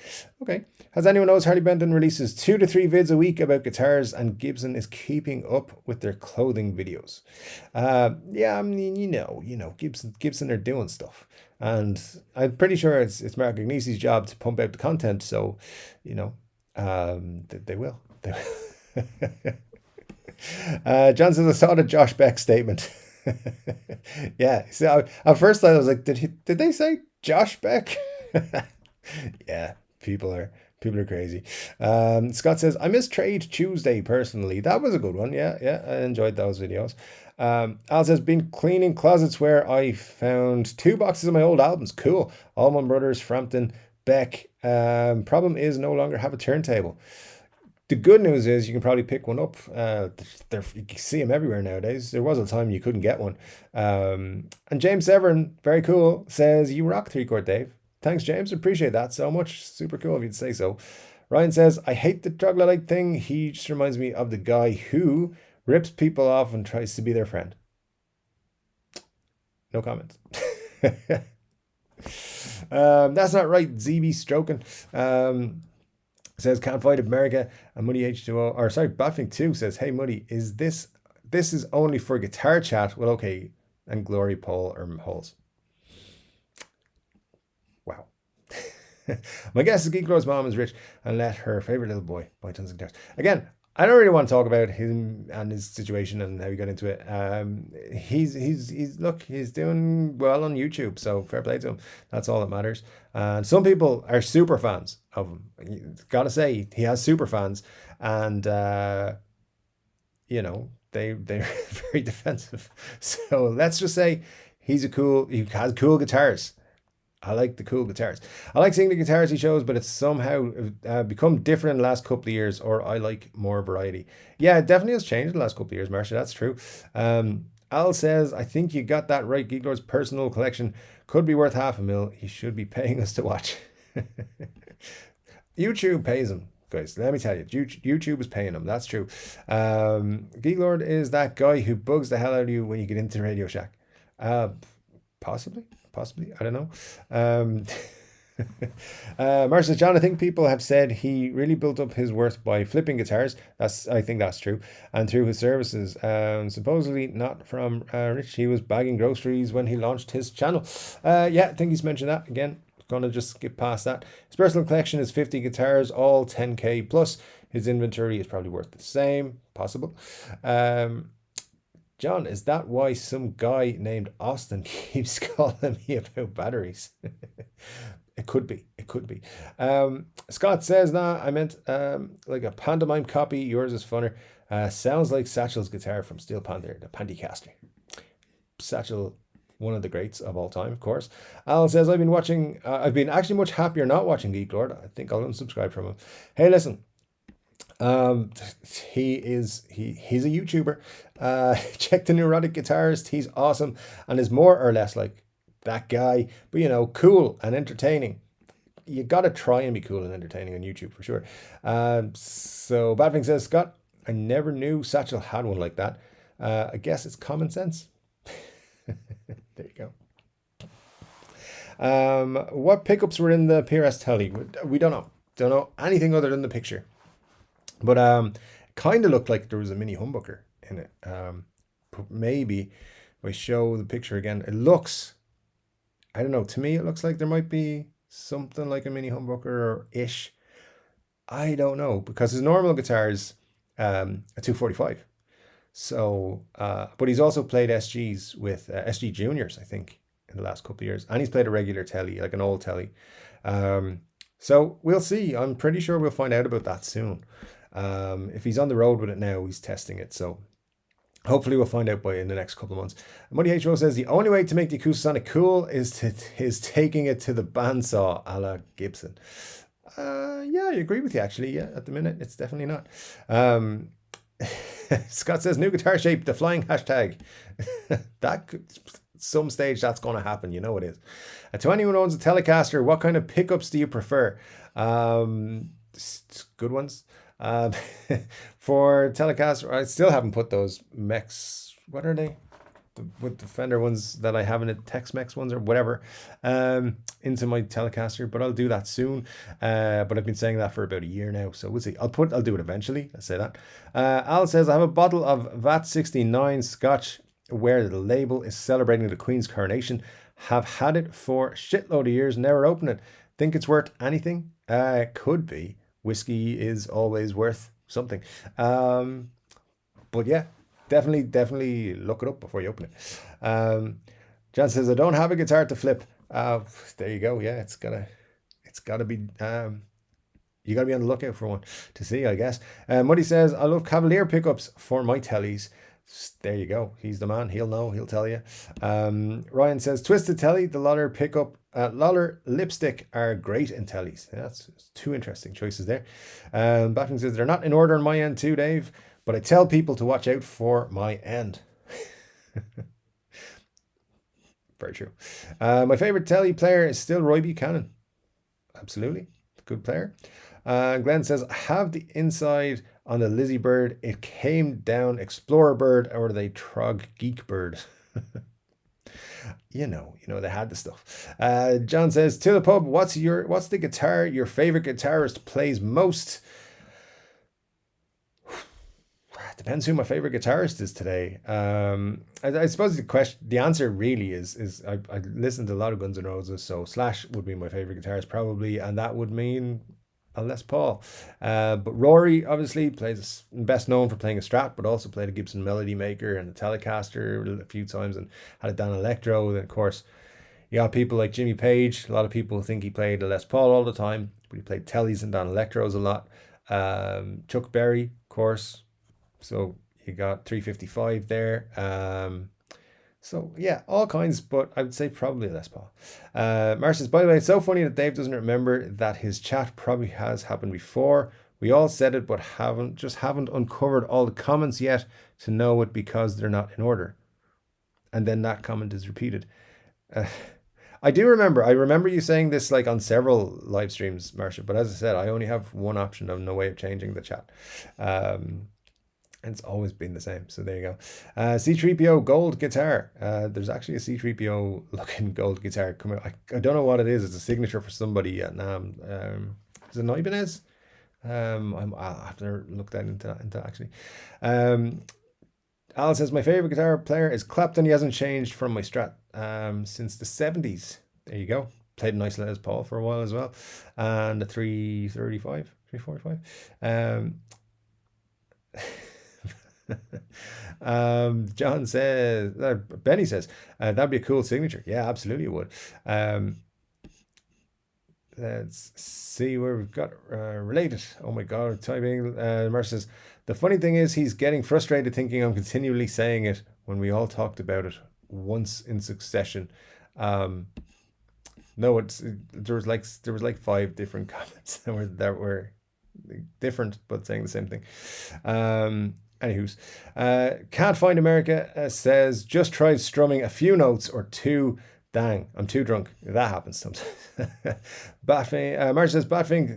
Okay. Has anyone knows Harley Benton releases 2 to 3 vids a week about guitars, and Gibson is keeping up with their clothing videos? Yeah, I mean, you know, Gibson are doing stuff, and I'm pretty sure it's Mark Agnesi's job to pump out the content. So, you know, they will. John says, I saw the Josh Beck statement. Yeah, so at first I was like, did they say Josh Beck? Yeah, people are People are crazy. Scott says, I miss Trade Tuesday personally. That was a good one. Yeah, yeah. I enjoyed those videos. Al says, been cleaning closets where I found 2 boxes of my old albums. Cool. Allman Brothers, Frampton, Beck. Problem is no longer have a turntable. The good news is you can probably pick one up. You can see them everywhere nowadays. There was a time you couldn't get one. And James Severn, very cool, says, you rock 3-chord, Dave. Thanks, James. Appreciate that so much. Super cool of you to say so. Ryan says, I hate the troglodyte thing. He just reminds me of the guy who rips people off and tries to be their friend. No comments. That's not right. ZB Stroking. Says, can't fight America. And Muddy H2O, or sorry, Batfink 2 says, hey Muddy, this is only for guitar chat? Well, okay. And Glory Paul or Holes. Wow. My guess is Geek Lord's mom is rich and let her favorite little boy buy tons of guitars. Again, I don't really want to talk about him and his situation and how he got into it. He's doing well on YouTube, so fair play to him. That's all that matters. And some people are super fans of him. Gotta say, he has super fans, and you know, they're very defensive. So let's just say he has cool guitars. I like the cool guitars. I like seeing the guitars he shows, but it's somehow become different in the last couple of years, or I like more variety. Yeah, it definitely has changed in the last couple of years, Marcia. That's true. Al says, I think you got that right. Geek Lord's personal collection could be worth $500,000. He should be paying us to watch. YouTube pays him, guys. Let me tell you, YouTube is paying him. That's true. Geek Lord is that guy who bugs the hell out of you when you get into Radio Shack. Possibly, I don't know. Marcia John, I think people have said he really built up his worth by flipping guitars. I think that's true. And through his services. Supposedly not from Rich. He was bagging groceries when he launched his channel. Yeah, I think he's mentioned that. Again, gonna just skip past that. His personal collection is 50 guitars, all 10k plus. His inventory is probably worth the same. Possible. John, is that why some guy named Austin keeps calling me about batteries? It could be. Scott says, nah, I meant like a pantomime copy. Yours is funner. Sounds like Satchel's guitar from Steel Panther, the Pantycaster. Satchel, one of the greats of all time, of course. Alan says, I've been actually much happier not watching Geek Lord. I think I'll unsubscribe from him. Hey, listen. He's a YouTuber. Check the Neurotic Guitarist. He's awesome and is more or less like that guy, but you know, cool and entertaining. You gotta try and be cool and entertaining on YouTube for sure. So Badfing says, Scott, I never knew Satchel had one like that. I guess it's common sense. There you go. What pickups were in the PRS Telly? We don't know anything other than the picture. But kind of looked like there was a mini humbucker in it. Maybe if I show the picture again, it looks, I don't know, to me it looks like there might be something like a mini humbucker or ish. I don't know, because his normal guitar is a 245. So, but he's also played SGs with SG Juniors, I think, in the last couple of years. And he's played a regular telly, like an old telly. So we'll see. I'm pretty sure we'll find out about that soon. If he's on the road with it now, he's testing it. So hopefully we'll find out in the next couple of months. Muddy H.O. says the only way to make the Acoustasonic cool is taking it to the bandsaw a la Gibson. Yeah, I agree with you actually. Yeah, at the minute it's definitely not. Scott says new guitar shape, the flying hashtag. That could, some stage that's going to happen, you know it is. To anyone who owns a Telecaster, what kind of pickups do you prefer? Good ones. For Telecaster, I still haven't put those mechs, what are they? With the Fender ones that I have in it, Tex-Mex ones or whatever, into my Telecaster, but I'll do that soon. But I've been saying that for about a year now, so we'll see. I'll do it eventually. Let's say that. Al says, I have a bottle of VAT 69 Scotch where the label is celebrating the Queen's coronation. Have had it for a shitload of years, never opened it. Think it's worth anything? Could be. Whiskey is always worth something. But yeah, definitely look it up before you open it. John says, I don't have a guitar to flip. There you go. Yeah, it's gotta be you got to be on the lookout for one to see, I guess. Muddy says, I love Cavalier pickups for my tellies. There you go. He's the man. He'll know. He'll tell you. Ryan says, Twisted Telly, the Lawler pickup, Lawler lipstick are great in tellies. Yeah, that's two interesting choices there. Batman says, they're not in order on my end too, Dave, but I tell people to watch out for my end. Very true. My favorite telly player is still Roy Buchanan. Absolutely. Good player. Glenn says, I have the inside on the Lizzie Bird. It came down Explorer Bird, or the Trog Geek Bird. you know, they had the stuff. John says, to the pub, what's the guitar your favorite guitarist plays most? Depends who my favorite guitarist is today. I suppose the answer really is I listen to a lot of Guns N' Roses, so Slash would be my favorite guitarist probably, and that would mean a Les Paul. But Rory obviously plays, best known for playing a Strat, but also played a Gibson Melody Maker and a Telecaster a few times, and had a Dan Electro. And of course, you got people like Jimmy Page. A lot of people think he played a Les Paul all the time, but he played Tellys and Dan Electros a lot. Chuck Berry, of course. So you got 355 there. So yeah, all kinds, but I would say probably Les Paul. Marsh says, by the way, it's so funny that Dave doesn't remember that his chat probably has happened before. We all said it, but haven't uncovered all the comments yet to know it because they're not in order. And then that comment is repeated. I remember you saying this like on several live streams, Marsha, but as I said, I only have one option. I have no way of changing the chat. And it's always been the same. So there you go. C3PO gold guitar. There's actually a C3PO looking gold guitar coming. I don't know what it is. It's a signature for somebody at NAMM. Is it Ibanez? I'll have to look that into actually. Al says, my favorite guitar player is Clapton. He hasn't changed from my Strat since the 70s. There you go. Played a nice Les Paul for a while as well. And a 345. John says, Benny says, that'd be a cool signature. Yeah, absolutely it would. Let's see where we've got related. Oh my god, typing. Mercer says, the funny thing is he's getting frustrated thinking I'm continually saying it when we all talked about it once in succession. No, there was like 5 different comments that were different but saying the same thing. Anywho's, Can't Find America says, just tried strumming a few notes or two. Dang, I'm too drunk. That happens sometimes. Marge says, Batfink,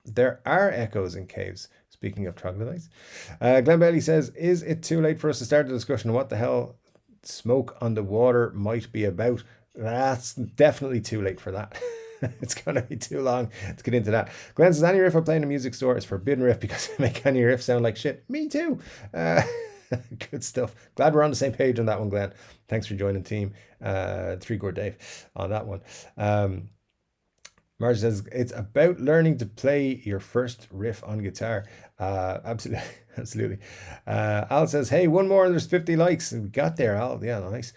there are echoes in caves. Speaking of troglodytes. Glenn Bailey says, is it too late for us to start the discussion on what the hell smoke on the water might be about? That's definitely too late for that. It's going to be too long to get into that. Glenn says, any riff I play in a music store is forbidden riff because I make any riff sound like shit. Me too. Good stuff. Glad we're on the same page on that one, Glenn. Thanks for joining team 3-Chord Dave on that one. Marge says, it's about learning to play your first riff on guitar. Absolutely. Al says, hey, one more, there's 50 likes. We got there, Al. Yeah, nice.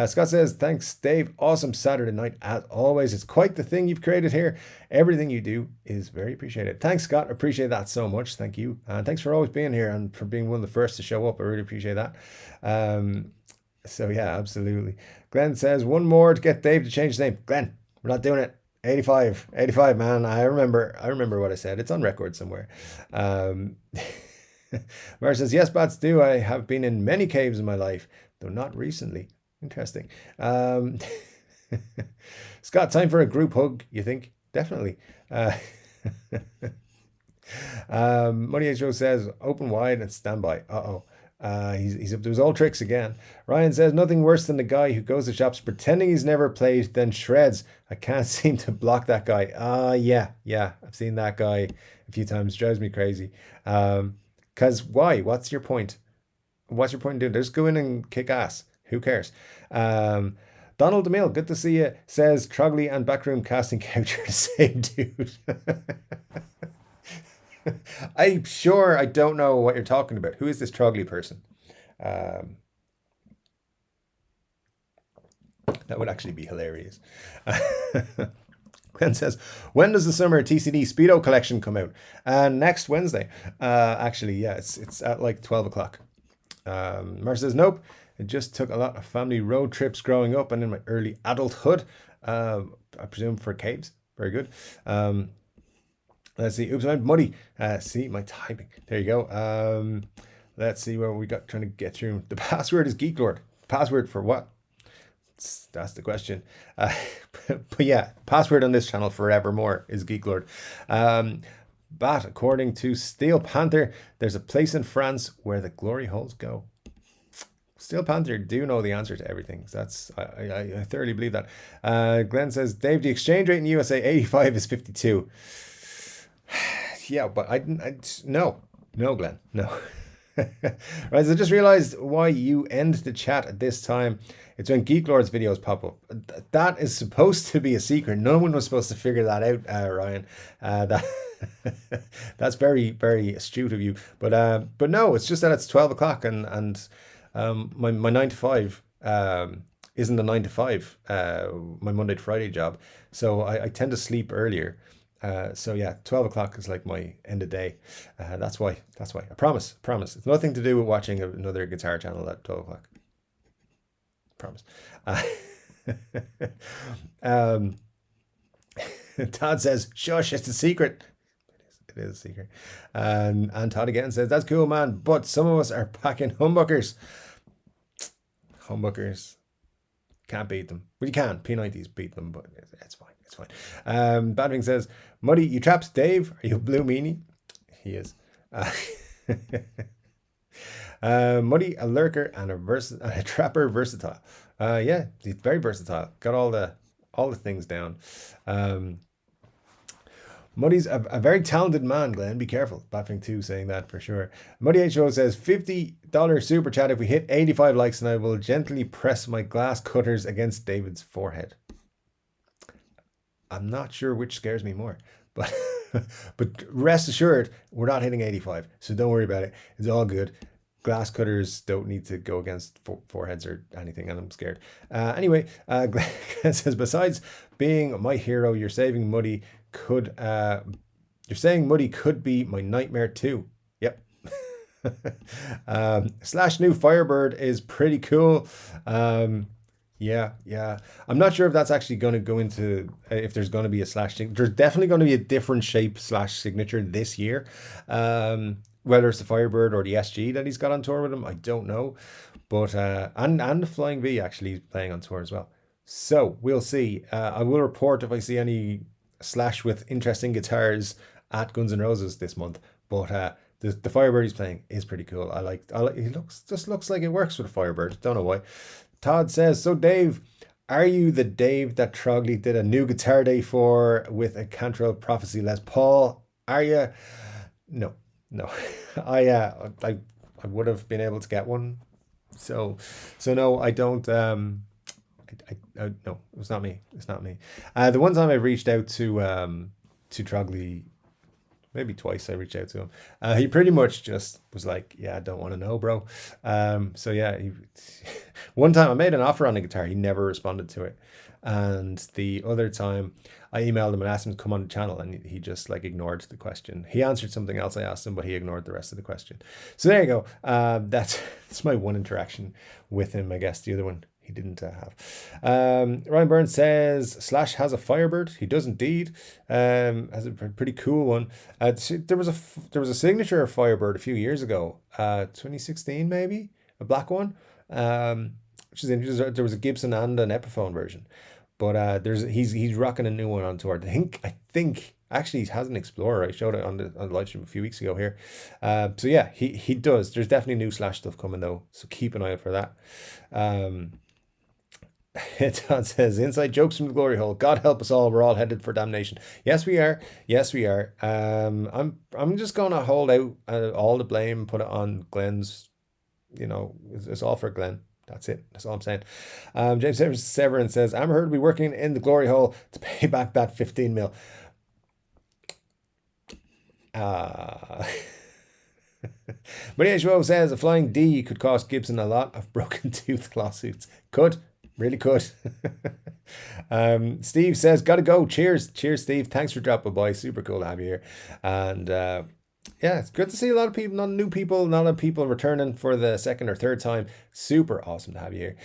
Scott says, thanks, Dave. Awesome Saturday night, as always. It's quite the thing you've created here. Everything you do is very appreciated. Thanks, Scott. Appreciate that so much. Thank you. And thanks for always being here and for being one of the first to show up. I really appreciate that. So, yeah, absolutely. Glenn says, one more to get Dave to change his name. Glenn, we're not doing it. 85, man. I remember what I said. It's on record somewhere. Mar says, yes, Bats do. I have been in many caves in my life, though not recently. Interesting. Scott, time for a group hug, you think? Definitely. Money Joe says, open wide and stand by. He's up to his old tricks again. Ryan says, nothing worse than the guy who goes to shops pretending he's never played, then shreds. I can't seem to block that guy. Yeah, I've seen that guy a few times. Drives me crazy. Because why? What's your point? What's your point in doing? Just go in and kick ass. Who cares? Donald DeMille, good to see you, says Trogley and Backroom Casting Couch are the same dude. I'm sure I don't know what you're talking about. Who is this Trogley person? That would actually be hilarious. Gwen says, when does the summer TCD Speedo collection come out? Next Wednesday. Actually, yeah, it's at like 12 o'clock. Mar says, nope. It just took a lot of family road trips growing up and in my early adulthood. I presume for caves. Very good. Let's see. Oops, I'm muddy. See my typing. There you go. Let's see where we got trying to get through. The password is Geeklord. Password for what? That's the question. But yeah, password on this channel forevermore is Geeklord. But according to Steel Panther, there's a place in France where the glory holes go. Steel Panther do know the answer to everything. That's I thoroughly believe that. Glenn says, Dave, the exchange rate in the USA 85 is 52. Yeah, but no, Glenn, no. Right, so I just realized why you end the chat at this time. It's when Geek Lord's videos pop up. That is supposed to be a secret. No one was supposed to figure that out, Ryan. That's very, very astute of you. But no, it's just that it's 12 o'clock and my 9 to 5 isn't a 9 to 5, my Monday to Friday job. So I tend to sleep earlier. So yeah, 12 o'clock is like my end of day. That's why. I promise. It's nothing to do with watching another guitar channel at 12 o'clock. Promise. Todd says, shush, it's a secret. It is a secret. And Todd again says, that's cool, man, but some of us are packing humbuckers. Can't beat them. Well, you can. P90s beat them, but it's fine. It's fine. Badwing says, Muddy, you traps Dave? Are you a blue meanie? He is. Muddy, a lurker, and a trapper versatile. Yeah, he's very versatile. Got all the things down. Muddy's a very talented man, Glenn. Be careful. Batwing 2 saying that for sure. Muddy HO says, $50 super chat if we hit 85 likes, and I will gently press my glass cutters against David's forehead. I'm not sure which scares me more, but but rest assured, we're not hitting 85, so don't worry about it. It's all good. Glass cutters don't need to go against foreheads or anything, and I'm scared. Anyway, Glenn says, besides being my hero, you're saying Muddy could be my nightmare too. Yep. Slash new Firebird is pretty cool. Yeah. I'm not sure if that's actually going to go into, if there's going to be a slash. There's definitely going to be a different shape slash signature this year. Whether it's the Firebird or the SG that he's got on tour with him, I don't know. But and the Flying V actually is playing on tour as well. So we'll see. I will report if I see any slash with interesting guitars at Guns N' Roses this month. But the Firebird he's playing is pretty cool. I like he looks like it works with a Firebird. Don't know why. Todd says, so Dave, are you the Dave that Trogley did a new guitar day for with a Cantrell Prophecy Les Paul? Are you? No. I would have been able to get one. So no, I don't. No, it's not me. The one time I reached out to Trogley, maybe twice I reached out to him. He pretty much just was like, yeah, I don't want to know, bro. So yeah, one time I made an offer on a guitar. He never responded to it. And the other time I emailed him and asked him to come on the channel, and he just like ignored the question. He answered something else I asked him, but he ignored the rest of the question. So there you go. That's my one interaction with him. I guess the other one he didn't have. Ryan Burns says Slash has a Firebird. He does indeed. Has a pretty cool one. There was a signature Firebird a few years ago, 2016 maybe, a black one. Which is interesting. There was a Gibson and an Epiphone version, but he's rocking a new one on tour. I think actually he has an Explorer. I showed it on the live stream a few weeks ago here. So yeah, he does. There's definitely new Slash stuff coming though, so keep an eye out for that. Todd says, inside jokes from the glory hole. God help us all. We're all headed for damnation. Yes, we are. I'm just gonna hold out all the blame, put it on Glenn's. It's all for Glenn. That's it. That's all I'm saying. James Severin says, Amber Heard will be working in the glory hole to pay back that 15 mil. Maria Joao says, a Flying D could cost Gibson a lot of broken tooth lawsuits. Really could. Steve says, gotta go. Cheers, Steve. Thanks for dropping by. Super cool to have you here. And yeah, it's good to see a lot of people, not new people, not a lot of people returning for the second or third time. Super awesome to have you here.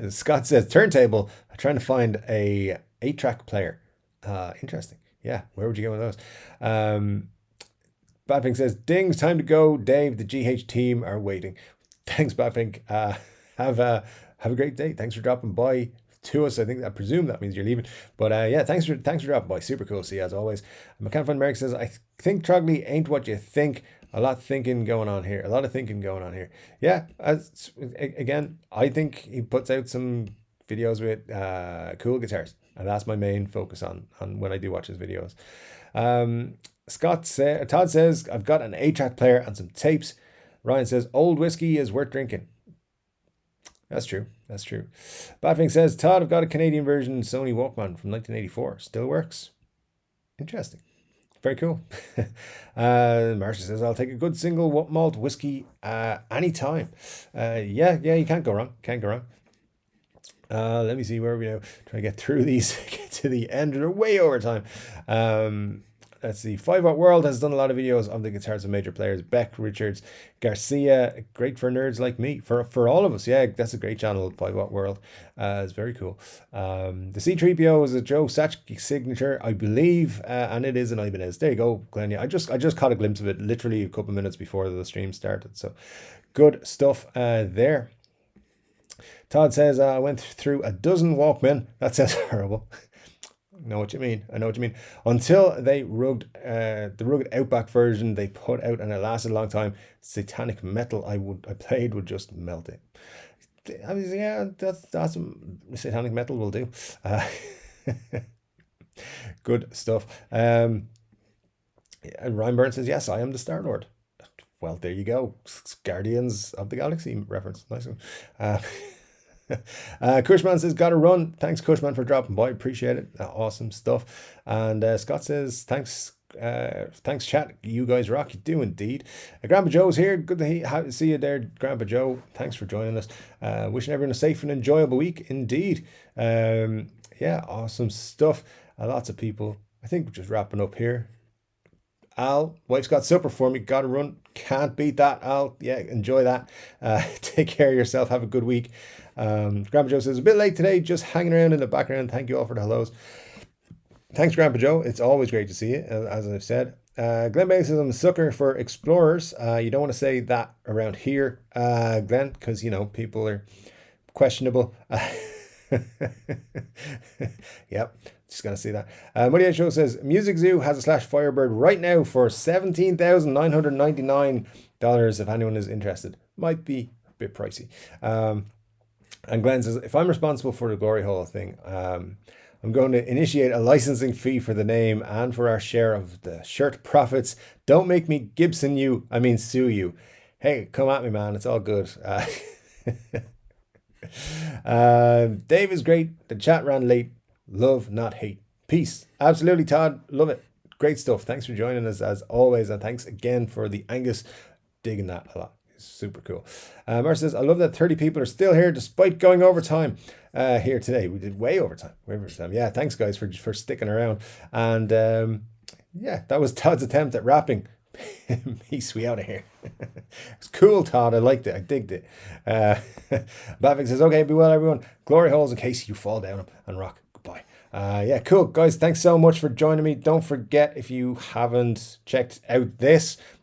Scott says, turntable. I'm trying to find a 8-track player. Interesting. Yeah, where would you get one of those? Badpink says, dings, time to go. Dave, the GH team are waiting. Thanks, Badpink. Have a great day. Thanks for dropping by to us. I presume that means you're leaving. But yeah, thanks for dropping by. Super cool to see you as always. McCann Fun Merrick says, I think Trogley ain't what you think. A lot of thinking going on here. Yeah, again, I think he puts out some videos with cool guitars, and that's my main focus on when I do watch his videos. Todd says, I've got an 8-track player and some tapes. Ryan says, old whiskey is worth drinking. That's true. Badfink says, Todd, I've got a Canadian version Sony Walkman from 1984. Still works. Interesting. Very cool. Marcia says, I'll take a good single malt whiskey anytime. Yeah, you can't go wrong. Let me see where we now. Try to get through these, get to the end. They're way over time. Let's see. 5 Watt World has done a lot of videos of the guitars of major players. Beck, Richards, Garcia. Great for nerds like me. For all of us. Yeah, that's a great channel, 5 Watt World. It's very cool. The C3PO is a Joe Satchky signature, I believe. And it is an Ibanez. There you go, Glenn. I just caught a glimpse of it literally a couple of minutes before the stream started. So good stuff there. Todd says, I went through a dozen Walkmen. That sounds horrible. I know what you mean. Until the rugged Outback version they put out, and it lasted a long time. Satanic Metal I played would just melt it. Yeah, that's Satanic Metal will do. Good stuff. And Ryan Burns says, yes, I am the Star Lord. Well, there you go. Guardians of the Galaxy reference. Nice one. Cushman says, gotta run. Thanks, Cushman, for dropping by. Appreciate it. Awesome stuff. And Scott says, thanks chat. You guys rock. You do indeed. Grandpa Joe's here. Good to see you there, Grandpa Joe. Thanks for joining us. Wishing everyone a safe and enjoyable week indeed. Yeah, awesome stuff. Lots of people. I think we're just wrapping up here. Al, wife's got supper for me. Gotta run. Can't beat that, Al. Yeah, enjoy that. Take care of yourself. Have a good week. Grandpa Joe says, a bit late today, just hanging around in the background. Thank you all for the hellos. Thanks, Grandpa Joe. It's always great to see you, as I've said. Glenn Bailey says, I'm a sucker for explorers. You don't want to say that around here, Glenn, because, people are questionable. Yep, just gonna see that. Money Show says, Music Zoo has a /Firebird right now for $17,999 if anyone is interested. Might be a bit pricey. And Glenn says, if I'm responsible for the Glory Hole thing, I'm going to initiate a licensing fee for the name and for our share of the shirt profits. Don't make me Gibson sue you. Hey, come at me, man. It's all good. Dave is great. The chat ran late. Love, not hate. Peace. Absolutely, Todd. Love it. Great stuff. Thanks for joining us as always. And thanks again for the Angus. Digging that a lot. Super cool. Marcia says, I love that 30 people are still here despite going overtime here today. We did way overtime. Yeah, thanks guys for sticking around. And yeah, that was Todd's attempt at rapping. Peace, we out of here. It's cool, Todd. I liked it. I digged it. Bavik says, okay, be well, everyone. Glory holes in case you fall down and rock. Goodbye. Yeah, cool. Guys, thanks so much for joining me. Don't forget, if you haven't checked out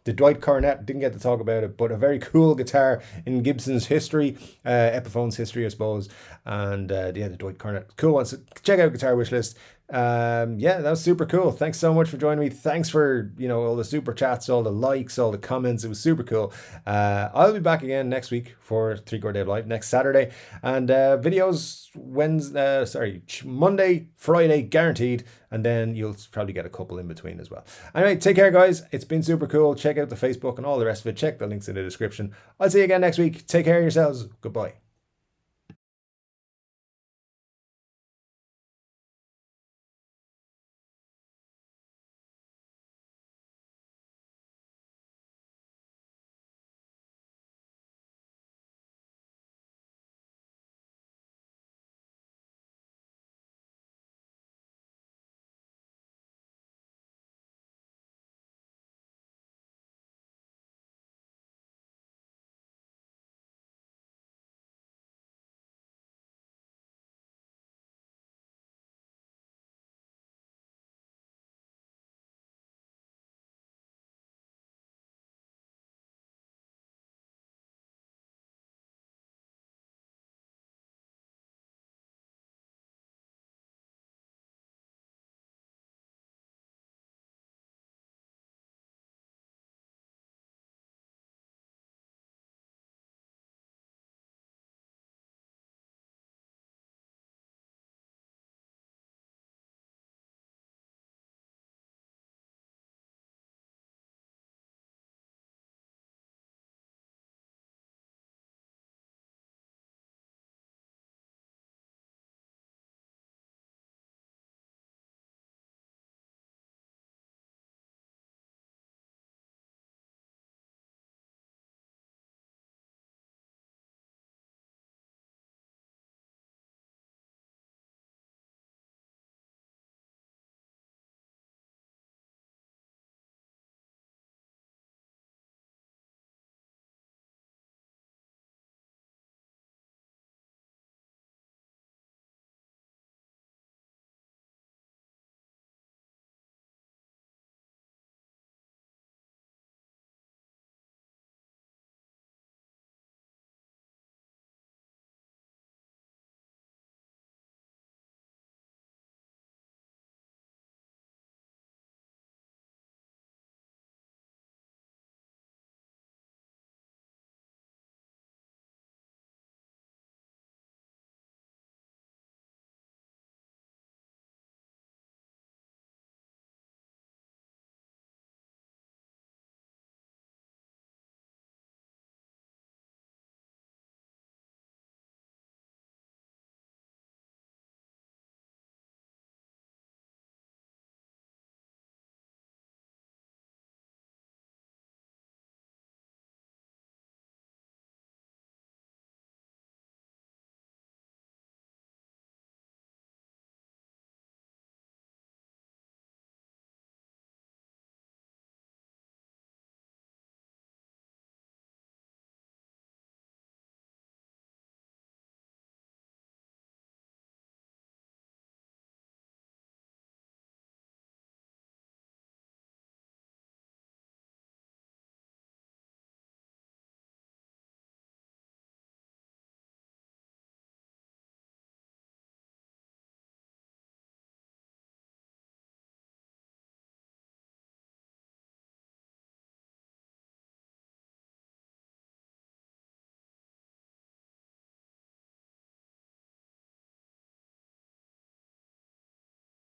the Dwight Cornet, didn't get to talk about it, but a very cool guitar in Gibson's history, Epiphone's history, I suppose. And yeah, the Dwight Cornet. Cool one. So check out Guitar Wishlist. Yeah, that was super cool. Thanks so much for joining me. Thanks for, all the super chats, all the likes, all the comments. It was super cool. I'll be back again next week for Chord Dave Live next Saturday, and videos Monday, Friday, guaranteed, and then you'll probably get a couple in between as well. Anyway, take care, guys. It's been super cool. Check out the Facebook and all the rest of it. Check the links in the description. I'll see you again next week. Take care of yourselves. Goodbye.